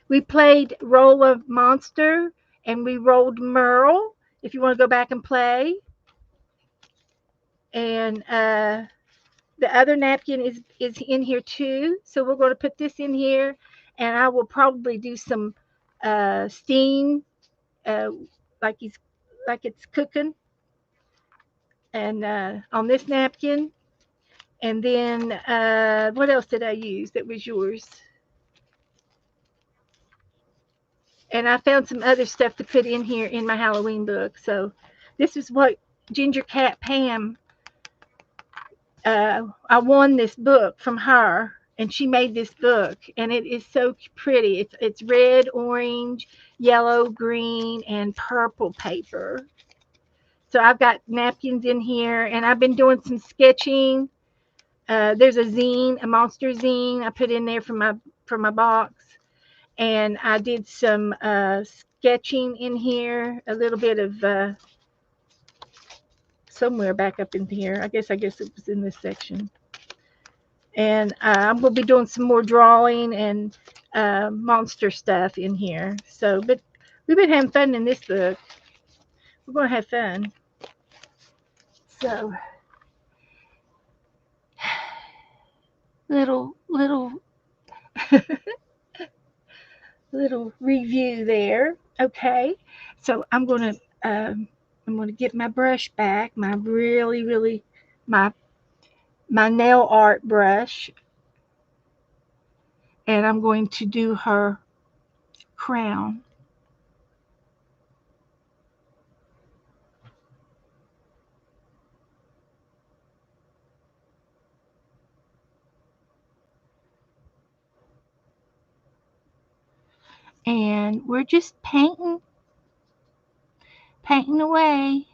We played Roll of Monster and we rolled Merle. If you want to go back and play. And the other napkin is in here too. So we're going to put this in here, and I will probably do some steam, uh, like he's like it's cooking, and on this napkin. And then what else did I use that was yours? And I found some other stuff to put in here in my Halloween book. So this is what Ginger Cat Pam. I won this book from her, and she made this book, and it is so pretty. It's red, orange, yellow, green, and purple paper. So I've got napkins in here, and I've been doing some sketching. There's a zine, a monster zine I put in there for my box, and I did some sketching in here. A little bit of somewhere back up in here. I guess it was in this section. And I'm going to be doing some more drawing and monster stuff in here. So, but we've been having fun in this book. We're going to have fun. So, little little review there. Okay, so I'm going to get my brush back. My really my my nail art brush, and I'm going to do her crown. And we're just painting away.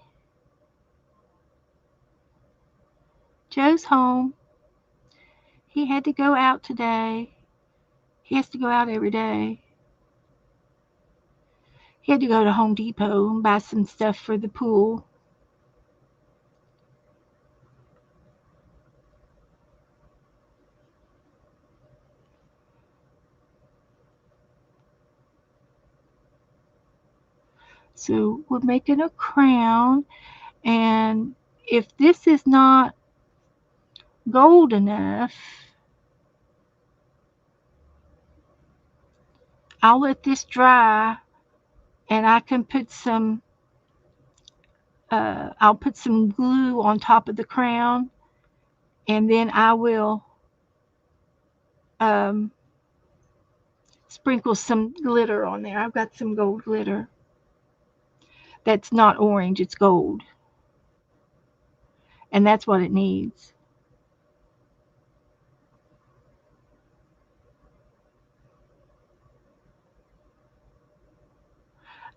Joe's home. He had to go out today. He has to go out every day. He had to go to Home Depot and buy some stuff for the pool. So we're making a crown, and if this is not gold enough, I'll let this dry, and I can put some I'll put some glue on top of the crown, and then I will um, sprinkle some glitter on there. I've got some gold glitter. That's not orange, it's gold. And that's what it needs.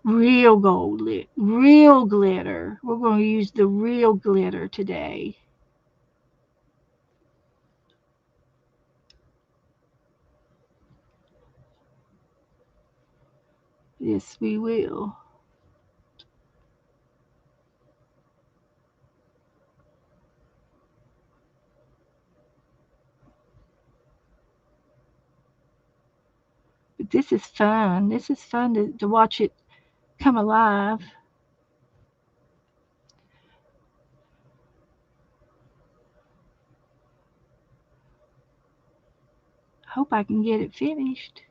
Real gold, real glitter. We're going to use the real glitter today. Yes, we will. But this is fun. This is fun to watch it come alive. Hope I can get it finished.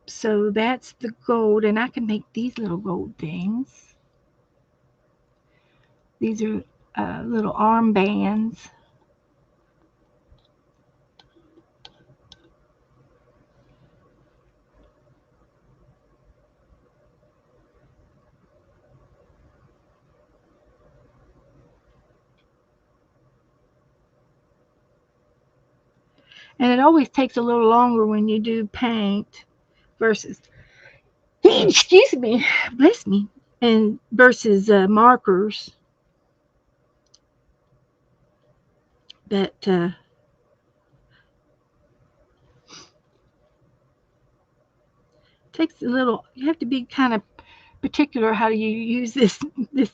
So that's the gold, and I can make these little gold things. These are little armbands. And it always takes a little longer when you do paint versus, excuse me, bless me, and versus markers. But takes a little. You have to be kind of particular how you use this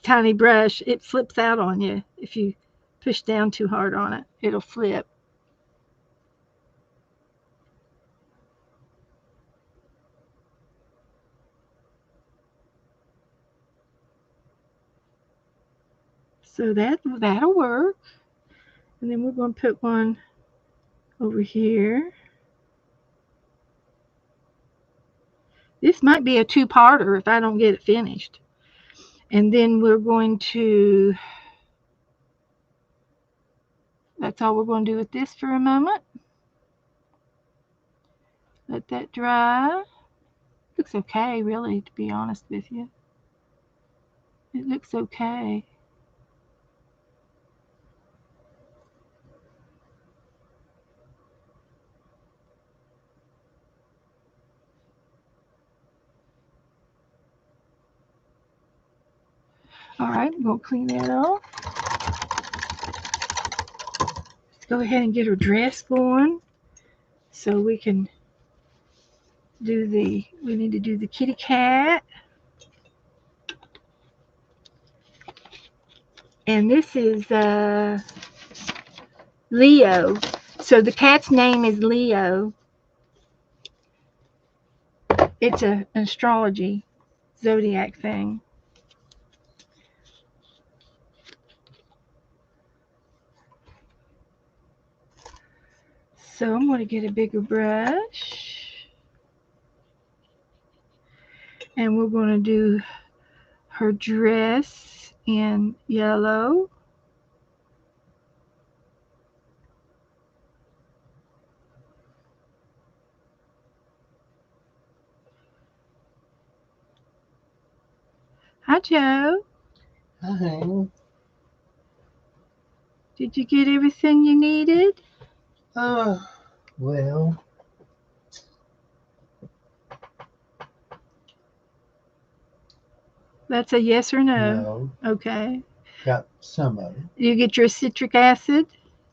tiny brush. It flips out on you if you push down too hard on it. It'll flip. So that'll work. And then we're going to put one over here. This might be a two-parter if I don't get it finished. And then we're going to, that's all we're going to do with this for a moment. Let that dry. Looks okay, really, to be honest with you. It looks okay. All right, we'll clean that off. Let's go ahead and get her dress going so we can we need to do the kitty cat. And this is Leo. So the cat's name is Leo. It's an astrology zodiac thing. So I'm going to get a bigger brush. And we're going to do her dress in yellow. Hi, Joe. Hi. Did you get everything you needed? Well, That's a yes or no. no. Okay. Got some of it. You get your citric acid?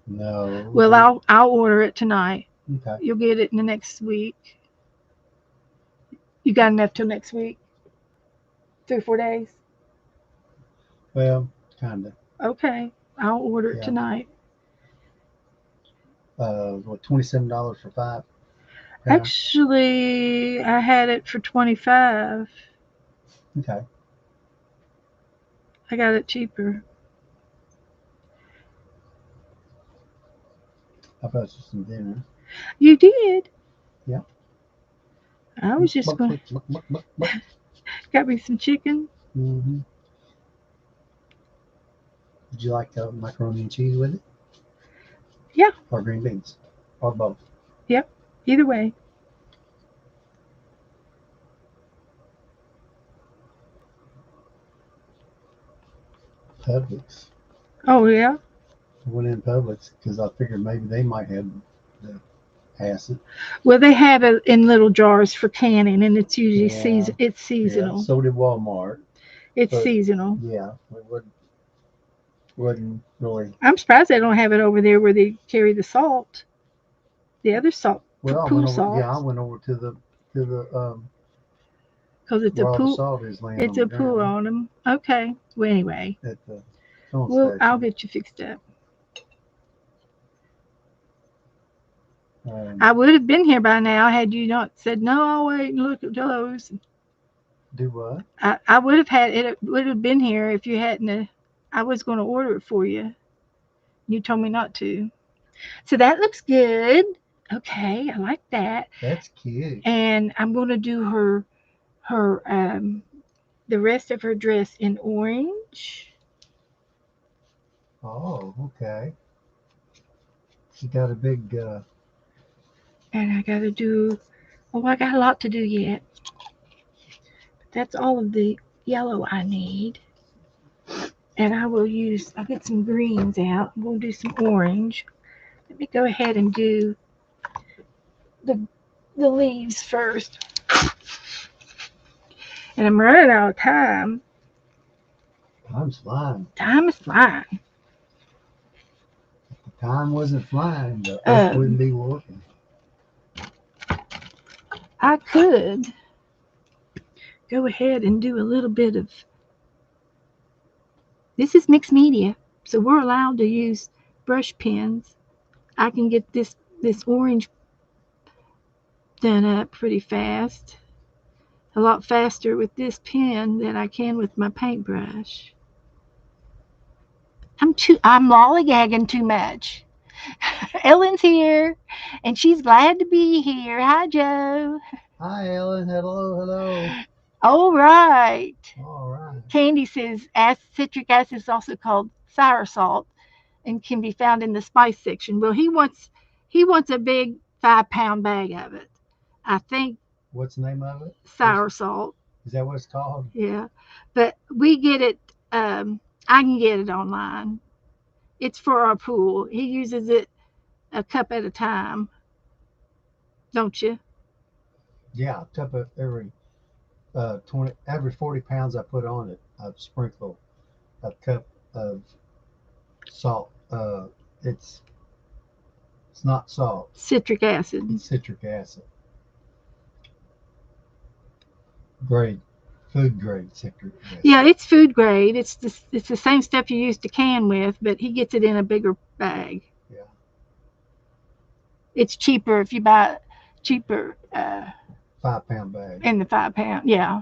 No. Well, I'll order it tonight. Okay. You'll get it in the next week. You got enough till next week? 3 or 4 days? Well, kind of. Okay. I'll order it Yeah. tonight. What, $27 for 5 pounds? Actually, I had it for 25. Okay. I got it cheaper. I bought you some dinner. You did? Yeah. I was just going to got me some chicken. Mm-hmm. Did you like macaroni and cheese with it? Yeah. Or green beans? Or both? Yep. Either way. Publix. Oh, yeah? I went in Publix because I figured maybe they might have the acid. Well, they have it in little jars for canning, and it's usually Yeah. it's Yeah. seasonal. So did Walmart. It's But seasonal. yeah, it wasn't really. I'm surprised they don't have it over there where they carry the salt. The other salt, Well, I pool went over. salt. Yeah, I went over to the Because it's a where all the pool. salt is laying It's on the a pool ground on them. Okay. Well, anyway, at the filling well, I'll station. get you fixed up. Um, I would have been here by now had you not said no. I'll wait and look at those. do what? I would have had it. Would have been here if you hadn't. I was going to order it for you. You told me not to. So that looks good. Okay, I like that. That's cute. And I'm going to do her the rest of her dress in orange. Oh, okay. She got a big. And I got to do. Oh, I got a lot to do yet. But that's all of the yellow I need. And I'll get some greens out. I'm going to do some orange. Let me go ahead and do the the leaves first. And I'm running out of time. Time's flying. Time is flying. If the time wasn't flying, the earth wouldn't Um, be working. I could go ahead and do a little bit of. This is mixed media, so we're allowed to use brush pens. I can get this orange done up pretty fast. A lot faster with this pen than I can with my paintbrush. I'm lollygagging too much. Ellen's here and she's glad to be here. Hi Joe. Hi, Ellen. Hello, hello. All right. All right. Candy says citric acid is also called sour salt and can be found in the spice section. Well, he wants a big 5-pound bag of it. I think What's the name of it? sour salt. Is that what it's called? Yeah, but we get it. I can get it online. It's for our pool. He uses it a cup at a time, don't you? Yeah, every 40 pounds I put on it, I sprinkle a cup of salt. It's it's not salt. Citric acid. It's citric acid. Grade, food grade citric acid. Yeah, it's food grade. It's the same stuff you use to can with, but he gets it in a bigger bag. Yeah. It's cheaper if you buy cheaper 5-pound bag. in the 5 pound. Yeah,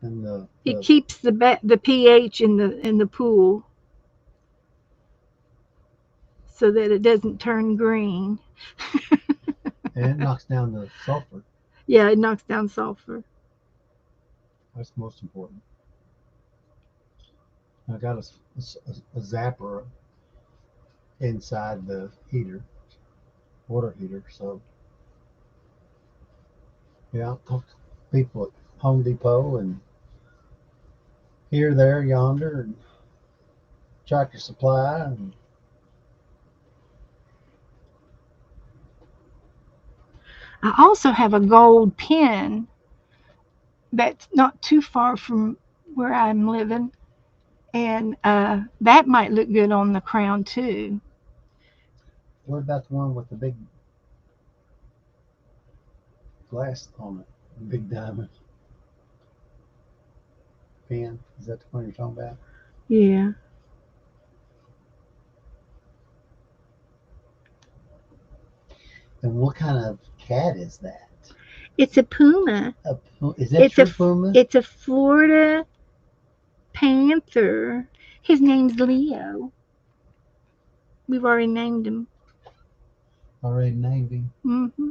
And it keeps the pH in the pool so that it doesn't turn green. and it knocks down the sulfur. Yeah, it knocks down sulfur. That's most important. I got a zapper inside the heater, water heater. So yeah, talk to people at Home Depot and here, there, yonder, and Tractor Supply, and I also have a gold pen that's not too far from where I'm living, and that might look good on the crown too. what about the one with the big glass on it, the big diamond pen? Is that the one you're talking about? Yeah, And what kind of cat is that? it's a puma. Is that It's a your puma? it's a Florida panther. His name's Leo. We've already named him. Already named him. Hmm.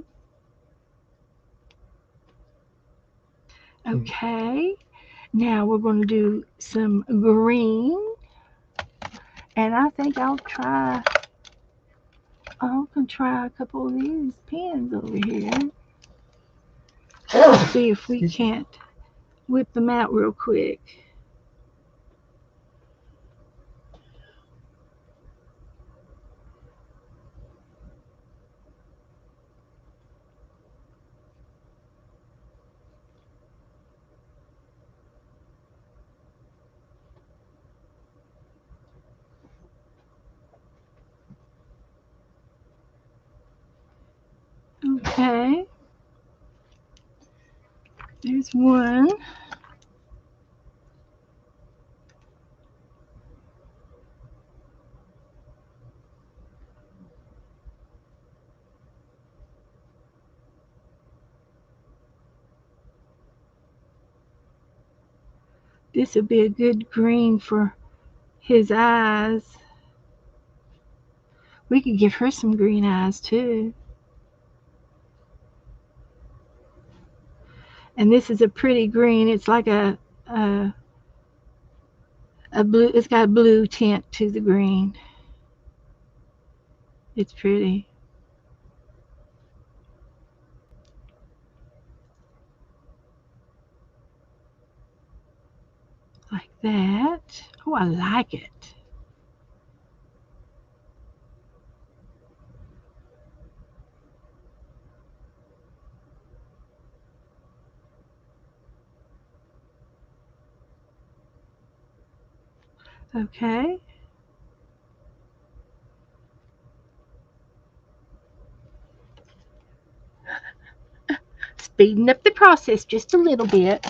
Okay. Now we're going to do some green, and I think I'm gonna try a couple of these pens over here. See if we Excuse me. can't whip them out real quick. Okay, there's one. This would be a good green for his eyes. We could give her some green eyes too. And this is a pretty green. It's like a blue. It's got a blue tint to the green. It's pretty. Like that. Oh, I like it. Okay. Speeding up the process just a little bit.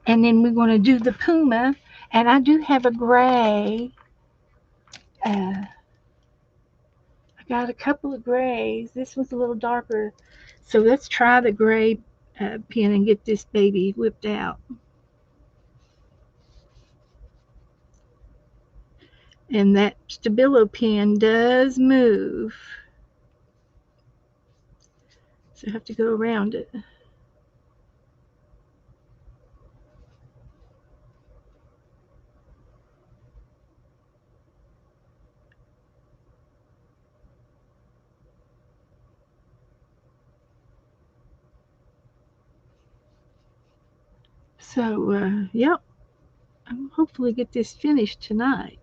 And then we're going to do the Puma. And I do have a gray. I got a couple of grays. This one's a little darker. So let's try the gray pen and get this baby whipped out. And that Stabilo pen does move. So I have to go around it. So, yep, I'll hopefully get this finished tonight.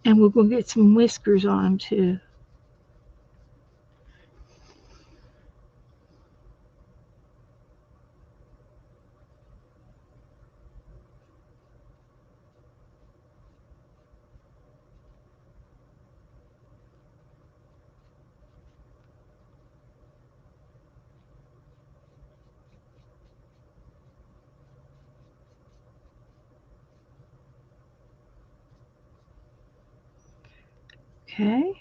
And we're going to get some whiskers on them too. Okay.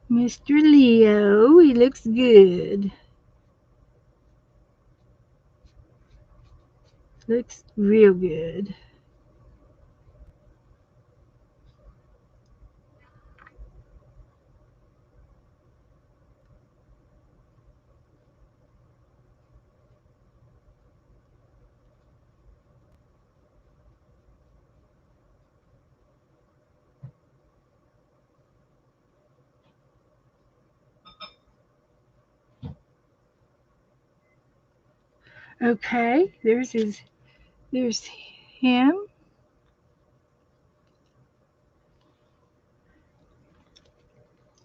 Mr. Leo, he looks good. Looks real good. Okay, there's him.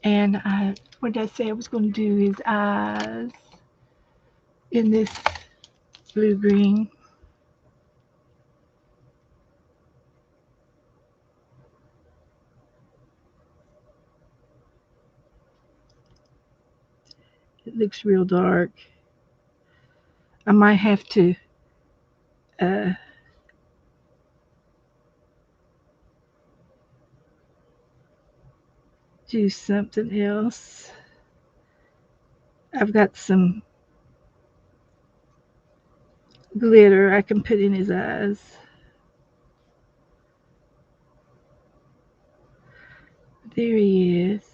And what did I say I was going to do his eyes in this blue green. It looks real dark. I might have to uh, do something else. I've got some glitter I can put in his eyes. There he is.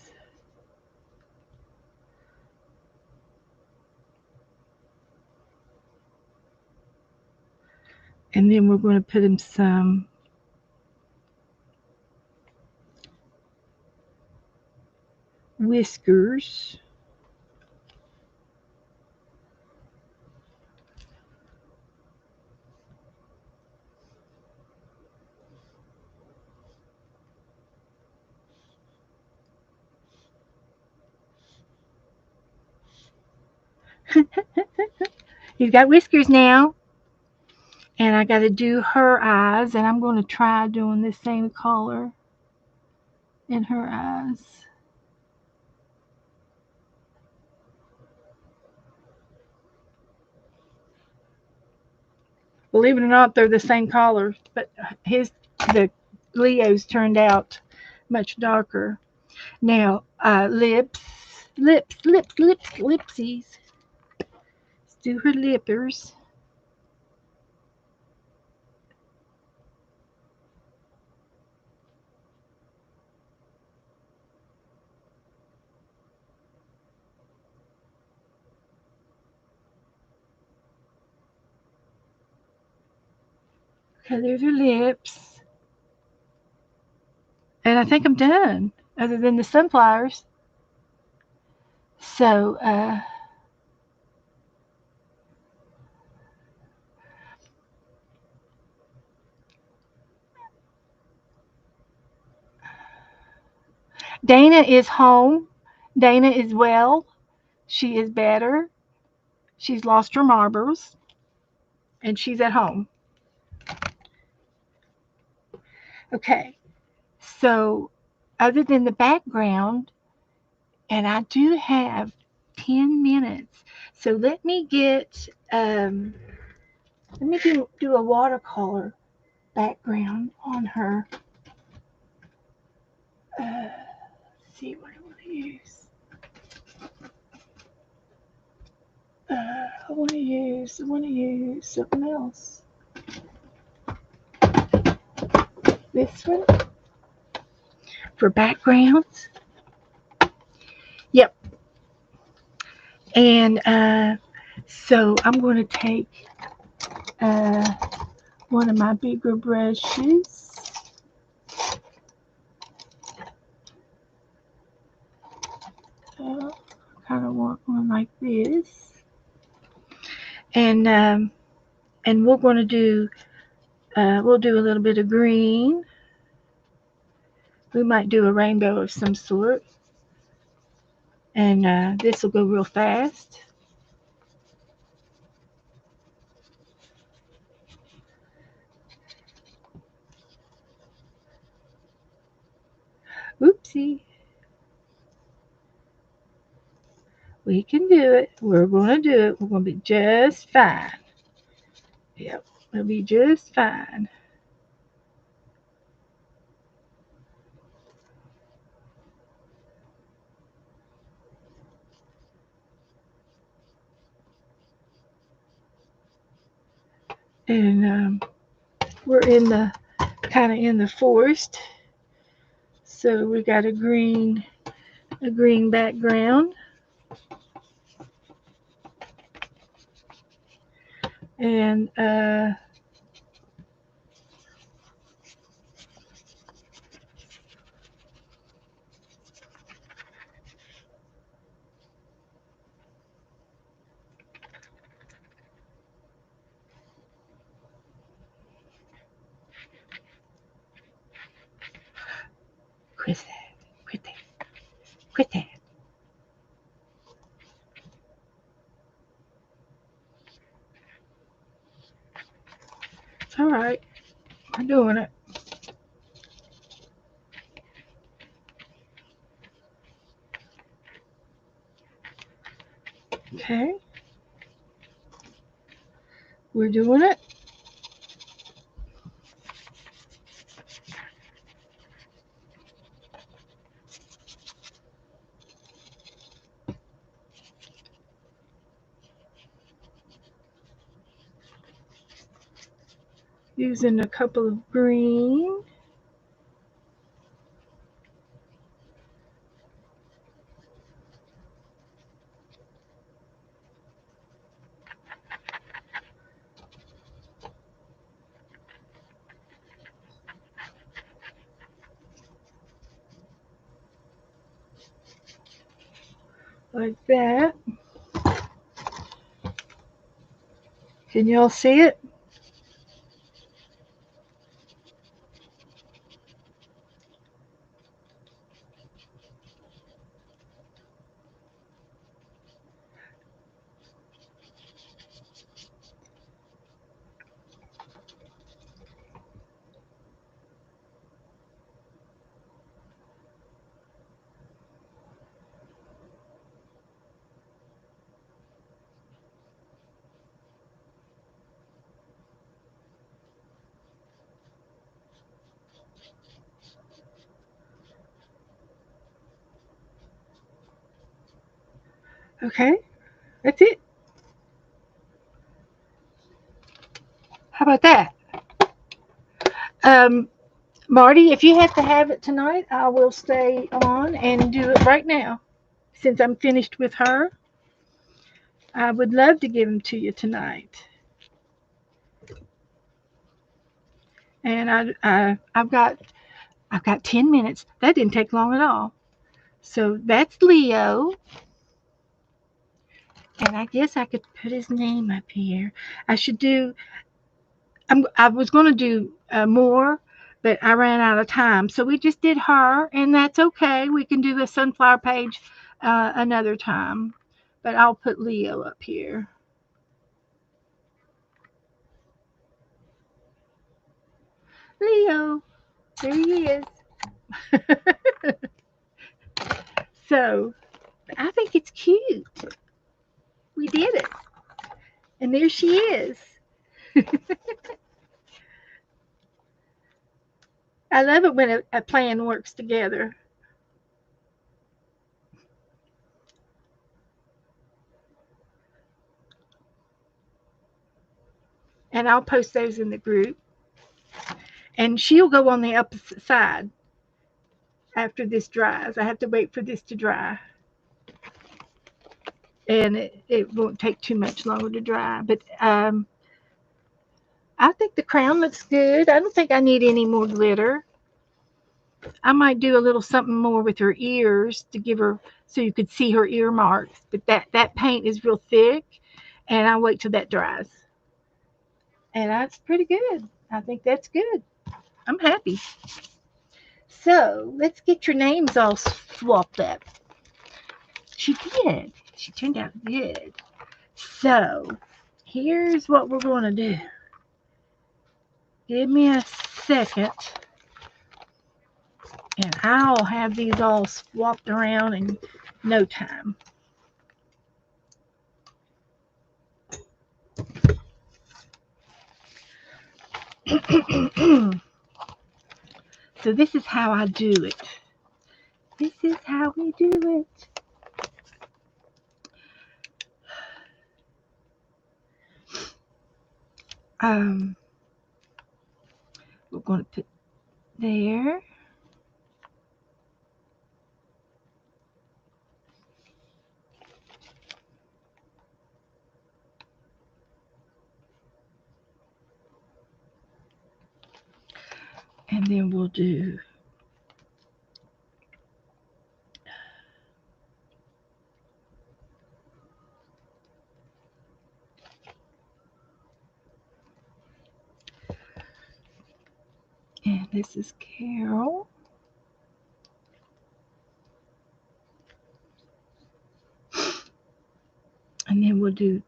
And then we're going to put him some whiskers. He's got whiskers now. And I got to do her eyes. And I'm going to try doing the same color in her eyes. Believe it or not, they're the same color. But his the Leo's turned out much darker. Now, lipsies. Let's do her lippers. Okay, there's her lips. And I think I'm done, other than the sunflowers. So, Dana is home. Dana is well. She is better. She's lost her marbles. And she's at home. Okay. So, other than the background, and I do have 10 minutes. So let me do a watercolor background on her. Let's see what I want to use. I want to use something else. This one for backgrounds. Yep. And so I'm going to take uh, one of my bigger brushes. Kind of want one like this, and we're going to do we'll do a little bit of green. We might do a rainbow of some sort, and this will go real fast. Oopsie, we can do it. We're going to do it. We're going to be just fine. Yep, we'll be just fine. And we're in the kind of in the forest, so we got a green background, and quit that, quit that, quit that. It's all right. We're doing it. Okay, we're doing it. Using a couple of green. Like that. Can y'all see it? Okay, that's it. How about that? Um, Marty, if you have to have it tonight, I will stay on and do it right now. Since I'm finished with her, I would love to give them to you tonight. And I've got 10 minutes. That didn't take long at all. So that's Leo, and I guess I could put his name up here. I should do. I was going to do more, but I ran out of time. So we just did her, and that's okay. We can do the sunflower page another time. But I'll put Leo up here. Leo, there he is. So I think it's cute. We did it, and there she is. I love it when a plan works together. And I'll post those in the group. And she'll go on the opposite side after this dries. I have to wait for this to dry. And it won't take too much longer to dry. But I think the crown looks good. I don't think I need any more glitter. I might do a little something more with her ears to give her so you could see her ear marks. But that paint is real thick, and I'll wait till that dries. And that's pretty good. I think that's good. I'm happy. So let's get your names all swapped up. She did. She turned out good. So here's what we're going to do. Give me a second, and I'll have these all swapped around in no time. So this is how I do it. This is how we do it. Um, we're going to put there. And then we'll do and this is Carol. And then we'll do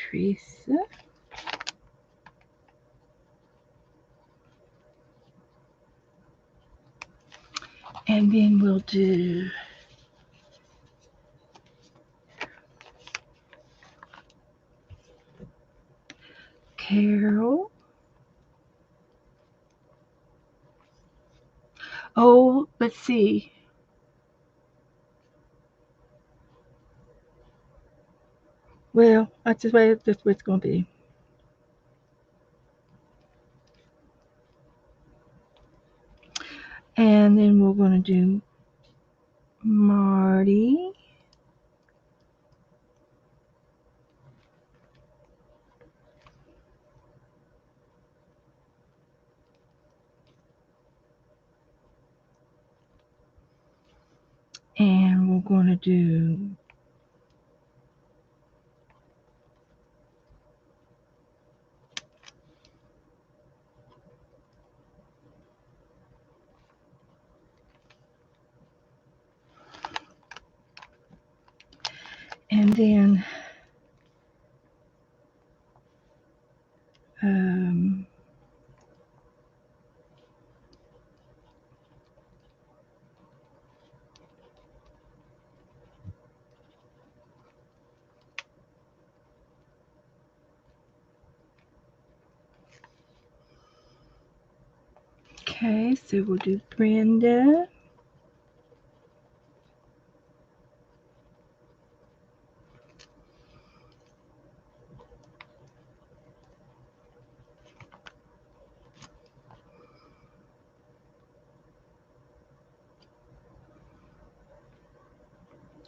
Teresa. And then we'll do Carol. Oh, let's see. Well, that's what it's going to be. And then we're going to do Marty. And we're going to do and then um, Okay, so we'll do Brenda.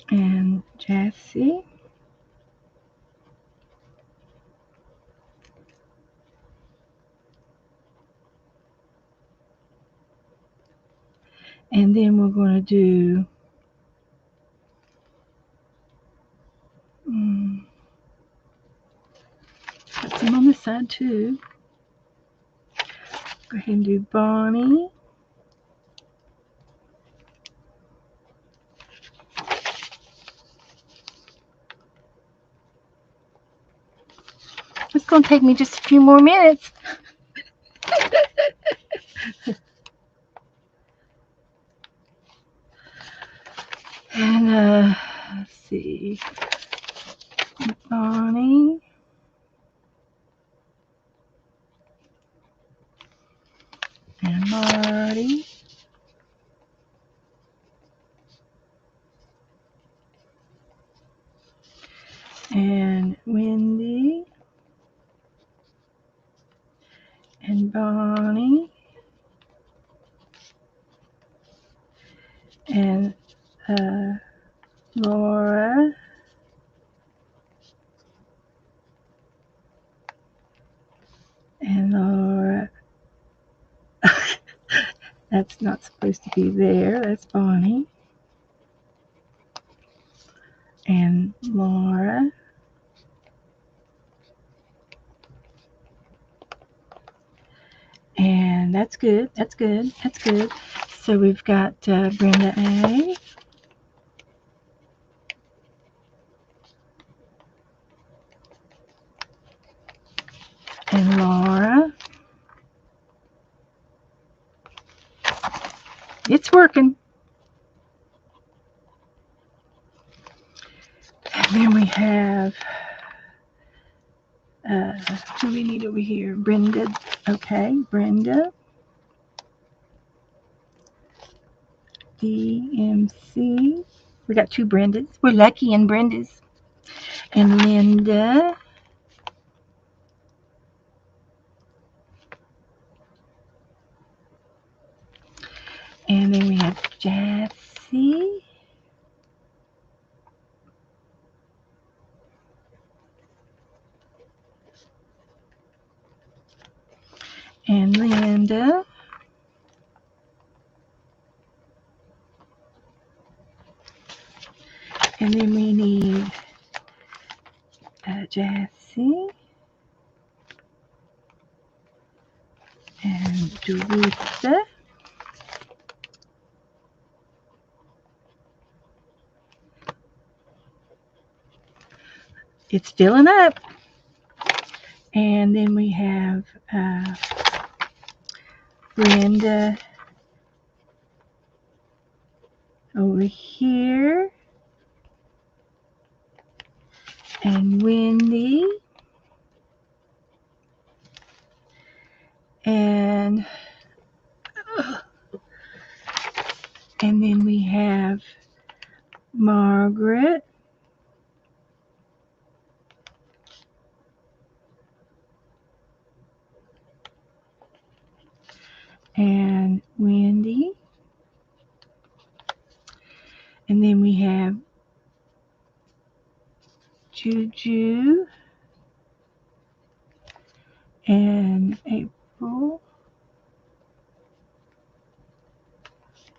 And Jessie. And then we're going to do put some on this side too. Go ahead and do Bonnie. It's going to take me just a few more minutes. And let's see, Bonnie. And Marty. And Wendy. And Bonnie. And Laura. And Laura. That's not supposed to be there. That's Bonnie. And Laura. And that's good. That's good. That's good. So we've got Brenda A. And Laura. It's working. And then we have, who do we need over here? Brenda. Okay, Brenda. DMC. We got two Brendas. We're lucky in Brendas. And Linda. And then we have Jessie. And Linda. And then we need Jessie. And Teresa. It's filling up. And then we have Brenda over here. And Wendy. And then we have Margaret. And Wendy. And then we have Juju. And April.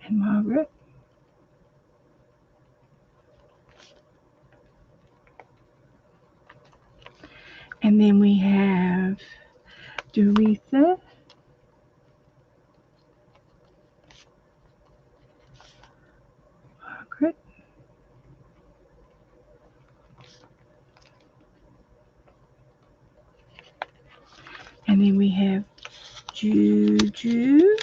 And Margaret. And then we have Teresa. Margaret. And then we have Juju.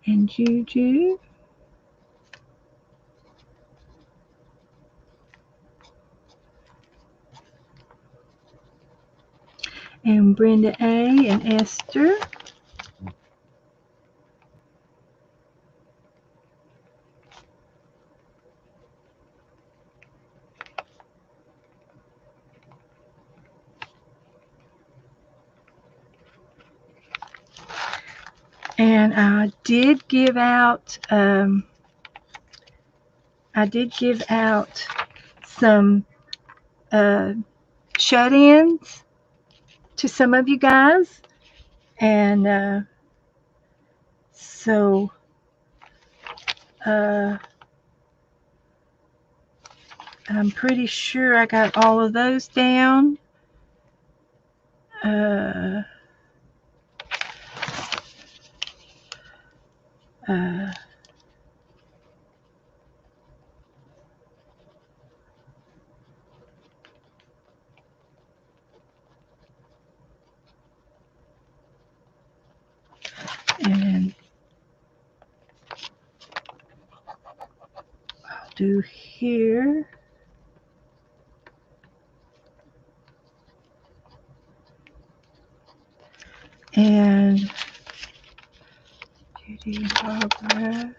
And Juju. and Brenda A. and Esther. And I did give out some shut-ins to some of you guys, and so I'm pretty sure I got all of those down. Uh, uh, and I'll do here. And Judy Barbara.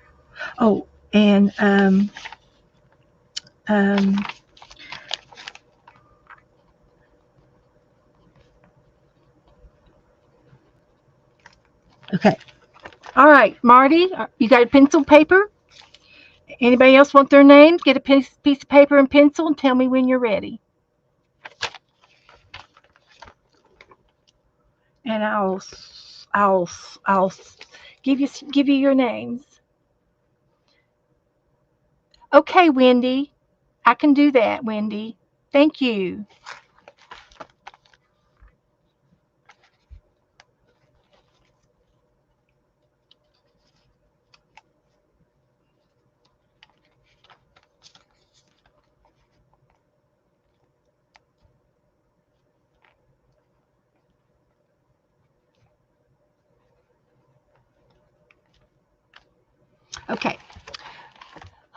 Oh, and um, okay. All right, Marty, you got a pencil and paper? Anybody else want their names? Get a piece of paper and pencil and tell me when you're ready. And I'll give you your names. Okay, Wendy. I can do that, Wendy. Thank you. Okay.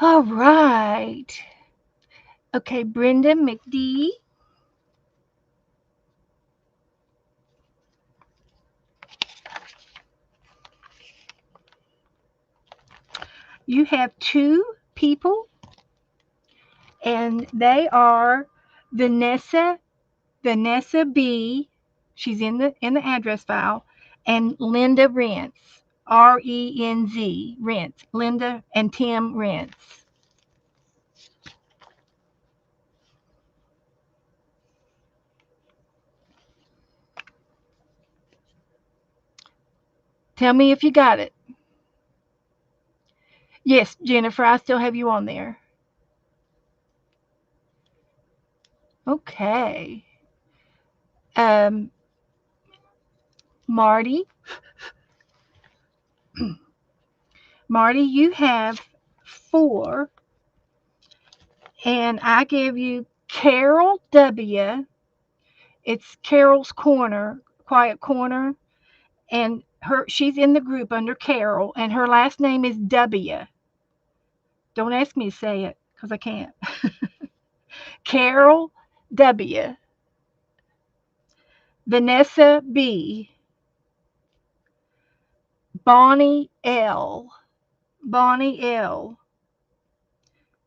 All right. Okay, Brenda McD. You have two people, and they are Vanessa B. She's in the address file, and Linda Rentz. Renz. Rentz. Linda and Tim Rentz. Tell me if you got it. Yes, Jennifer, I still have you on there. Okay. Um, Marty. Marty, you have 4, and I gave you Carol W. It's Carol's Corner, Quiet Corner, and she's in the group under Carol, and her last name is W. Don't ask me to say it because I can't. Carol W. Vanessa B. Bonnie L. Bonnie L.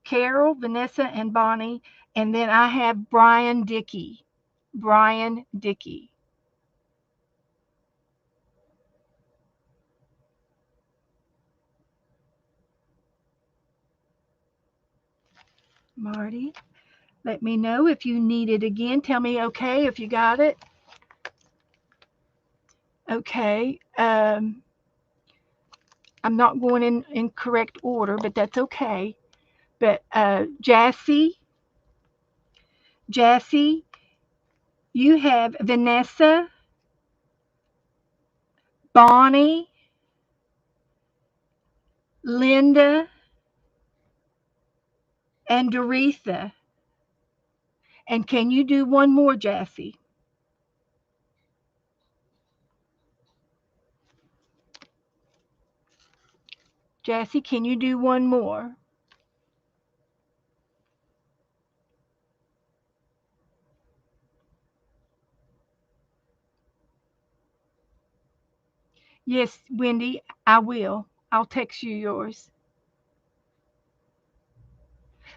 Carol, Vanessa, and Bonnie, and then I have Brian Dickey. Brian Dickey. Marty, let me know if you need it again. Tell me okay if you got it. Okay. I'm not going in correct order, but that's okay. But Jassy, you have Vanessa, Bonnie, Linda, and Doretha. And can you do one more, Jassy? Jassy, can you do one more? Yes, Wendy, I will. I'll text you yours.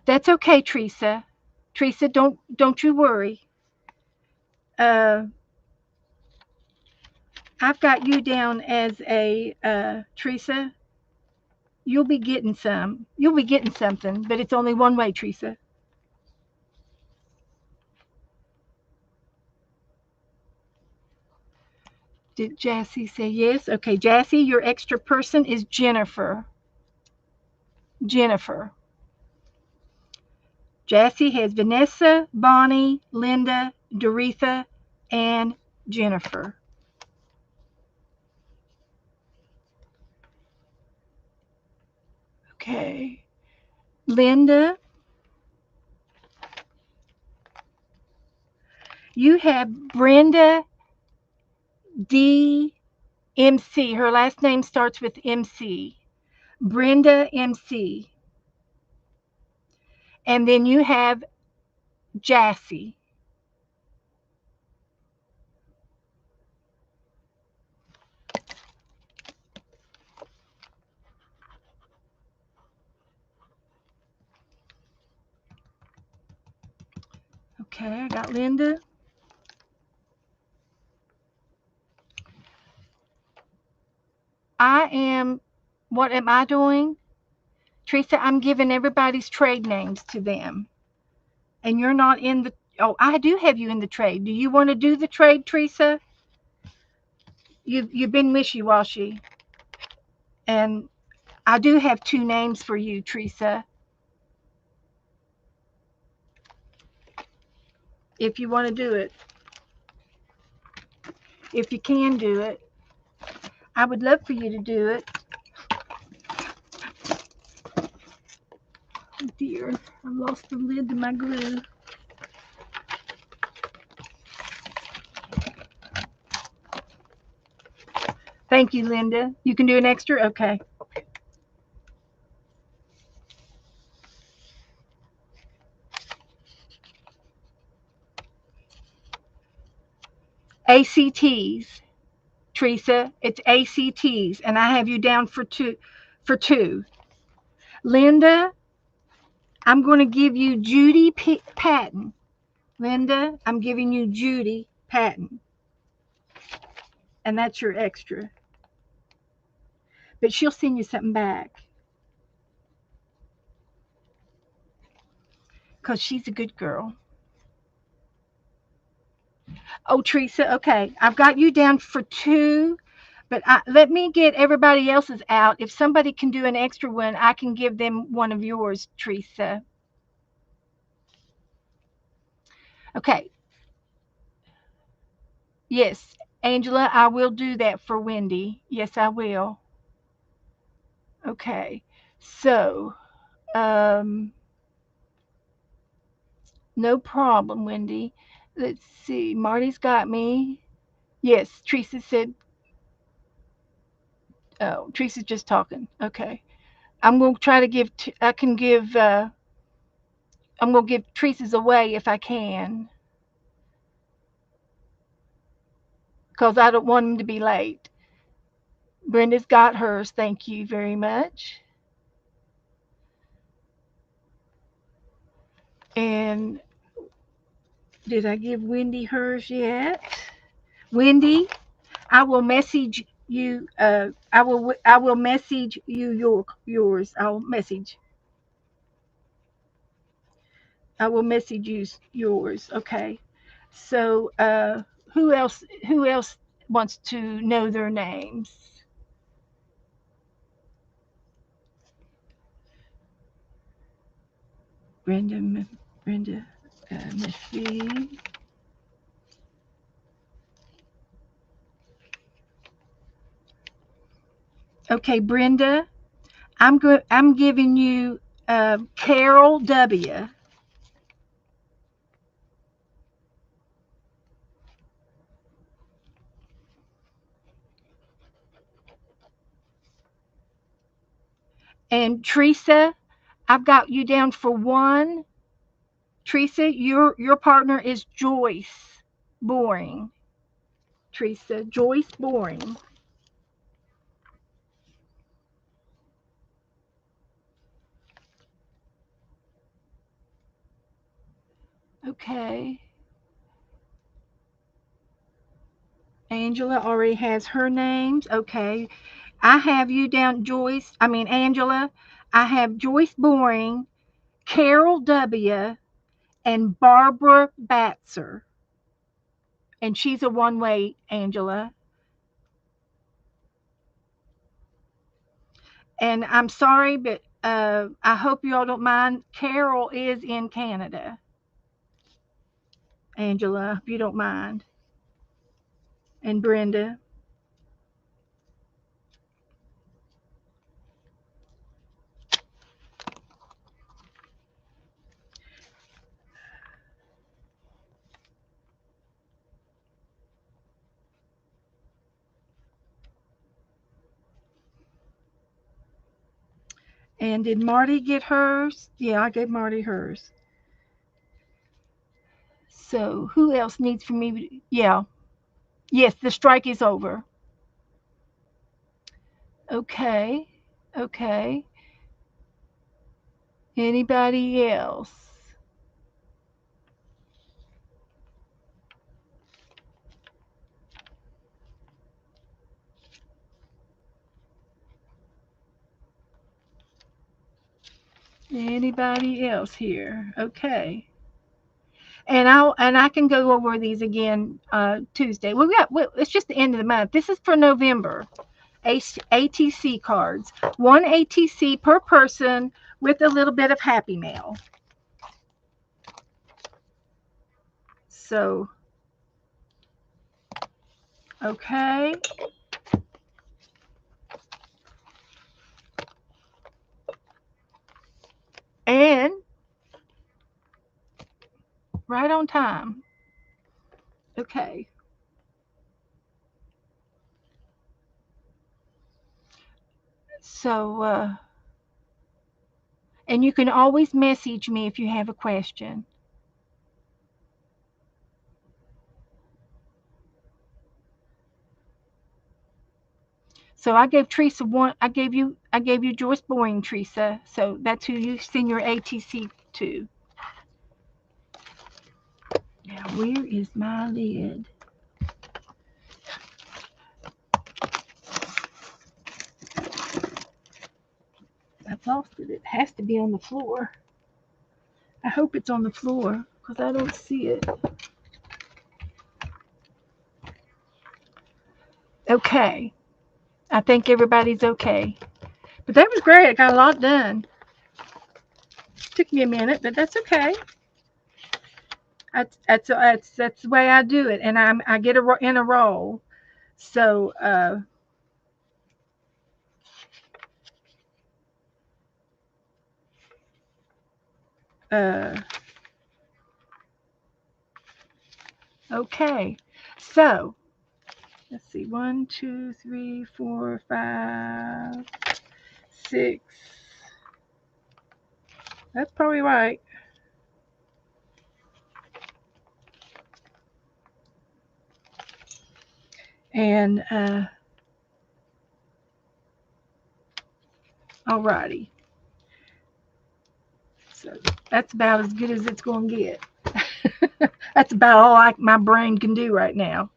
That's okay, Teresa. Teresa, don't you worry. Uh, I've got you down as a Teresa. You'll be getting some. You'll be getting something, but it's only one way, Teresa. Did Jassy say yes? Okay, Jassy, your extra person is Jennifer. Jennifer. Jassy has Vanessa, Bonnie, Linda, Doretha, and Jennifer. Okay. Linda, you have Brenda D. MC. Her last name starts with MC. Brenda MC. And then you have Jassy. Okay, I got Linda. What am I doing? Teresa, I'm giving everybody's trade names to them. And you're not in the, oh, I do have you in the trade. Do you want to do the trade, Teresa? You've been wishy-washy. And I do have two names for you, Teresa, if you want to do it. If you can do it. I would love for you to do it. Oh dear, I lost the lid to my glue. Thank you, Linda. You can do an extra? Okay. ACTs, Teresa. It's ACTs, and I have you down for two. For two. Linda, I'm going to give you Judy Patton. Linda, I'm giving you Judy Patton, and that's your extra. But she'll send you something back because she's a good girl. Oh, Teresa, okay. I've got you down for two, but let me get everybody else's out. If somebody can do an extra one, I can give them one of yours, Teresa. Okay. Yes, Angela, I will do that for Wendy. Yes, I will. Okay. So, um, no problem, Wendy. Let's see. Marty's got me. Yes, Teresa said, oh, Teresa's just talking. Okay. I'm going to try to give, I can give, I'm going to give Teresa's away if I can because I don't want him to be late. Brenda's got hers. Thank you very much. And did I give Wendy hers yet? Wendy, I will message you. I will message you yours. I'll message. I will message you yours. Okay. So who else wants to know their names? Brenda. Brenda. Let's see. Okay, Brenda. I'm giving you Carol W. And Teresa, I've got you down for one. Teresa, your partner is Joyce Boring. Teresa, Joyce Boring. Okay. Angela already has her names. Okay. I have you down, Angela. I have Joyce Boring, Carol W., and Barbara Batzer. And she's a one way, Angela. And I'm sorry, but I hope you all don't mind. Carol is in Canada, Angela, if you don't mind. And Brenda. And did Marty get hers? Yeah, I gave Marty hers. So who else needs for me? Yeah. Yes, the strike is over. Okay. Okay. Anybody else? Anybody else here? Okay. And I can go over these again Tuesday. It's just the end of the month. This is for November. ATC cards. One ATC per person with a little bit of happy mail. So, okay. And right on time. Okay. So, and you can always message me if you have a question. So I gave Teresa one. I gave you Joyce Boring, Teresa. So that's who you send your ATC to. Now where is my lid? I've lost it. It has to be on the floor. I hope it's on the floor because I don't see it. Okay. I think everybody's okay. But that was great. I got a lot done. Took me a minute, but that's okay. That's the way I do it, and I get in a roll. So uh, okay. So let's see. 1, 2, 3, 4, 5, 6. That's probably right. And alrighty. So that's about as good as it's going to get. That's about all my brain can do right now.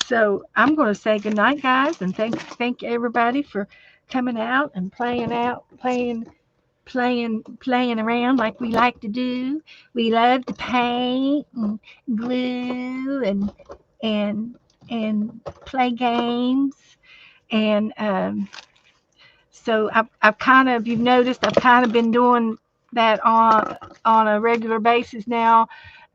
So I'm going to say good night, guys, and thank everybody for coming out, playing around like we like to do. We love to paint and glue and and play games. And so I've kind of, you've noticed, I've kind of been doing that on a regular basis now,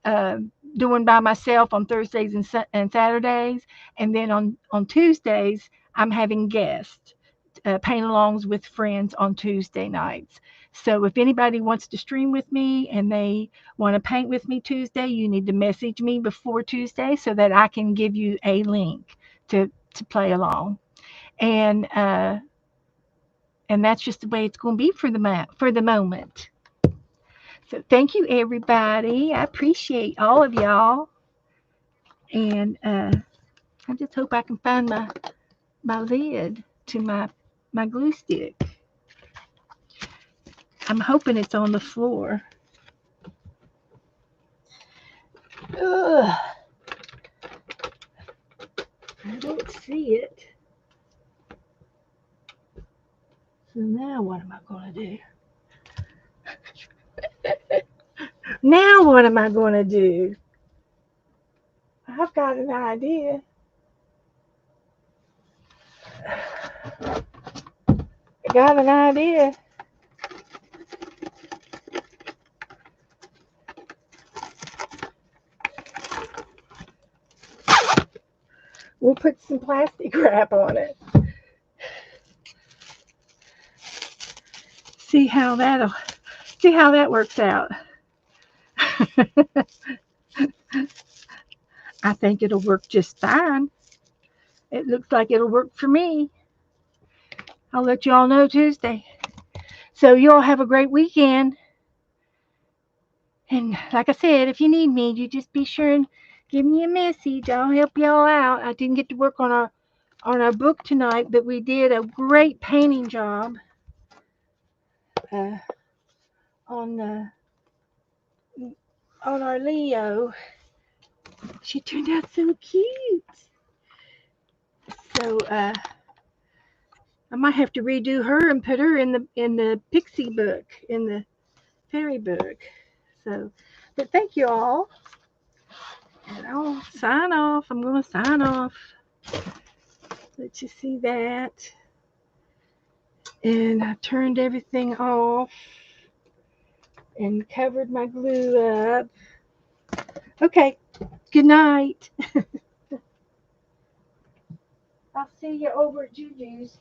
uh, doing by myself on Thursdays and Saturdays, and then on Tuesdays I'm having guests, paint-alongs with friends on Tuesday nights. So if anybody wants to stream with me and they want to paint with me Tuesday, you need to message me before Tuesday so that I can give you a link to play along. And and that's just the way it's going to be for the moment. So thank you, everybody. I appreciate all of y'all, and I just hope I can find my lid to my glue stick. I'm hoping it's on the floor. Ugh. I don't see it. So now what am I going to do? Now what am I going to do? I've got an idea. I got an idea. We'll put some plastic wrap on it. See how that works out. I think it'll work just fine. It looks like it'll work for me. I'll let you all know Tuesday. So you all have a great weekend. And like I said, if you need me, you just be sure and give me a message. I'll help y'all out. I didn't get to work on our book tonight, but we did a great painting job uh, on on our Leo. She turned out so cute. So I might have to redo her and put her in the pixie book, in the fairy book. So, but thank you all. And I'll sign off. I'm going to sign off. Let you see that. And I turned everything off and covered my glue up. Okay, good night. I'll see you over at Juju's.